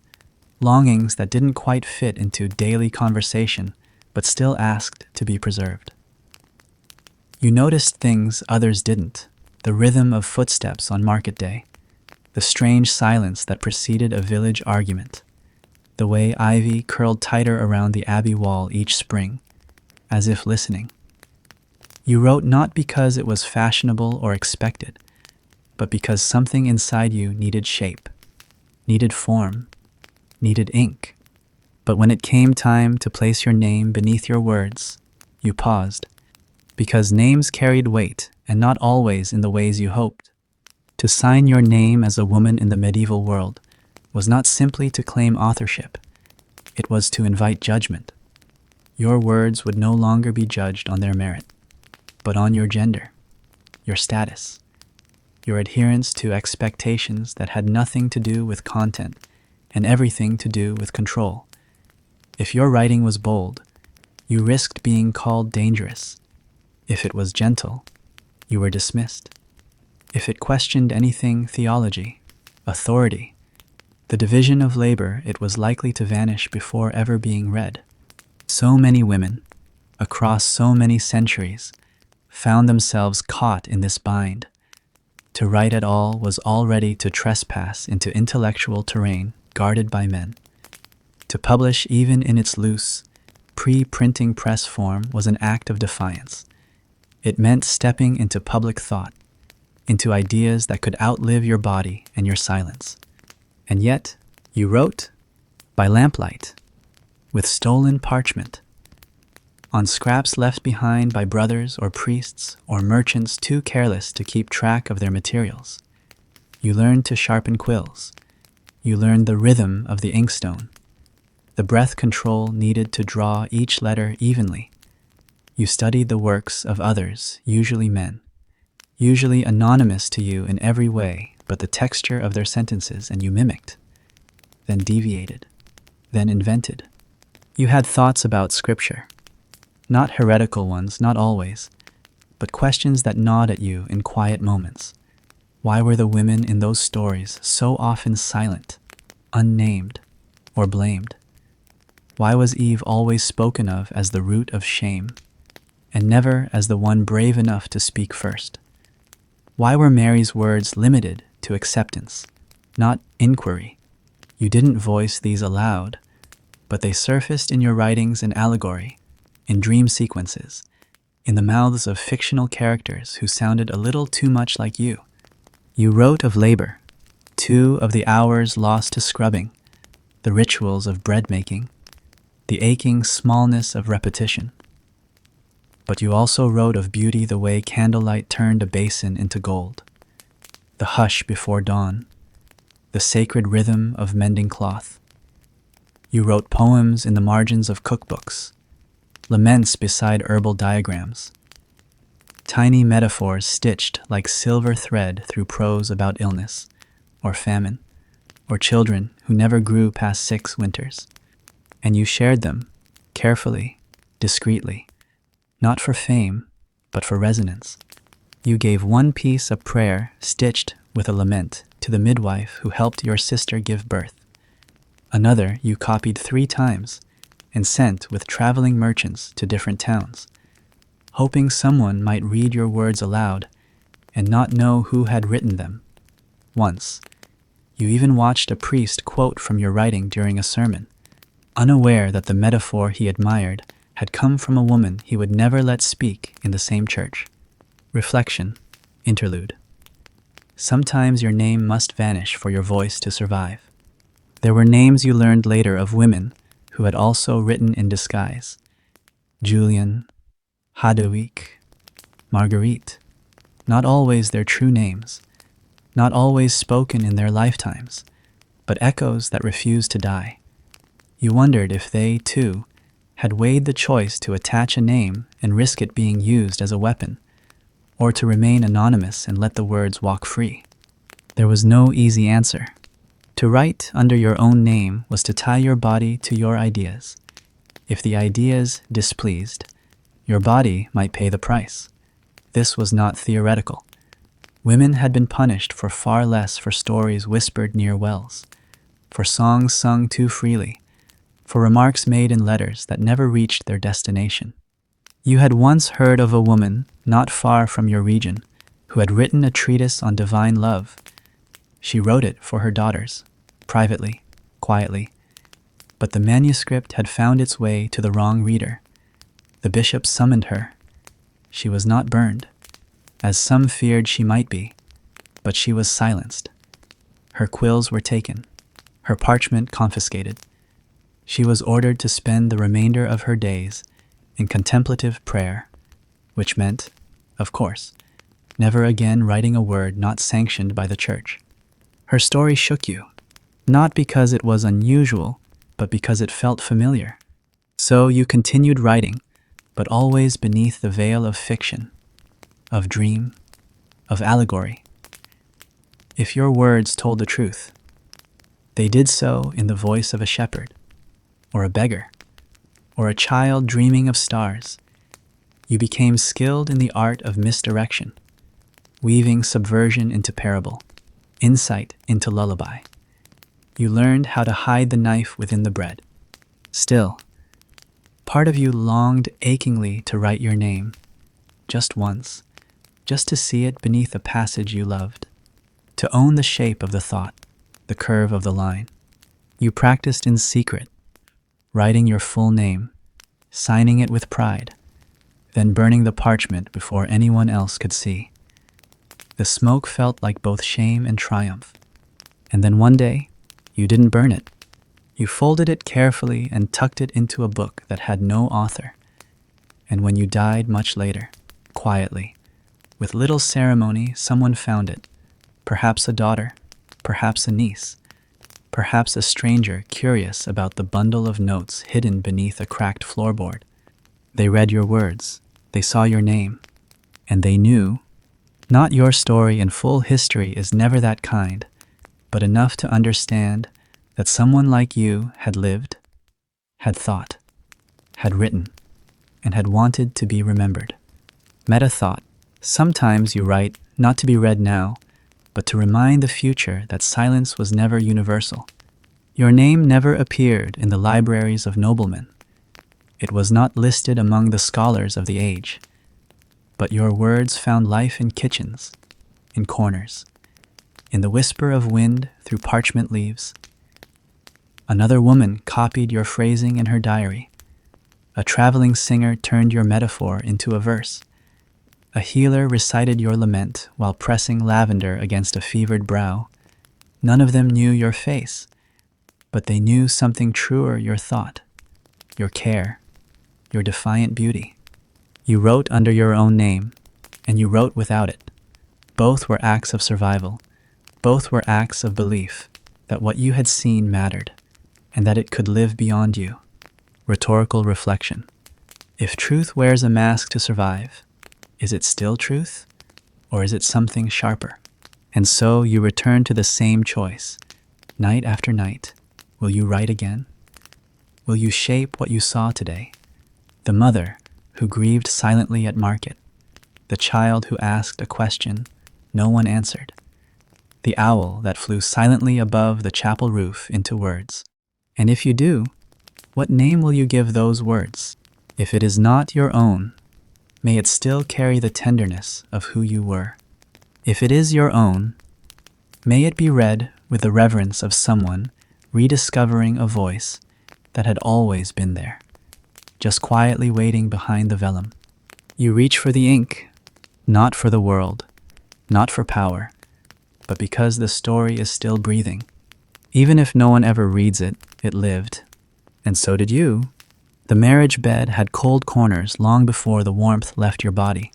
longings that didn't quite fit into daily conversation, but still asked to be preserved. You noticed things others didn't, the rhythm of footsteps on market day, the strange silence that preceded a village argument, the way ivy curled tighter around the abbey wall each spring, as if listening. You wrote not because it was fashionable or expected, but because something inside you needed shape, needed form, needed ink. But when it came time to place your name beneath your words, you paused, because names carried weight and not always in the ways you hoped. To sign your name as a woman in the medieval world was not simply to claim authorship, it was to invite judgment. Your words would no longer be judged on their merit, but on your gender, your status, your adherence to expectations that had nothing to do with content and everything to do with control. If your writing was bold, you risked being called dangerous. If it was gentle, you were dismissed. If it questioned anything theology, authority, the division of labor, it was likely to vanish before ever being read. So many women, across so many centuries, found themselves caught in this bind. To write at all was already to trespass into intellectual terrain guarded by men. To publish even in its loose, pre-printing press form was an act of defiance. It meant stepping into public thought, into ideas that could outlive your body and your silence. And yet, you wrote by lamplight, with stolen parchment, on scraps left behind by brothers or priests or merchants too careless to keep track of their materials. You learned to sharpen quills. You learned the rhythm of the inkstone, the breath control needed to draw each letter evenly. You studied the works of others, usually men, usually anonymous to you in every way but the texture of their sentences, and you mimicked, then deviated, then invented. You had thoughts about scripture. Not heretical ones, not always, but questions that gnawed at you in quiet moments. Why were the women in those stories so often silent, unnamed, or blamed? Why was Eve always spoken of as the root of shame, and never as the one brave enough to speak first? Why were Mary's words limited to acceptance, not inquiry? You didn't voice these aloud, but they surfaced in your writings in allegory, in dream sequences, in the mouths of fictional characters who sounded a little too much like you. You wrote of labor, too, of the hours lost to scrubbing, the rituals of bread making, the aching smallness of repetition. But you also wrote of beauty the way candlelight turned a basin into gold, the hush before dawn, the sacred rhythm of mending cloth. You wrote poems in the margins of cookbooks, laments beside herbal diagrams, tiny metaphors stitched like silver thread through prose about illness, or famine, or children who never grew past 6 winters. And you shared them, carefully, discreetly, not for fame, but for resonance. You gave one piece of prayer stitched with a lament to the midwife who helped your sister give birth. Another you copied 3 times and sent with traveling merchants to different towns, hoping someone might read your words aloud and not know who had written them. Once, you even watched a priest quote from your writing during a sermon, unaware that the metaphor he admired had come from a woman he would never let speak in the same church. Reflection, interlude. Sometimes your name must vanish for your voice to survive. There were names you learned later of women who had also written in disguise. Julian, Hadewig, Marguerite. Not always their true names, not always spoken in their lifetimes, but echoes that refused to die. You wondered if they, too, had weighed the choice to attach a name and risk it being used as a weapon, or to remain anonymous and let the words walk free. There was no easy answer. To write under your own name was to tie your body to your ideas. If the ideas displeased, your body might pay the price. This was not theoretical. Women had been punished for far less for stories whispered near wells, for songs sung too freely, for remarks made in letters that never reached their destination. You had once heard of a woman not far from your region who had written a treatise on divine love. She wrote it for her daughters, privately, quietly, but the manuscript had found its way to the wrong reader. The bishop summoned her. She was not burned, as some feared she might be, but she was silenced. Her quills were taken, her parchment confiscated. She was ordered to spend the remainder of her days in contemplative prayer, which meant, of course, never again writing a word not sanctioned by the church. Her story shook you, not because it was unusual, but because it felt familiar. So you continued writing, but always beneath the veil of fiction, of dream, of allegory. If your words told the truth, they did so in the voice of a shepherd, or a beggar, or a child dreaming of stars. You became skilled in the art of misdirection, weaving subversion into parable, insight into lullaby. You learned how to hide the knife within the bread. Still, part of you longed achingly to write your name, just once, just to see it beneath a passage you loved, to own the shape of the thought, the curve of the line. You practiced in secret, writing your full name, signing it with pride, then burning the parchment before anyone else could see. The smoke felt like both shame and triumph. And then one day, you didn't burn it. You folded it carefully and tucked it into a book that had no author. And when you died much later, quietly, with little ceremony, someone found it. Perhaps a daughter, perhaps a niece, perhaps a stranger curious about the bundle of notes hidden beneath a cracked floorboard. They read your words, they saw your name, and they knew, not your story in full history is never that kind, but enough to understand that someone like you had lived, had thought, had written, and had wanted to be remembered. Meta thought, sometimes you write not to be read now, but to remind the future that silence was never universal. Your name never appeared in the libraries of noblemen. It was not listed among the scholars of the age. But your words found life in kitchens, in corners, in the whisper of wind through parchment leaves. Another woman copied your phrasing in her diary. A traveling singer turned your metaphor into a verse. A healer recited your lament while pressing lavender against a fevered brow. None of them knew your face, but they knew something truer, your thought, your care, your defiant beauty. You wrote under your own name, and you wrote without it. Both were acts of survival. Both were acts of belief that what you had seen mattered, and that it could live beyond you. Rhetorical reflection. If truth wears a mask to survive, is it still truth, or is it something sharper? And so you return to the same choice. Night after night, will you write again? Will you shape what you saw today? The mother who grieved silently at market, the child who asked a question no one answered, the owl that flew silently above the chapel roof into words. And if you do, what name will you give those words? If it is not your own, may it still carry the tenderness of who you were. If it is your own, may it be read with the reverence of someone rediscovering a voice that had always been there, just quietly waiting behind the vellum. You reach for the ink, not for the world, not for power, but because the story is still breathing. Even if no one ever reads it, it lived. And so did you. The marriage bed had cold corners long before the warmth left your body.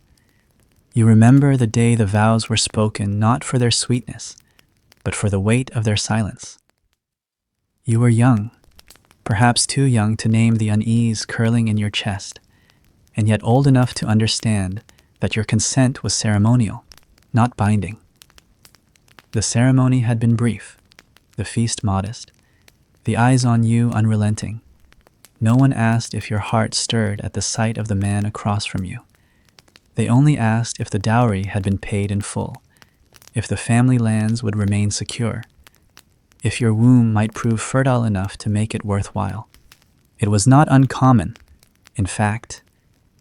You remember the day the vows were spoken not for their sweetness, but for the weight of their silence. You were young, perhaps too young to name the unease curling in your chest, and yet old enough to understand that your consent was ceremonial, not binding. The ceremony had been brief, the feast modest, the eyes on you unrelenting. No one asked if your heart stirred at the sight of the man across from you. They only asked if the dowry had been paid in full, if the family lands would remain secure, if your womb might prove fertile enough to make it worthwhile. It was not uncommon. In fact,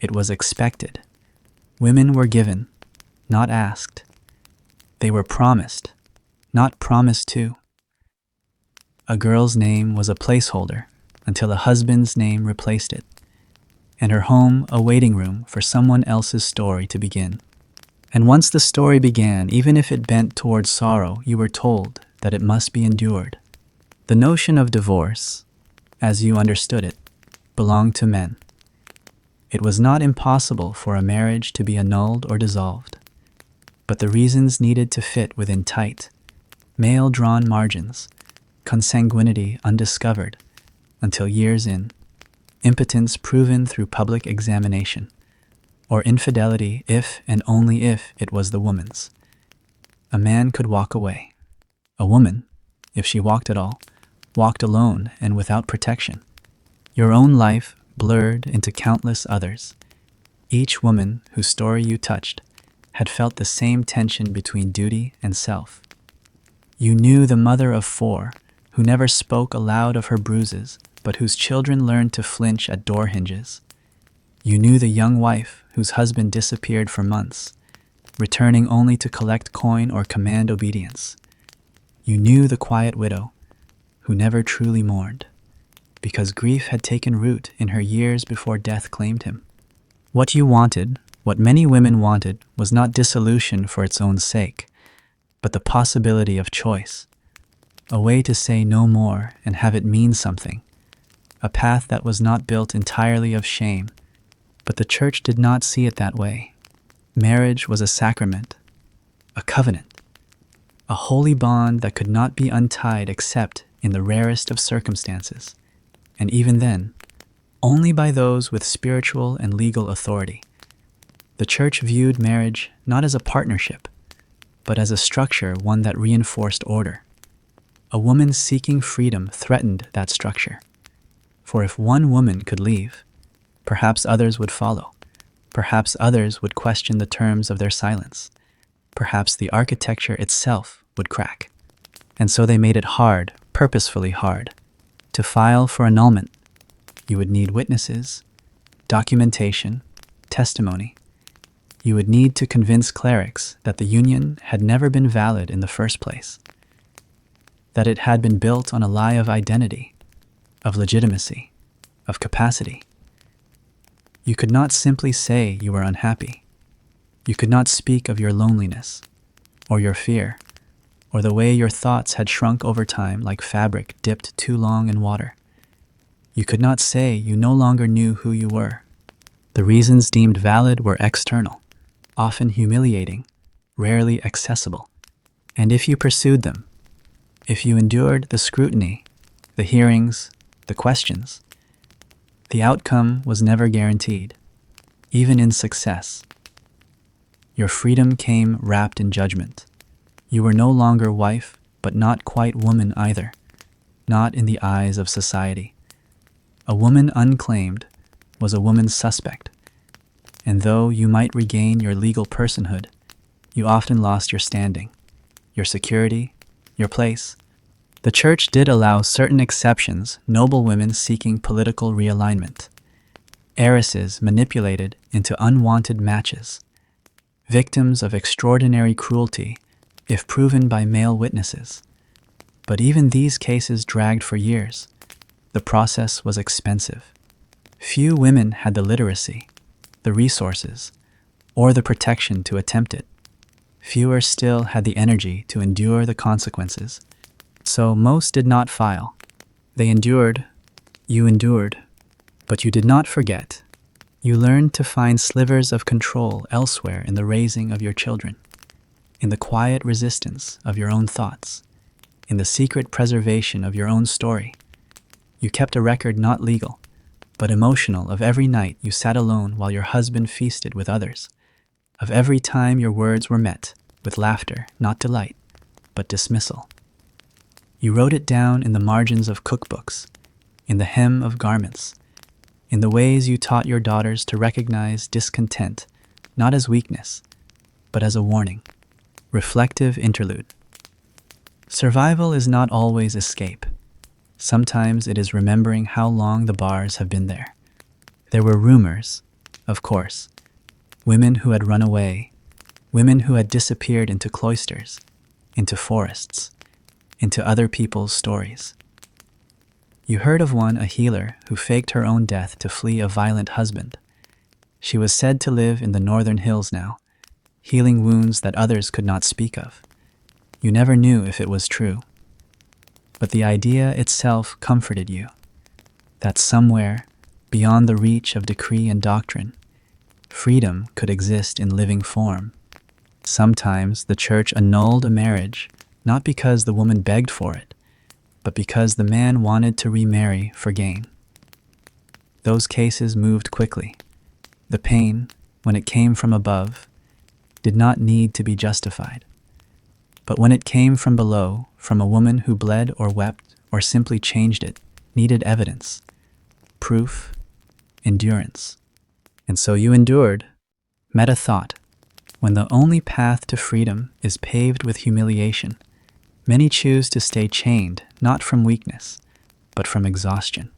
it was expected. Women were given, not asked. They were promised, not promised to. A girl's name was a placeholder until a husband's name replaced it, and her home a waiting room for someone else's story to begin. And once the story began, even if it bent towards sorrow, you were told that it must be endured. The notion of divorce, as you understood it, belonged to men. It was not impossible for a marriage to be annulled or dissolved, but the reasons needed to fit within tight, male-drawn margins, consanguinity undiscovered until years in, impotence proven through public examination, or infidelity if and only if it was the woman's. A man could walk away. A woman, if she walked at all, walked alone and without protection. Your own life blurred into countless others. Each woman whose story you touched had felt the same tension between duty and self. You knew the mother of 4, who never spoke aloud of her bruises, but whose children learned to flinch at door hinges. You knew the young wife whose husband disappeared for months, returning only to collect coin or command obedience. You knew the quiet widow who never truly mourned, because grief had taken root in her years before death claimed him. What you wanted, what many women wanted, was not dissolution for its own sake, but the possibility of choice, a way to say no more and have it mean something, a path that was not built entirely of shame. But the church did not see it that way. Marriage was a sacrament, a covenant, a holy bond that could not be untied except in the rarest of circumstances, and even then, only by those with spiritual and legal authority. The church viewed marriage not as a partnership, but as a structure, one that reinforced order. A woman seeking freedom threatened that structure. For if one woman could leave, perhaps others would follow. Perhaps others would question the terms of their silence. Perhaps the architecture itself would crack. And so they made it hard, purposefully hard, to file for annulment. You would need witnesses, documentation, testimony. You would need to convince clerics that the union had never been valid in the first place, that it had been built on a lie of identity, of legitimacy, of capacity. You could not simply say you were unhappy. You could not speak of your loneliness, or your fear, or the way your thoughts had shrunk over time like fabric dipped too long in water. You could not say you no longer knew who you were. The reasons deemed valid were external, often humiliating, rarely accessible. And if you pursued them, if you endured the scrutiny, the hearings, the questions, the outcome was never guaranteed, even in success. Your freedom came wrapped in judgment. You were no longer wife, but not quite woman either, not in the eyes of society. A woman unclaimed was a woman suspect, and though you might regain your legal personhood, you often lost your standing, your security, your place. The church did allow certain exceptions, noble women seeking political realignment, heiresses manipulated into unwanted matches, victims of extraordinary cruelty if proven by male witnesses. But even these cases dragged for years. The process was expensive. Few women had the literacy, the resources, or the protection to attempt it. Fewer still had the energy to endure the consequences. So most did not file. They endured. You endured. But you did not forget. You learned to find slivers of control elsewhere in the raising of your children, in the quiet resistance of your own thoughts, in the secret preservation of your own story. You kept a record not legal, but emotional, of every night you sat alone while your husband feasted with others, of every time your words were met with laughter, not delight, but dismissal. You wrote it down in the margins of cookbooks, in the hem of garments, in the ways you taught your daughters to recognize discontent, not as weakness, but as a warning. Reflective interlude. Survival is not always escape. Sometimes it is remembering how long the bars have been there. There were rumors, of course, women who had run away, women who had disappeared into cloisters, into forests, into other people's stories. You heard of one, a healer, who faked her own death to flee a violent husband. She was said to live in the northern hills now, healing wounds that others could not speak of. You never knew if it was true. But the idea itself comforted you, that somewhere, beyond the reach of decree and doctrine, freedom could exist in living form. Sometimes the church annulled a marriage, not because the woman begged for it, but because the man wanted to remarry for gain. Those cases moved quickly. The pain, when it came from above, did not need to be justified. But when it came from below, from a woman who bled or wept or simply changed it, needed evidence, proof, endurance. And so you endured. Meta thought, when the only path to freedom is paved with humiliation, Many choose to stay chained, not from weakness, but from exhaustion.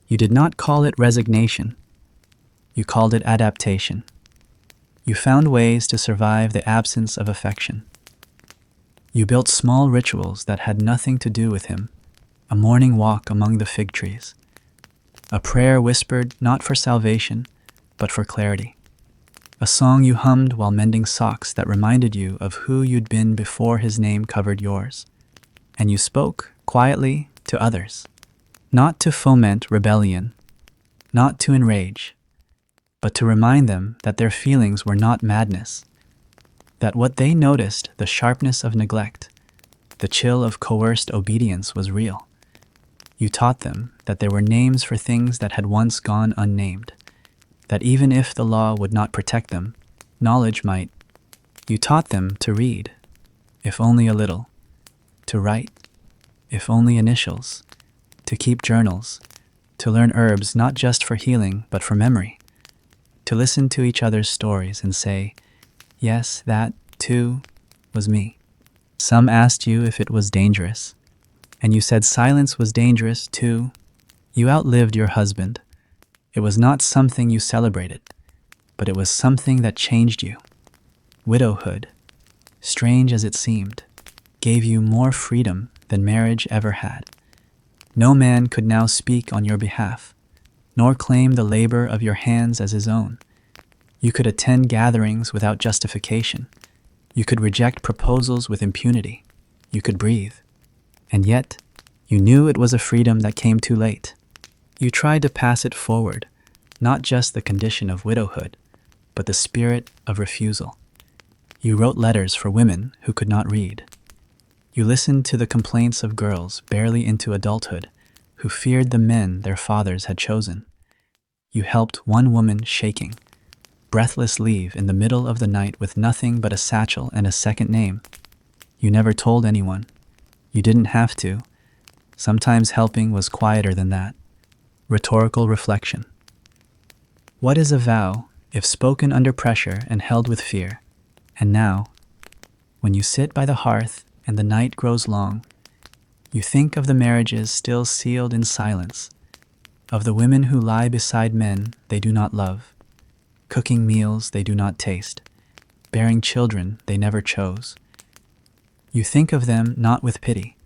You did not call it resignation. You called it adaptation. You found ways to survive the absence of affection. You built small rituals that had nothing to do with him, a morning walk among the fig trees, a prayer whispered not for salvation, but for clarity, a song you hummed while mending socks that reminded you of who you'd been before his name covered yours. And you spoke, quietly, to others, not to foment rebellion, not to enrage, but to remind them that their feelings were not madness, that what they noticed, the sharpness of neglect, the chill of coerced obedience, was real. You taught them that there were names for things that had once gone unnamed, that even if the law would not protect them, knowledge might. You taught them to read, if only a little, to write, if only initials, to keep journals, to learn herbs not just for healing but for memory, to listen to each other's stories and say, yes, that, too, was me. Some asked you if it was dangerous, and you said silence was dangerous, too. You outlived your husband. It was not something you celebrated, but it was something that changed you. Widowhood, strange as it seemed, gave you more freedom than marriage ever had. No man could now speak on your behalf, nor claim the labor of your hands as his own. You could attend gatherings without justification. You could reject proposals with impunity. You could breathe. And yet, you knew it was a freedom that came too late. You tried to pass it forward, not just the condition of widowhood, but the spirit of refusal. You wrote letters for women who could not read. You listened to the complaints of girls barely into adulthood who feared the men their fathers had chosen. You helped one woman shaking, breathless leave in the middle of the night with nothing but a satchel and a second name. You never told anyone. You didn't have to. Sometimes helping was quieter than that. Rhetorical reflection. What is a vow if spoken under pressure and held with fear? And now, when you sit by the hearth and the night grows long, you think of the marriages still sealed in silence, of the women who lie beside men they do not love, cooking meals they do not taste, bearing children they never chose. You think of them not with pity,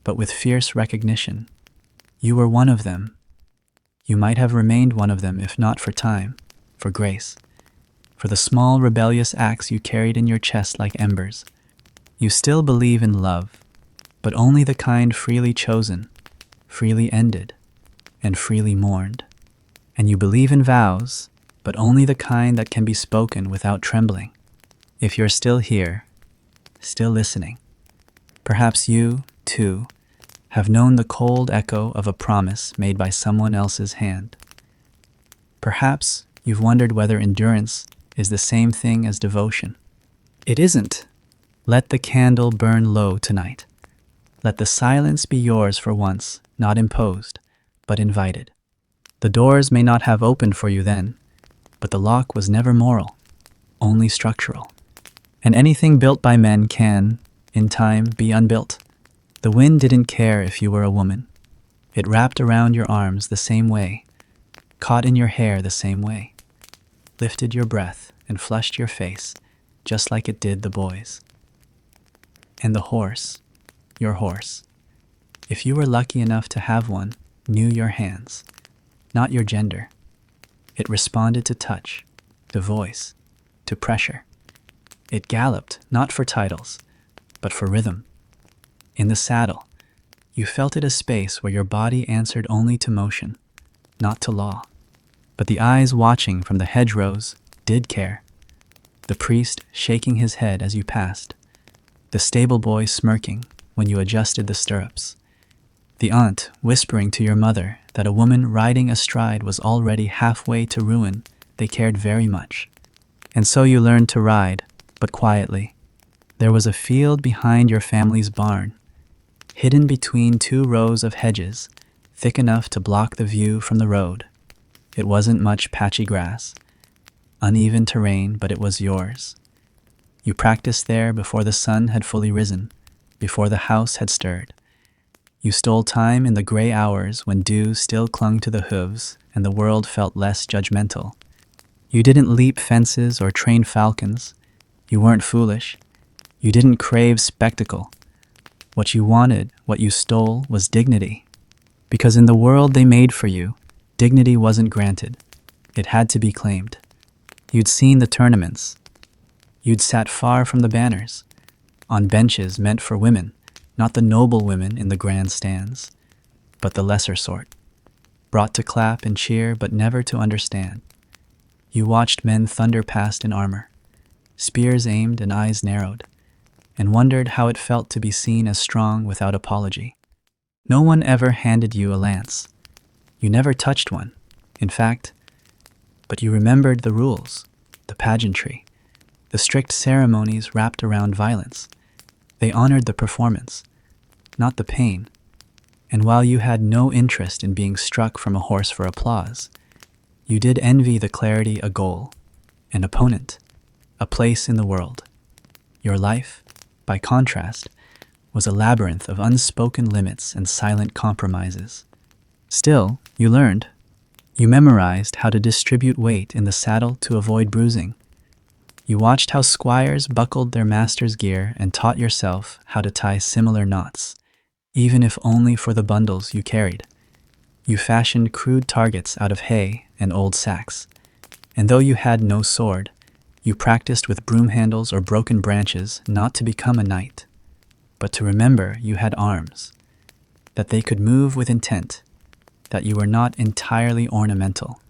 but with fierce recognition. You were one of them. You might have remained one of them if not for time, for grace, for the small rebellious acts you carried in your chest like embers. You still believe in love, but only the kind freely chosen, freely ended, and freely mourned. And you believe in vows, but only the kind that can be spoken without trembling. If you're still here, still listening, perhaps you, too, have known the cold echo of a promise made by someone else's hand. Perhaps you've wondered whether endurance is the same thing as devotion. It isn't. Let the candle burn low tonight. Let the silence be yours for once, not imposed, but invited. The doors may not have opened for you then, but the lock was never moral, only structural. And anything built by men can, in time, be unbuilt. The wind didn't care if you were a woman. It wrapped around your arms the same way, caught in your hair the same way, lifted your breath and flushed your face, just like it did the boys. And the horse, your horse, if you were lucky enough to have one, knew your hands, not your gender. It responded to touch, to voice, to pressure. It galloped, not for titles, but for rhythm. In the saddle, you felt it a space where your body answered only to motion, not to law. But the eyes watching from the hedgerows did care. The priest shaking his head as you passed. The stable boy smirking when you adjusted the stirrups. The aunt whispering to your mother that a woman riding astride was already halfway to ruin. They cared very much. And so you learned to ride, but quietly. There was a field behind your family's barn, hidden between 2 rows of hedges, thick enough to block the view from the road. It wasn't much patchy grass, uneven terrain, but it was yours. You practiced there before the sun had fully risen, before the house had stirred. You stole time in the gray hours when dew still clung to the hooves and the world felt less judgmental. You didn't leap fences or train falcons. You weren't foolish. You didn't crave spectacle. What you wanted, what you stole, was dignity. Because in the world they made for you, dignity wasn't granted. It had to be claimed. You'd seen the tournaments. You'd sat far from the banners, on benches meant for women, not the noble women in the grandstands, but the lesser sort, brought to clap and cheer but never to understand. You watched men thunder past in armor, spears aimed and eyes narrowed, and wondered how it felt to be seen as strong without apology. No one ever handed you a lance. You never touched one, in fact, but you remembered the rules, the pageantry, the strict ceremonies wrapped around violence. They honored the performance, not the pain. And while you had no interest in being struck from a horse for applause, you did envy the clarity a goal, an opponent, a place in the world. Your life, by contrast, was a labyrinth of unspoken limits and silent compromises. Still, you learned. You memorized how to distribute weight in the saddle to avoid bruising. You watched how squires buckled their master's gear and taught yourself how to tie similar knots, even if only for the bundles you carried. You fashioned crude targets out of hay and old sacks, and though you had no sword, you practiced with broom handles or broken branches not to become a knight, but to remember you had arms, that they could move with intent, that you were not entirely ornamental.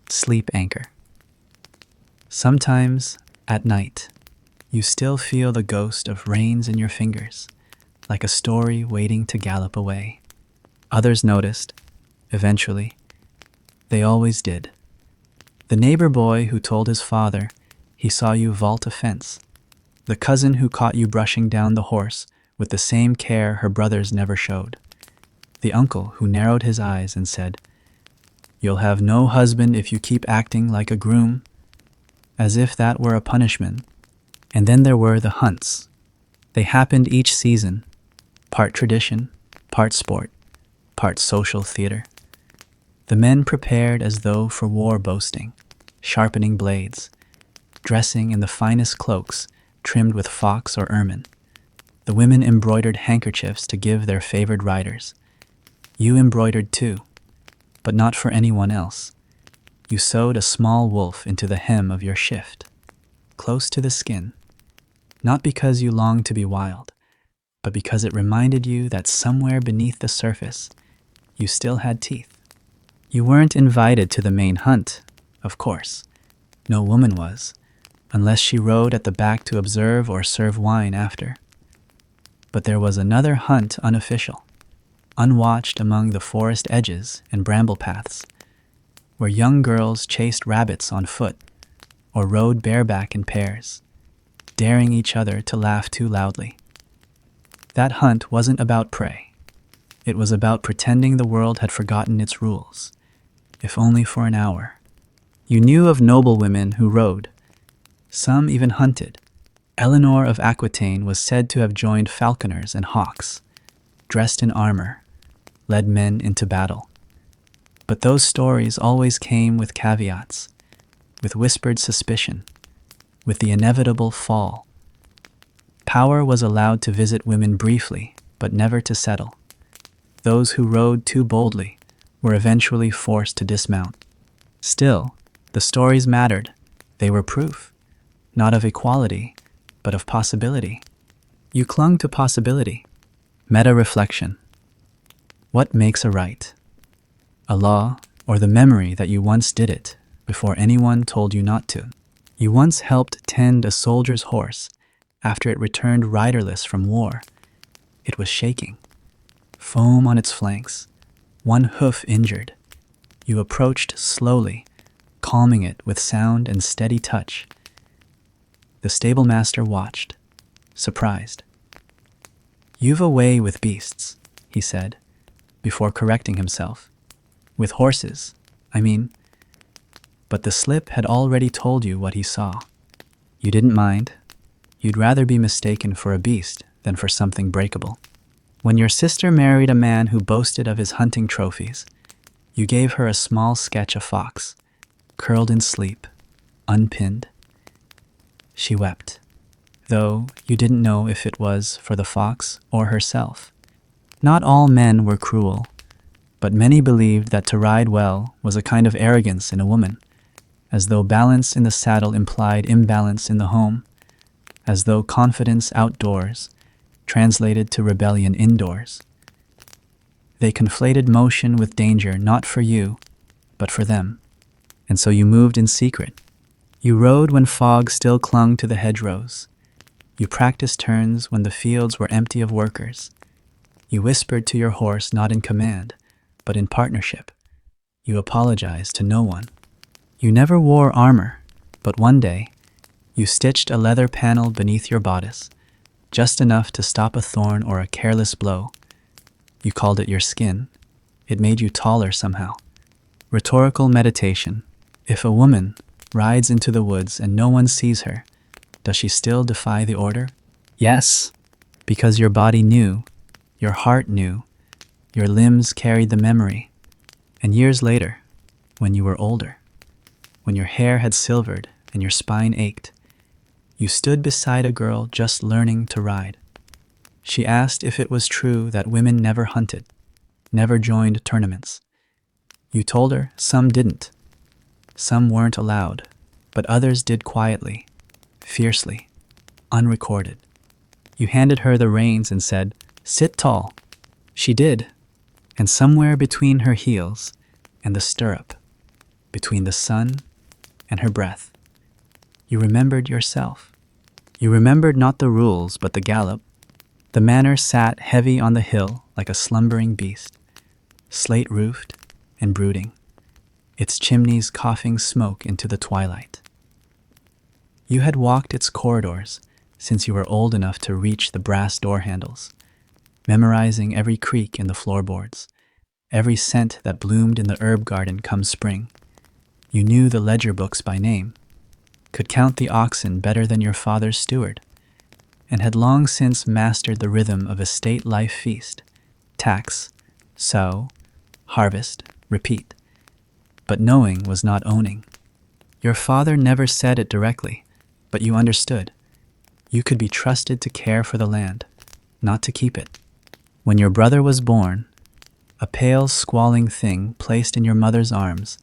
Sleep anchor. Sometimes, at night, you still feel the ghost of reins in your fingers, like a story waiting to gallop away. Others noticed, eventually. They always did. The neighbor boy who told his father he saw you vault a fence. The cousin who caught you brushing down the horse with the same care her brothers never showed. The uncle who narrowed his eyes and said, "You'll have no husband if you keep acting like a groom," as if that were a punishment. And then there were the hunts. They happened each season, part tradition, part sport, part social theater. The men prepared as though for war boasting, sharpening blades, dressing in the finest cloaks trimmed with fox or ermine. The women embroidered handkerchiefs to give their favored riders. You embroidered too, but not for anyone else. You sewed a small wolf into the hem of your shift, close to the skin, not because you longed to be wild, but because it reminded you that somewhere beneath the surface, you still had teeth. You weren't invited to the main hunt, of course. No woman was, unless she rode at the back to observe or serve wine after. But there was another hunt unofficial, unwatched among the forest edges and bramble paths, where young girls chased rabbits on foot or rode bareback in pairs, daring each other to laugh too loudly. That hunt wasn't about prey. It was about pretending the world had forgotten its rules, if only for an hour. You knew of noble women who rode. Some even hunted. Eleanor of Aquitaine was said to have joined falconers and hawks, dressed in armor, led men into battle. But those stories always came with caveats, with whispered suspicion, with the inevitable fall. Power was allowed to visit women briefly, but never to settle. Those who rode too boldly were eventually forced to dismount. Still, the stories mattered. They were proof, not of equality, but of possibility. You clung to possibility. Meta-reflection. What makes a right? A law, or the memory that you once did it before anyone told you not to. You once helped tend a soldier's horse after it returned riderless from war. It was shaking, foam on its flanks, one hoof injured. You approached slowly, calming it with sound and steady touch. The stable master watched, surprised. "You've a way with beasts," he said, before correcting himself. "With horses, I mean." But the slip had already told you what he saw. You didn't mind. You'd rather be mistaken for a beast than for something breakable. When your sister married a man who boasted of his hunting trophies, you gave her a small sketch of fox, curled in sleep, unpinned. She wept, though you didn't know if it was for the fox or herself. Not all men were cruel, but many believed that to ride well was a kind of arrogance in a woman, as though balance in the saddle implied imbalance in the home, as though confidence outdoors translated to rebellion indoors. They conflated motion with danger not for you, but for them. And so you moved in secret. You rode when fog still clung to the hedgerows. You practiced turns when the fields were empty of workers. You whispered to your horse not in command, but in partnership. You apologized to no one. You never wore armor, but one day, you stitched a leather panel beneath your bodice, just enough to stop a thorn or a careless blow. You called it your skin. It made you taller somehow. Rhetorical meditation. If a woman rides into the woods and no one sees her, does she still defy the order? Yes, because your body knew, your heart knew, your limbs carried the memory. And years later, when you were older, when your hair had silvered and your spine ached, you stood beside a girl just learning to ride. She asked if it was true that women never hunted, never joined tournaments. You told her some didn't. Some weren't allowed, but others did quietly, fiercely, unrecorded. You handed her the reins and said, "Sit tall." She did, and somewhere between her heels and the stirrup, between the sun and her breath, you remembered yourself. You remembered not the rules, but the gallop. The manor sat heavy on the hill like a slumbering beast, slate-roofed and brooding, its chimneys coughing smoke into the twilight. You had walked its corridors since you were old enough to reach the brass door handles, memorizing every creak in the floorboards, every scent that bloomed in the herb garden come spring. You knew the ledger books by name, could count the oxen better than your father's steward, and had long since mastered the rhythm of a state life feast: tax, sow, harvest, repeat. But knowing was not owning. Your father never said it directly, but you understood. You could be trusted to care for the land, not to keep it. When your brother was born, a pale, squalling thing placed in your mother's arms,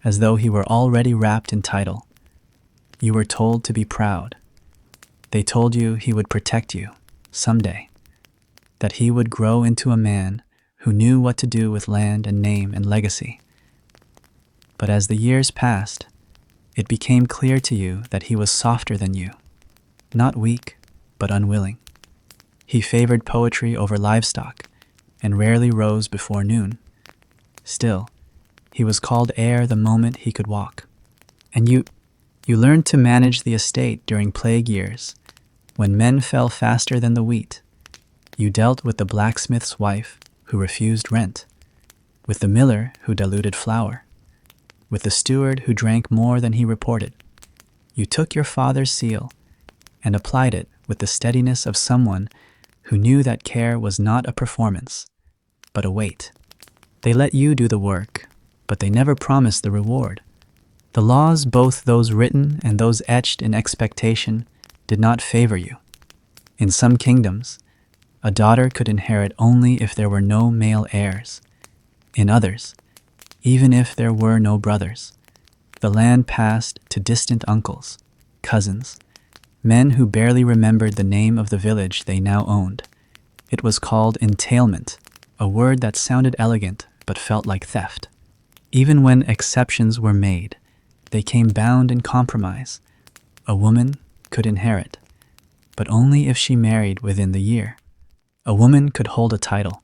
as though he were already wrapped in title, you were told to be proud. They told you he would protect you, someday, that he would grow into a man who knew what to do with land and name and legacy. But as the years passed, it became clear to you that he was softer than you, not weak, but unwilling. He favored poetry over livestock, and rarely rose before noon. Still, he was called heir the moment he could walk. And you learned to manage the estate during plague years, when men fell faster than the wheat. You dealt with the blacksmith's wife who refused rent, with the miller who diluted flour, with the steward who drank more than he reported. You took your father's seal and applied it with the steadiness of someone who knew that care was not a performance, but a weight. They let you do the work, but they never promised the reward. The laws, both those written and those etched in expectation, did not favor you. In some kingdoms, a daughter could inherit only if there were no male heirs. In others, even if there were no brothers, the land passed to distant uncles, cousins, men who barely remembered the name of the village they now owned. It was called entailment, a word that sounded elegant but felt like theft. Even when exceptions were made, they came bound in compromise. A woman could inherit, but only if she married within the year. A woman could hold a title,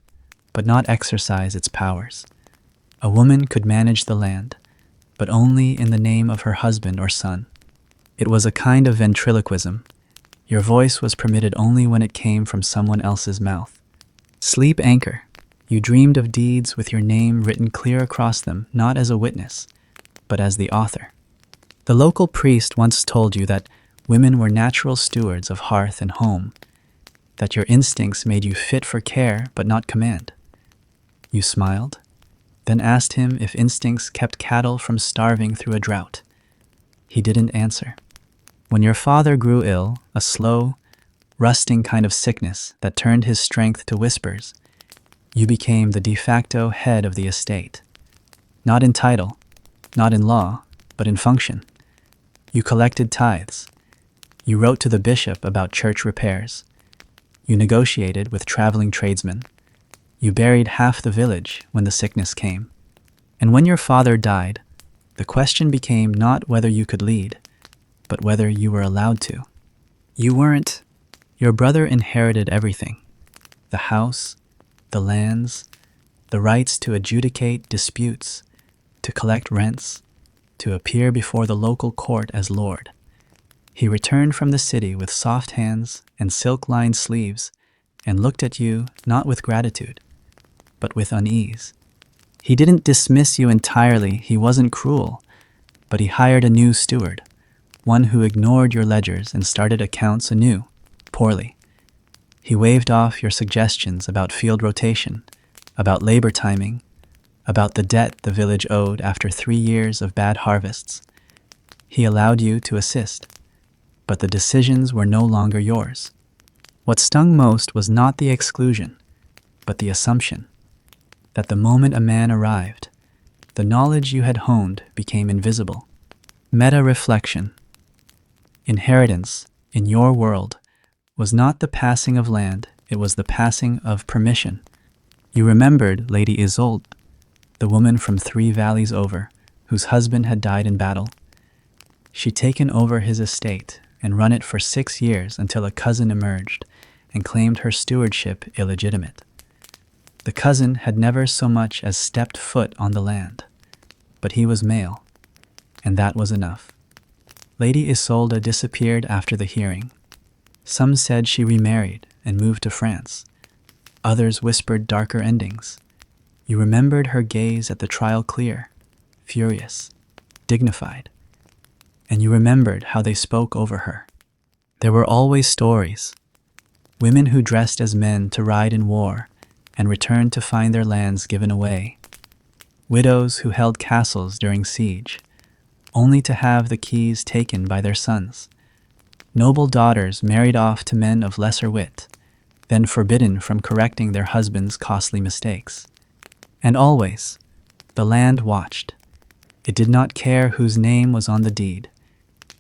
but not exercise its powers. A woman could manage the land, but only in the name of her husband or son. It was a kind of ventriloquism. Your voice was permitted only when it came from someone else's mouth. Sleep anchor. You dreamed of deeds with your name written clear across them, not as a witness, but as the author. The local priest once told you that women were natural stewards of hearth and home. that your instincts made you fit for care but not command. You smiled, then asked him if instincts kept cattle from starving through a drought. He didn't answer. When your father grew ill, a slow, rusting kind of sickness that turned his strength to whispers, you became the de facto head of the estate. Not in title, not in law, but in function. You collected tithes. You wrote to the bishop about church repairs. You negotiated with traveling tradesmen. You buried half the village when the sickness came. And when your father died, the question became not whether you could lead, but whether you were allowed to. You weren't. Your brother inherited everything: the house, the lands, the rights to adjudicate disputes, to collect rents, to appear before the local court as lord. He returned from the city with soft hands and silk-lined sleeves and looked at you not with gratitude, but with unease. He didn't dismiss you entirely, he wasn't cruel, but he hired a new steward, one who ignored your ledgers and started accounts anew, poorly. He waved off your suggestions about field rotation, about labor timing, about the debt the village owed after 3 years of bad harvests. He allowed you to assist, but the decisions were no longer yours. What stung most was not the exclusion, but the assumption that the moment a man arrived, the knowledge you had honed became invisible. Meta-reflection. Inheritance, in your world, was not the passing of land, it was the passing of permission. You remembered Lady Isolde, the woman from 3 valleys over, whose husband had died in battle. She'd taken over his estate and run it for 6 years until a cousin emerged and claimed her stewardship illegitimate. The cousin had never so much as stepped foot on the land, but he was male, and that was enough. Lady Isolde disappeared after the hearing. Some said she remarried and moved to France. Others whispered darker endings. You remembered her gaze at the trial clear, furious, dignified. And you remembered how they spoke over her. There were always stories. Women who dressed as men to ride in war and returned to find their lands given away. Widows who held castles during siege, only to have the keys taken by their sons. Noble daughters married off to men of lesser wit, then forbidden from correcting their husbands' costly mistakes. And always, the land watched. It did not care whose name was on the deed.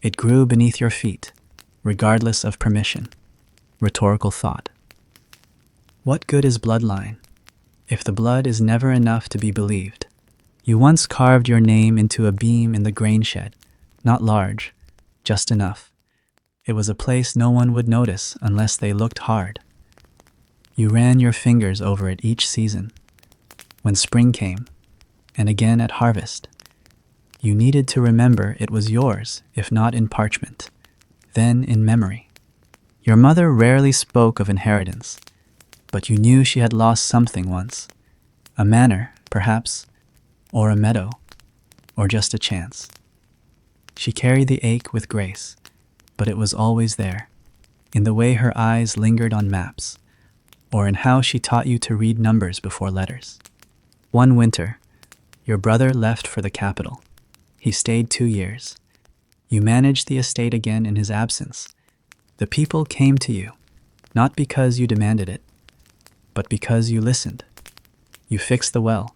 It grew beneath your feet, regardless of permission. Rhetorical thought. What good is bloodline, if the blood is never enough to be believed? You once carved your name into a beam in the grain shed, not large, just enough. It was a place no one would notice unless they looked hard. You ran your fingers over it each season. When spring came, and again at harvest, you needed to remember it was yours, if not in parchment, then in memory. Your mother rarely spoke of inheritance, but you knew she had lost something once. A manor, perhaps, or a meadow, or just a chance. She carried the ache with grace, but it was always there, in the way her eyes lingered on maps, or in how she taught you to read numbers before letters. One winter, your brother left for the capital. He stayed 2 years. You managed the estate again in his absence. The people came to you, not because you demanded it, but because you listened. You fixed the well,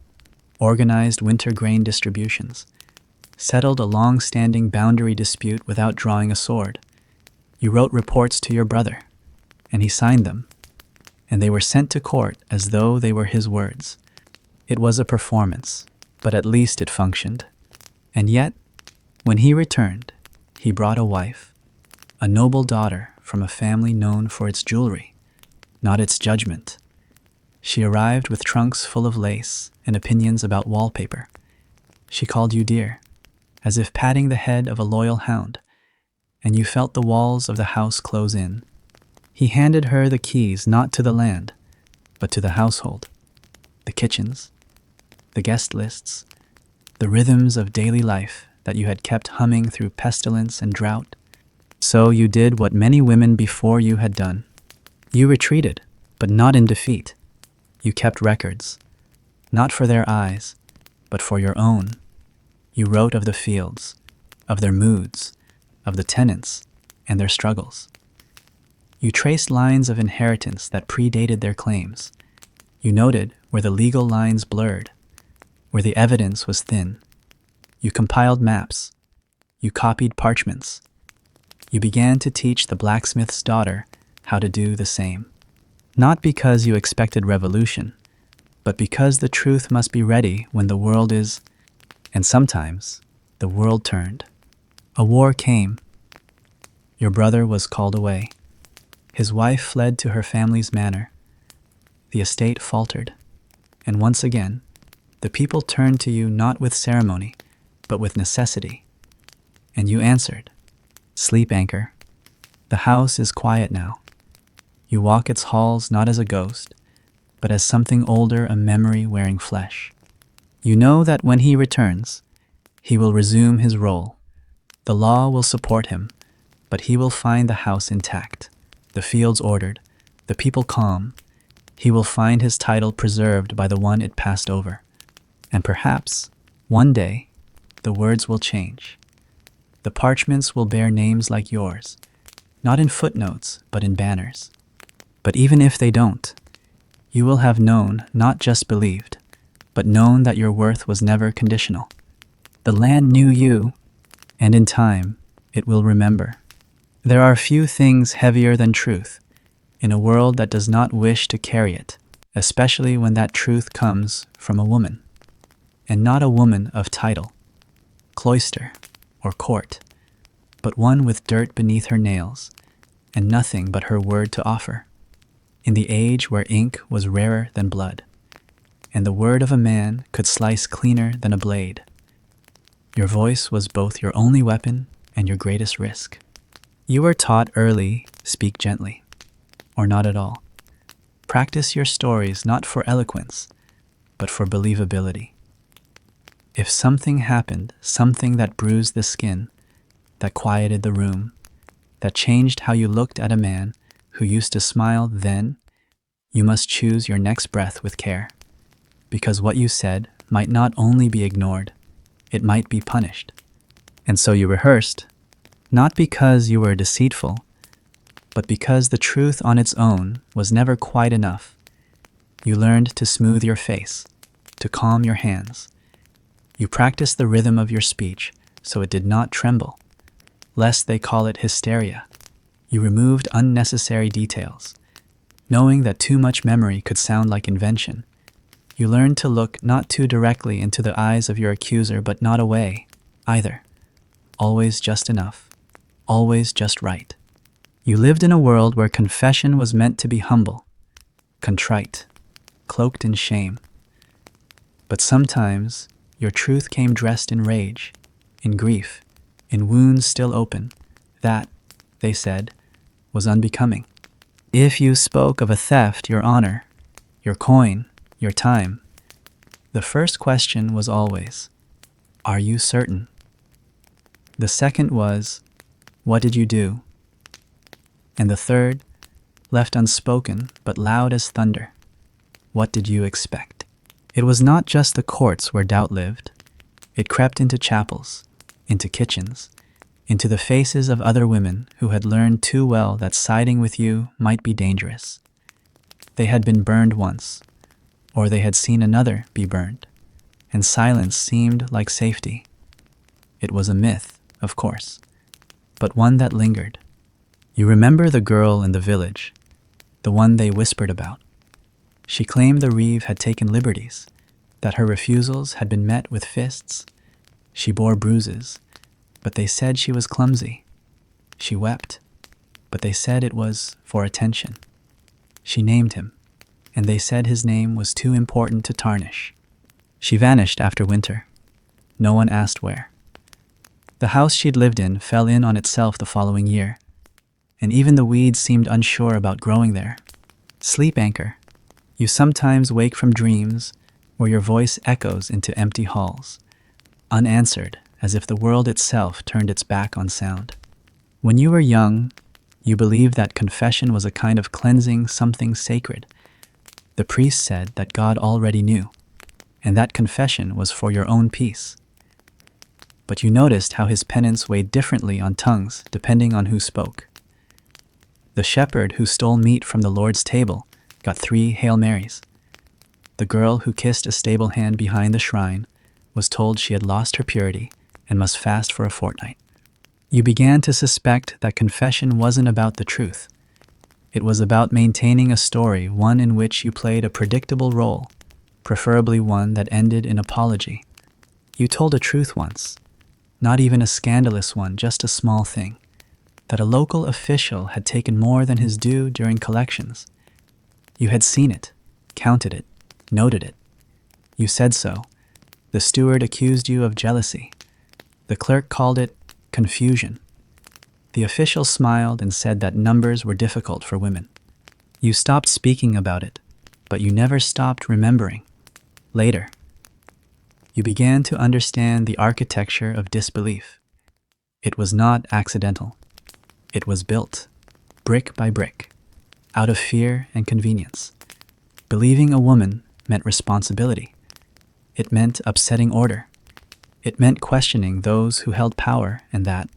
organized winter grain distributions, settled a long-standing boundary dispute without drawing a sword. You wrote reports to your brother, and he signed them, and they were sent to court as though they were his words. It was a performance, but at least it functioned. And yet, when he returned, he brought a wife, a noble daughter from a family known for its jewelry, not its judgment. She arrived with trunks full of lace and opinions about wallpaper. She called you dear, as if patting the head of a loyal hound, and you felt the walls of the house close in. He handed her the keys not to the land, but to the household, the kitchens, the guest lists, the rhythms of daily life that you had kept humming through pestilence and drought. So you did what many women before you had done. You retreated, but not in defeat. You kept records, not for their eyes, but for your own. You wrote of the fields, of their moods, of the tenants, and their struggles. You traced lines of inheritance that predated their claims. You noted where the legal lines blurred, where the evidence was thin. You compiled maps. You copied parchments. You began to teach the blacksmith's daughter how to do the same. Not because you expected revolution, but because the truth must be ready when the world is, and sometimes the world turned. A war came. Your brother was called away. His wife fled to her family's manor. The estate faltered. And once again, the people turned to you not with ceremony, but with necessity. And you answered, "Sleep, anchor. The house is quiet now." You walk its halls not as a ghost, but as something older, a memory wearing flesh. You know that when he returns, he will resume his role. The law will support him, but he will find the house intact, the fields ordered, the people calm. He will find his title preserved by the one it passed over. And perhaps, one day, the words will change. The parchments will bear names like yours, not in footnotes, but in banners. But even if they don't, you will have known, not just believed, but known that your worth was never conditional. The land knew you, and in time, it will remember. There are few things heavier than truth in a world that does not wish to carry it, especially when that truth comes from a woman, and not a woman of title, cloister, or court, but one with dirt beneath her nails and nothing but her word to offer. In the age where ink was rarer than blood, and the word of a man could slice cleaner than a blade, your voice was both your only weapon and your greatest risk. You were taught early, speak gently, or not at all. Practice your stories not for eloquence, but for believability. If something happened, something that bruised the skin, that quieted the room, that changed how you looked at a man who used to smile then, you must choose your next breath with care, because what you said might not only be ignored, it might be punished. And so you rehearsed, not because you were deceitful, but because the truth on its own was never quite enough. You learned to smooth your face, to calm your hands. You practiced the rhythm of your speech so it did not tremble, lest they call it hysteria. You removed unnecessary details, knowing that too much memory could sound like invention. You learned to look not too directly into the eyes of your accuser, but not away, either. Always just enough, always just right. You lived in a world where confession was meant to be humble, contrite, cloaked in shame. But sometimes your truth came dressed in rage, in grief, in wounds still open. That, they said, was unbecoming. If you spoke of a theft, your honor, your coin, your time, the first question was always, "Are you certain?" The second was, "What did you do?" And the third, left unspoken but loud as thunder, "What did you expect?" It was not just the courts where doubt lived. It crept into chapels, into kitchens, into the faces of other women who had learned too well that siding with you might be dangerous. They had been burned once, or they had seen another be burned, and silence seemed like safety. It was a myth, of course, but one that lingered. You remember the girl in the village, the one they whispered about. She claimed the reeve had taken liberties, that her refusals had been met with fists. She bore bruises, but they said she was clumsy. She wept, but they said it was for attention. She named him, and they said his name was too important to tarnish. She vanished after winter. No one asked where. The house she'd lived in fell in on itself the following year, and even the weeds seemed unsure about growing there. Sleep, anchor. You sometimes wake from dreams where your voice echoes into empty halls, unanswered, as if the world itself turned its back on sound. When you were young, You believed that confession was a kind of cleansing something sacred. The priest said that God already knew, and that confession was for your own peace. But you noticed how his penance weighed differently on tongues depending on who spoke. The shepherd who stole meat from the Lord's table got 3 Hail Marys. The girl who kissed a stable hand behind the shrine was told she had lost her purity and must fast for a fortnight. You began to suspect that confession wasn't about the truth. It was about maintaining a story, one in which you played a predictable role, preferably one that ended in apology. You told a truth once, not even a scandalous one, just a small thing, that a local official had taken more than his due during collections. You had seen it, counted it, noted it. You said so. The steward accused you of jealousy. The clerk called it confusion. The official smiled and said that numbers were difficult for women. You stopped speaking about it, but you never stopped remembering. Later, you began to understand the architecture of disbelief. It was not accidental. It was built, brick by brick, out of fear and convenience. Believing a woman meant responsibility. It meant upsetting order. It meant questioning those who held power, and that,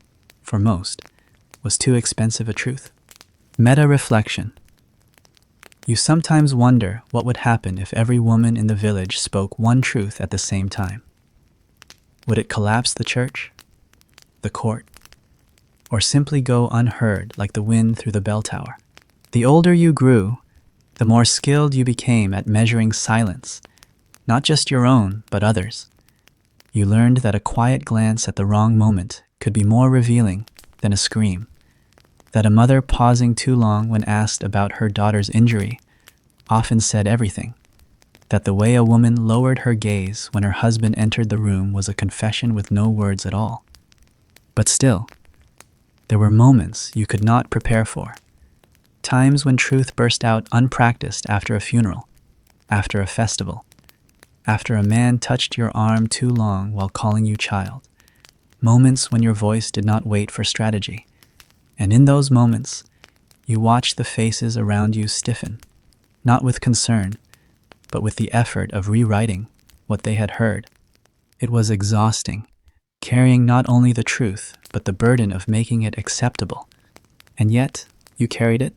for most, was too expensive a truth. Meta-reflection. You sometimes wonder what would happen if every woman in the village spoke one truth at the same time. Would it collapse the church, the court, or simply go unheard like the wind through the bell tower? The older you grew, the more skilled you became at measuring silence, not just your own, but others. You learned that a quiet glance at the wrong moment could be more revealing than a scream, that a mother pausing too long when asked about her daughter's injury often said everything, that the way a woman lowered her gaze when her husband entered the room was a confession with no words at all. But still, there were moments you could not prepare for, times when truth burst out unpracticed after a funeral, after a festival, after a man touched your arm too long while calling you child, moments when your voice did not wait for strategy. And in those moments, you watched the faces around you stiffen, not with concern, but with the effort of rewriting what they had heard. It was exhausting, carrying not only the truth, but the burden of making it acceptable. And yet, you carried it.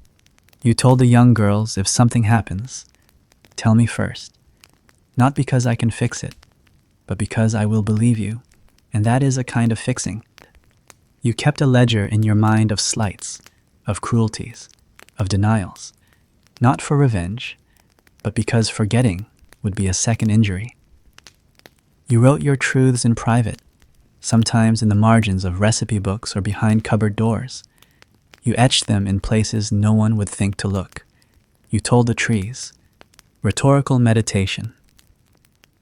You told the young girls, if something happens, tell me first. Not because I can fix it, but because I will believe you, and that is a kind of fixing. You kept a ledger in your mind of slights, of cruelties, of denials, not for revenge, but because forgetting would be a second injury. You wrote your truths in private, sometimes in the margins of recipe books or behind cupboard doors. You etched them in places no one would think to look. You told the trees. Rhetorical meditation.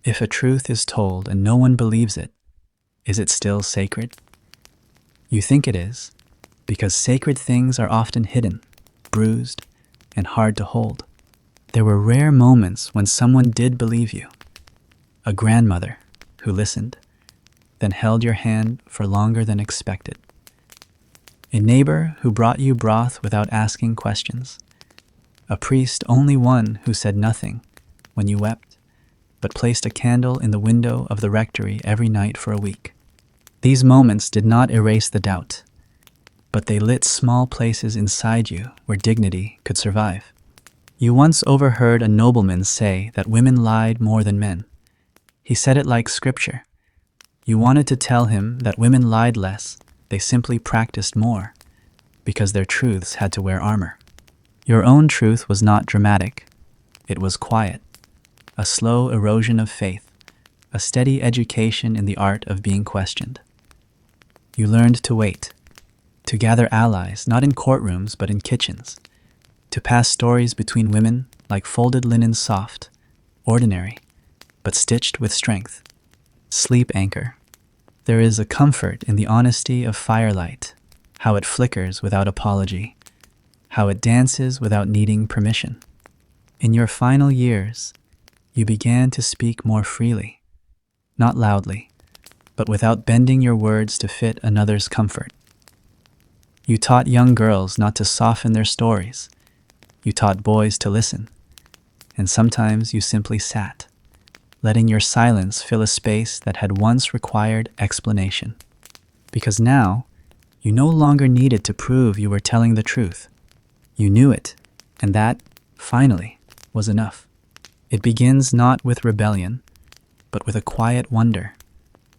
If a truth is told and no one believes it, is it still sacred? You think it is, because sacred things are often hidden, bruised, and hard to hold. There were rare moments when someone did believe you. A grandmother who listened, then held your hand for longer than expected. A neighbor who brought you broth without asking questions. A priest, only one, who said nothing when you wept, but placed a candle in the window of the rectory every night for a week. These moments did not erase the doubt, but they lit small places inside you where dignity could survive. You once overheard a nobleman say that women lied more than men. He said it like scripture. You wanted to tell him that women lied less, they simply practiced more, because their truths had to wear armor. Your own truth was not dramatic. It was quiet. A slow erosion of faith, a steady education in the art of being questioned. You learned to wait, to gather allies, not in courtrooms but in kitchens, to pass stories between women like folded linen, soft, ordinary, but stitched with strength. Sleep anchor. There is a comfort in the honesty of firelight, how it flickers without apology, how it dances without needing permission. In your final years, you began to speak more freely, not loudly, but without bending your words to fit another's comfort. You taught young girls not to soften their stories. You taught boys to listen. And sometimes you simply sat, letting your silence fill a space that had once required explanation. Because now, you no longer needed to prove you were telling the truth. You knew it, and that, finally, was enough. It begins not with rebellion, but with a quiet wonder,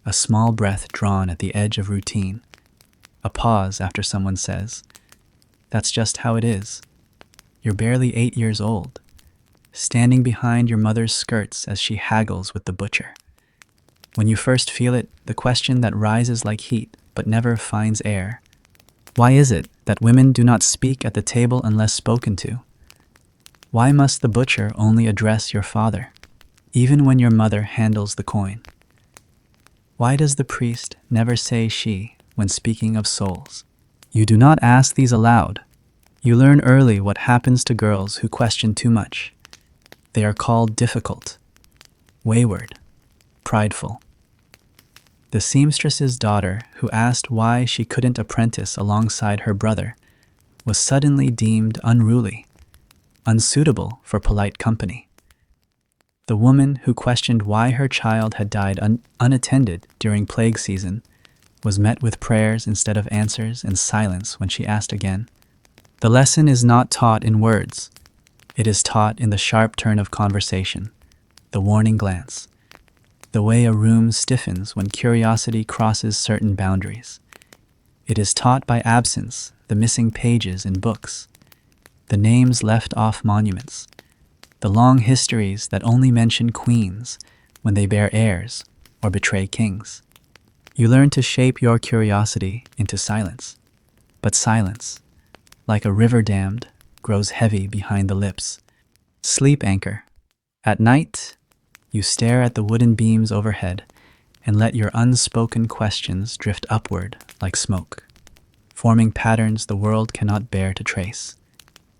a small breath drawn at the edge of routine, a pause after someone says, "That's just how it is." You're barely 8 years old, standing behind your mother's skirts as she haggles with the butcher. When you first feel it, the question that rises like heat but never finds air: why is it that women do not speak at the table unless spoken to? Why must the butcher only address your father, even when your mother handles the coin? Why does the priest never say she when speaking of souls? You do not ask these aloud. You learn early what happens to girls who question too much. They are called difficult, wayward, prideful. The seamstress's daughter, who asked why she couldn't apprentice alongside her brother, was suddenly deemed unruly, unsuitable for polite company. The woman who questioned why her child had died unattended during plague season was met with prayers instead of answers and silence when she asked again. The lesson is not taught in words. It is taught in the sharp turn of conversation, the warning glance, the way a room stiffens when curiosity crosses certain boundaries. It is taught by absence, the missing pages in books, the names left off monuments, the long histories that only mention queens when they bear heirs or betray kings. You learn to shape your curiosity into silence, but silence, like a river dammed, grows heavy behind the lips. Sleep anchor. At night, you stare at the wooden beams overhead and let your unspoken questions drift upward like smoke, forming patterns the world cannot bear to trace.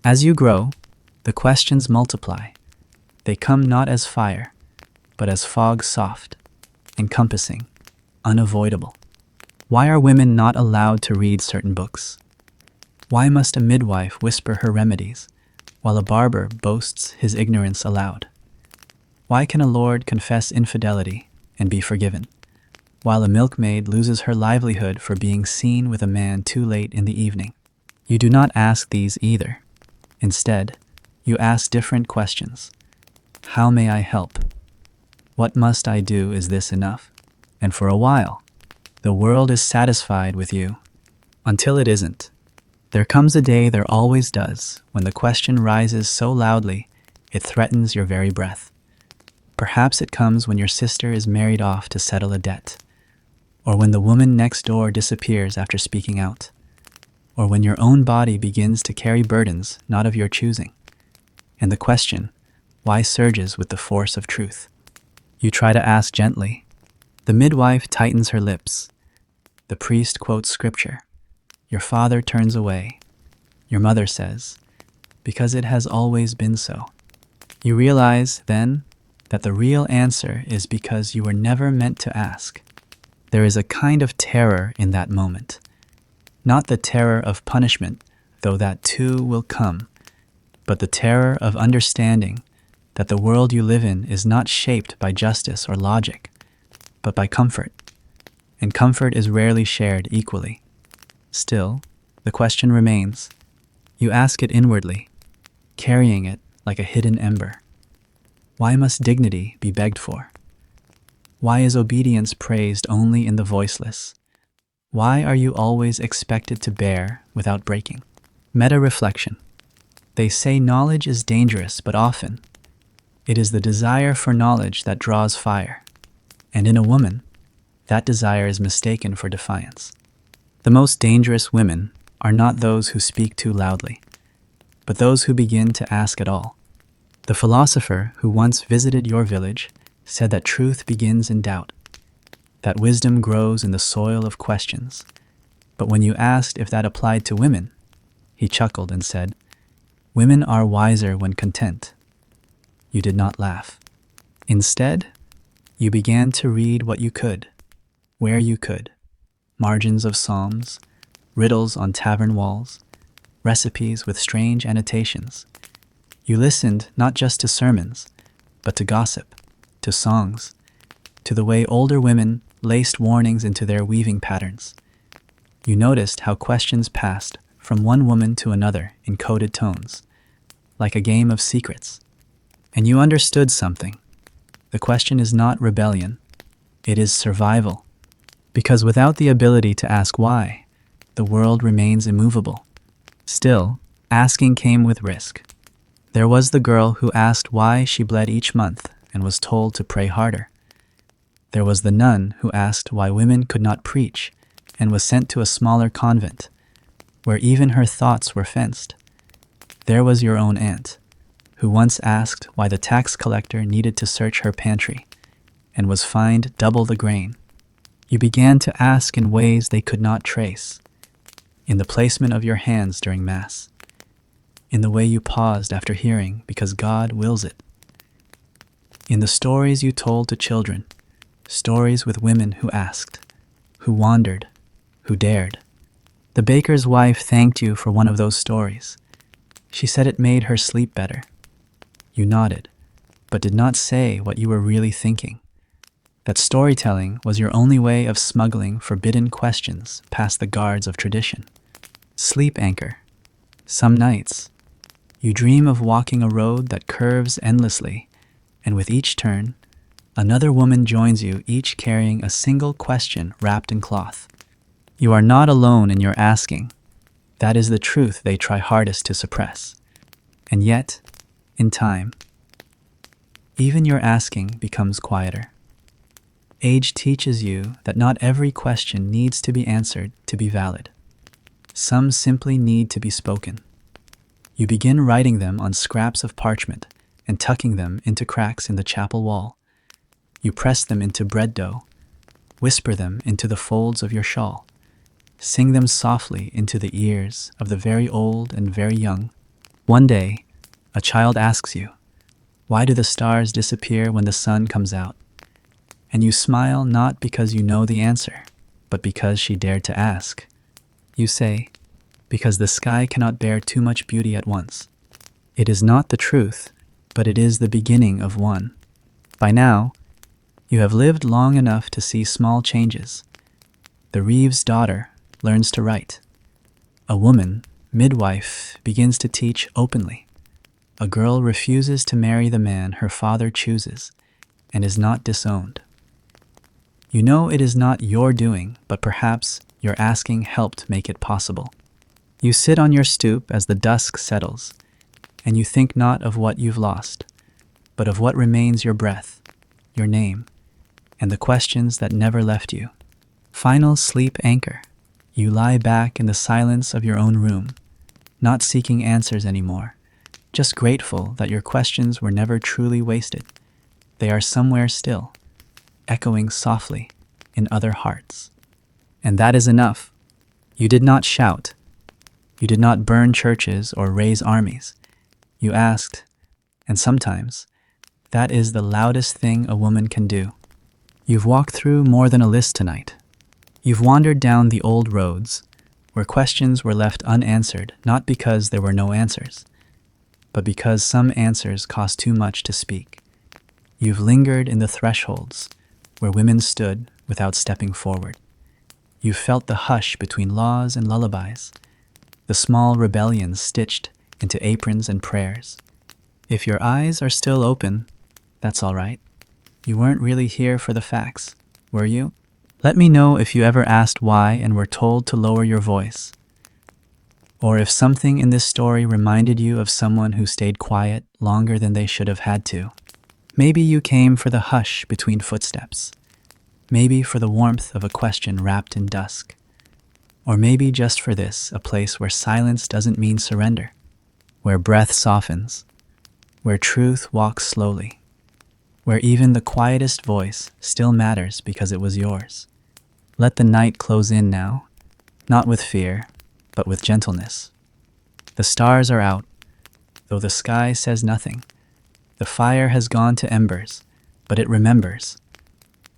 As you grow, the questions multiply. They come not as fire, but as fog soft, encompassing, unavoidable. Why are women not allowed to read certain books? Why must a midwife whisper her remedies, while a barber boasts his ignorance aloud? Why can a lord confess infidelity and be forgiven, while a milkmaid loses her livelihood for being seen with a man too late in the evening? You do not ask these either. Instead, you ask different questions. How may I help? What must I do? Is this enough? And for a while, the world is satisfied with you, until it isn't. There comes a day, there always does, when the question rises so loudly it threatens your very breath. Perhaps it comes when your sister is married off to settle a debt, or when the woman next door disappears after speaking out, or when your own body begins to carry burdens not of your choosing, and the question, why, surges with the force of truth. You try to ask gently. The midwife tightens her lips. The priest quotes scripture. Your father turns away. Your mother says, "Because it has always been so." You realize, then, that the real answer is because you were never meant to ask. There is a kind of terror in that moment. Not the terror of punishment, though that too will come, but the terror of understanding that the world you live in is not shaped by justice or logic, but by comfort, and comfort is rarely shared equally. Still, the question remains. You ask it inwardly, carrying it like a hidden ember. Why must dignity be begged for? Why is obedience praised only in the voiceless? Why are you always expected to bear without breaking? Meta-reflection. They say knowledge is dangerous, but often it is the desire for knowledge that draws fire. And in a woman, that desire is mistaken for defiance. The most dangerous women are not those who speak too loudly, but those who begin to ask at all. The philosopher who once visited your village said that truth begins in doubt, that wisdom grows in the soil of questions. But when you asked if that applied to women, he chuckled and said, "Women are wiser when content." You did not laugh. Instead, you began to read what you could, where you could. Margins of psalms, riddles on tavern walls, recipes with strange annotations. You listened not just to sermons, but to gossip, to songs, to the way older women laced warnings into their weaving patterns. You noticed how questions passed from one woman to another in coded tones, like a game of secrets. And you understood something. The question is not rebellion, it is survival. Because without the ability to ask why, the world remains immovable. Still, asking came with risk. There was the girl who asked why she bled each month and was told to pray harder. There was the nun who asked why women could not preach and was sent to a smaller convent, where even her thoughts were fenced. There was your own aunt, who once asked why the tax collector needed to search her pantry and was fined double the grain. You began to ask in ways they could not trace, in the placement of your hands during Mass, in the way you paused after hearing because God wills it, in the stories you told to children, stories with women who asked, who wandered, who dared. The baker's wife thanked you for one of those stories. She said it made her sleep better. You nodded, but did not say what you were really thinking. That storytelling was your only way of smuggling forbidden questions past the guards of tradition. Sleep anchor. Some nights, you dream of walking a road that curves endlessly, and with each turn, another woman joins you, each carrying a single question wrapped in cloth. You are not alone in your asking. That is the truth they try hardest to suppress. And yet, in time, even your asking becomes quieter. Age teaches you that not every question needs to be answered to be valid. Some simply need to be spoken. You begin writing them on scraps of parchment and tucking them into cracks in the chapel wall. You press them into bread dough, whisper them into the folds of your shawl, sing them softly into the ears of the very old and very young. One day, a child asks you, "Why do the stars disappear when the sun comes out?" And you smile not because you know the answer, but because she dared to ask. You say, "Because the sky cannot bear too much beauty at once." It is not the truth, but it is the beginning of one. By now, you have lived long enough to see small changes. The Reeve's daughter learns to write. A woman, midwife, begins to teach openly. A girl refuses to marry the man her father chooses and is not disowned. You know it is not your doing, but perhaps your asking helped make it possible. You sit on your stoop as the dusk settles, and you think not of what you've lost, but of what remains: your breath, your name, and the questions that never left you. Final sleep anchor. You lie back in the silence of your own room, not seeking answers anymore, just grateful that your questions were never truly wasted. They are somewhere still, echoing softly in other hearts. And that is enough. You did not shout. You did not burn churches or raise armies. You asked, and sometimes that is the loudest thing a woman can do. You've walked through more than a list tonight. You've wandered down the old roads where questions were left unanswered, not because there were no answers, but because some answers cost too much to speak. You've lingered in the thresholds where women stood without stepping forward. You've felt the hush between laws and lullabies, the small rebellions stitched into aprons and prayers. If your eyes are still open, that's all right. You weren't really here for the facts, were you? Let me know if you ever asked why and were told to lower your voice. Or if something in this story reminded you of someone who stayed quiet longer than they should have had to. Maybe you came for the hush between footsteps. Maybe for the warmth of a question wrapped in dusk. Or maybe just for this, a place where silence doesn't mean surrender, where breath softens, where truth walks slowly, where even the quietest voice still matters because it was yours. Let the night close in now, not with fear, but with gentleness. The stars are out, though the sky says nothing. The fire has gone to embers, but it remembers.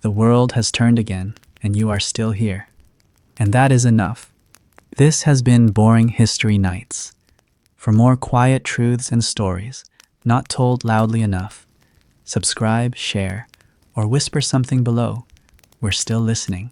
The world has turned again, and you are still here. And that is enough. This has been Boring History Nights. For more quiet truths and stories, not told loudly enough, subscribe, share, or whisper something below. We're still listening.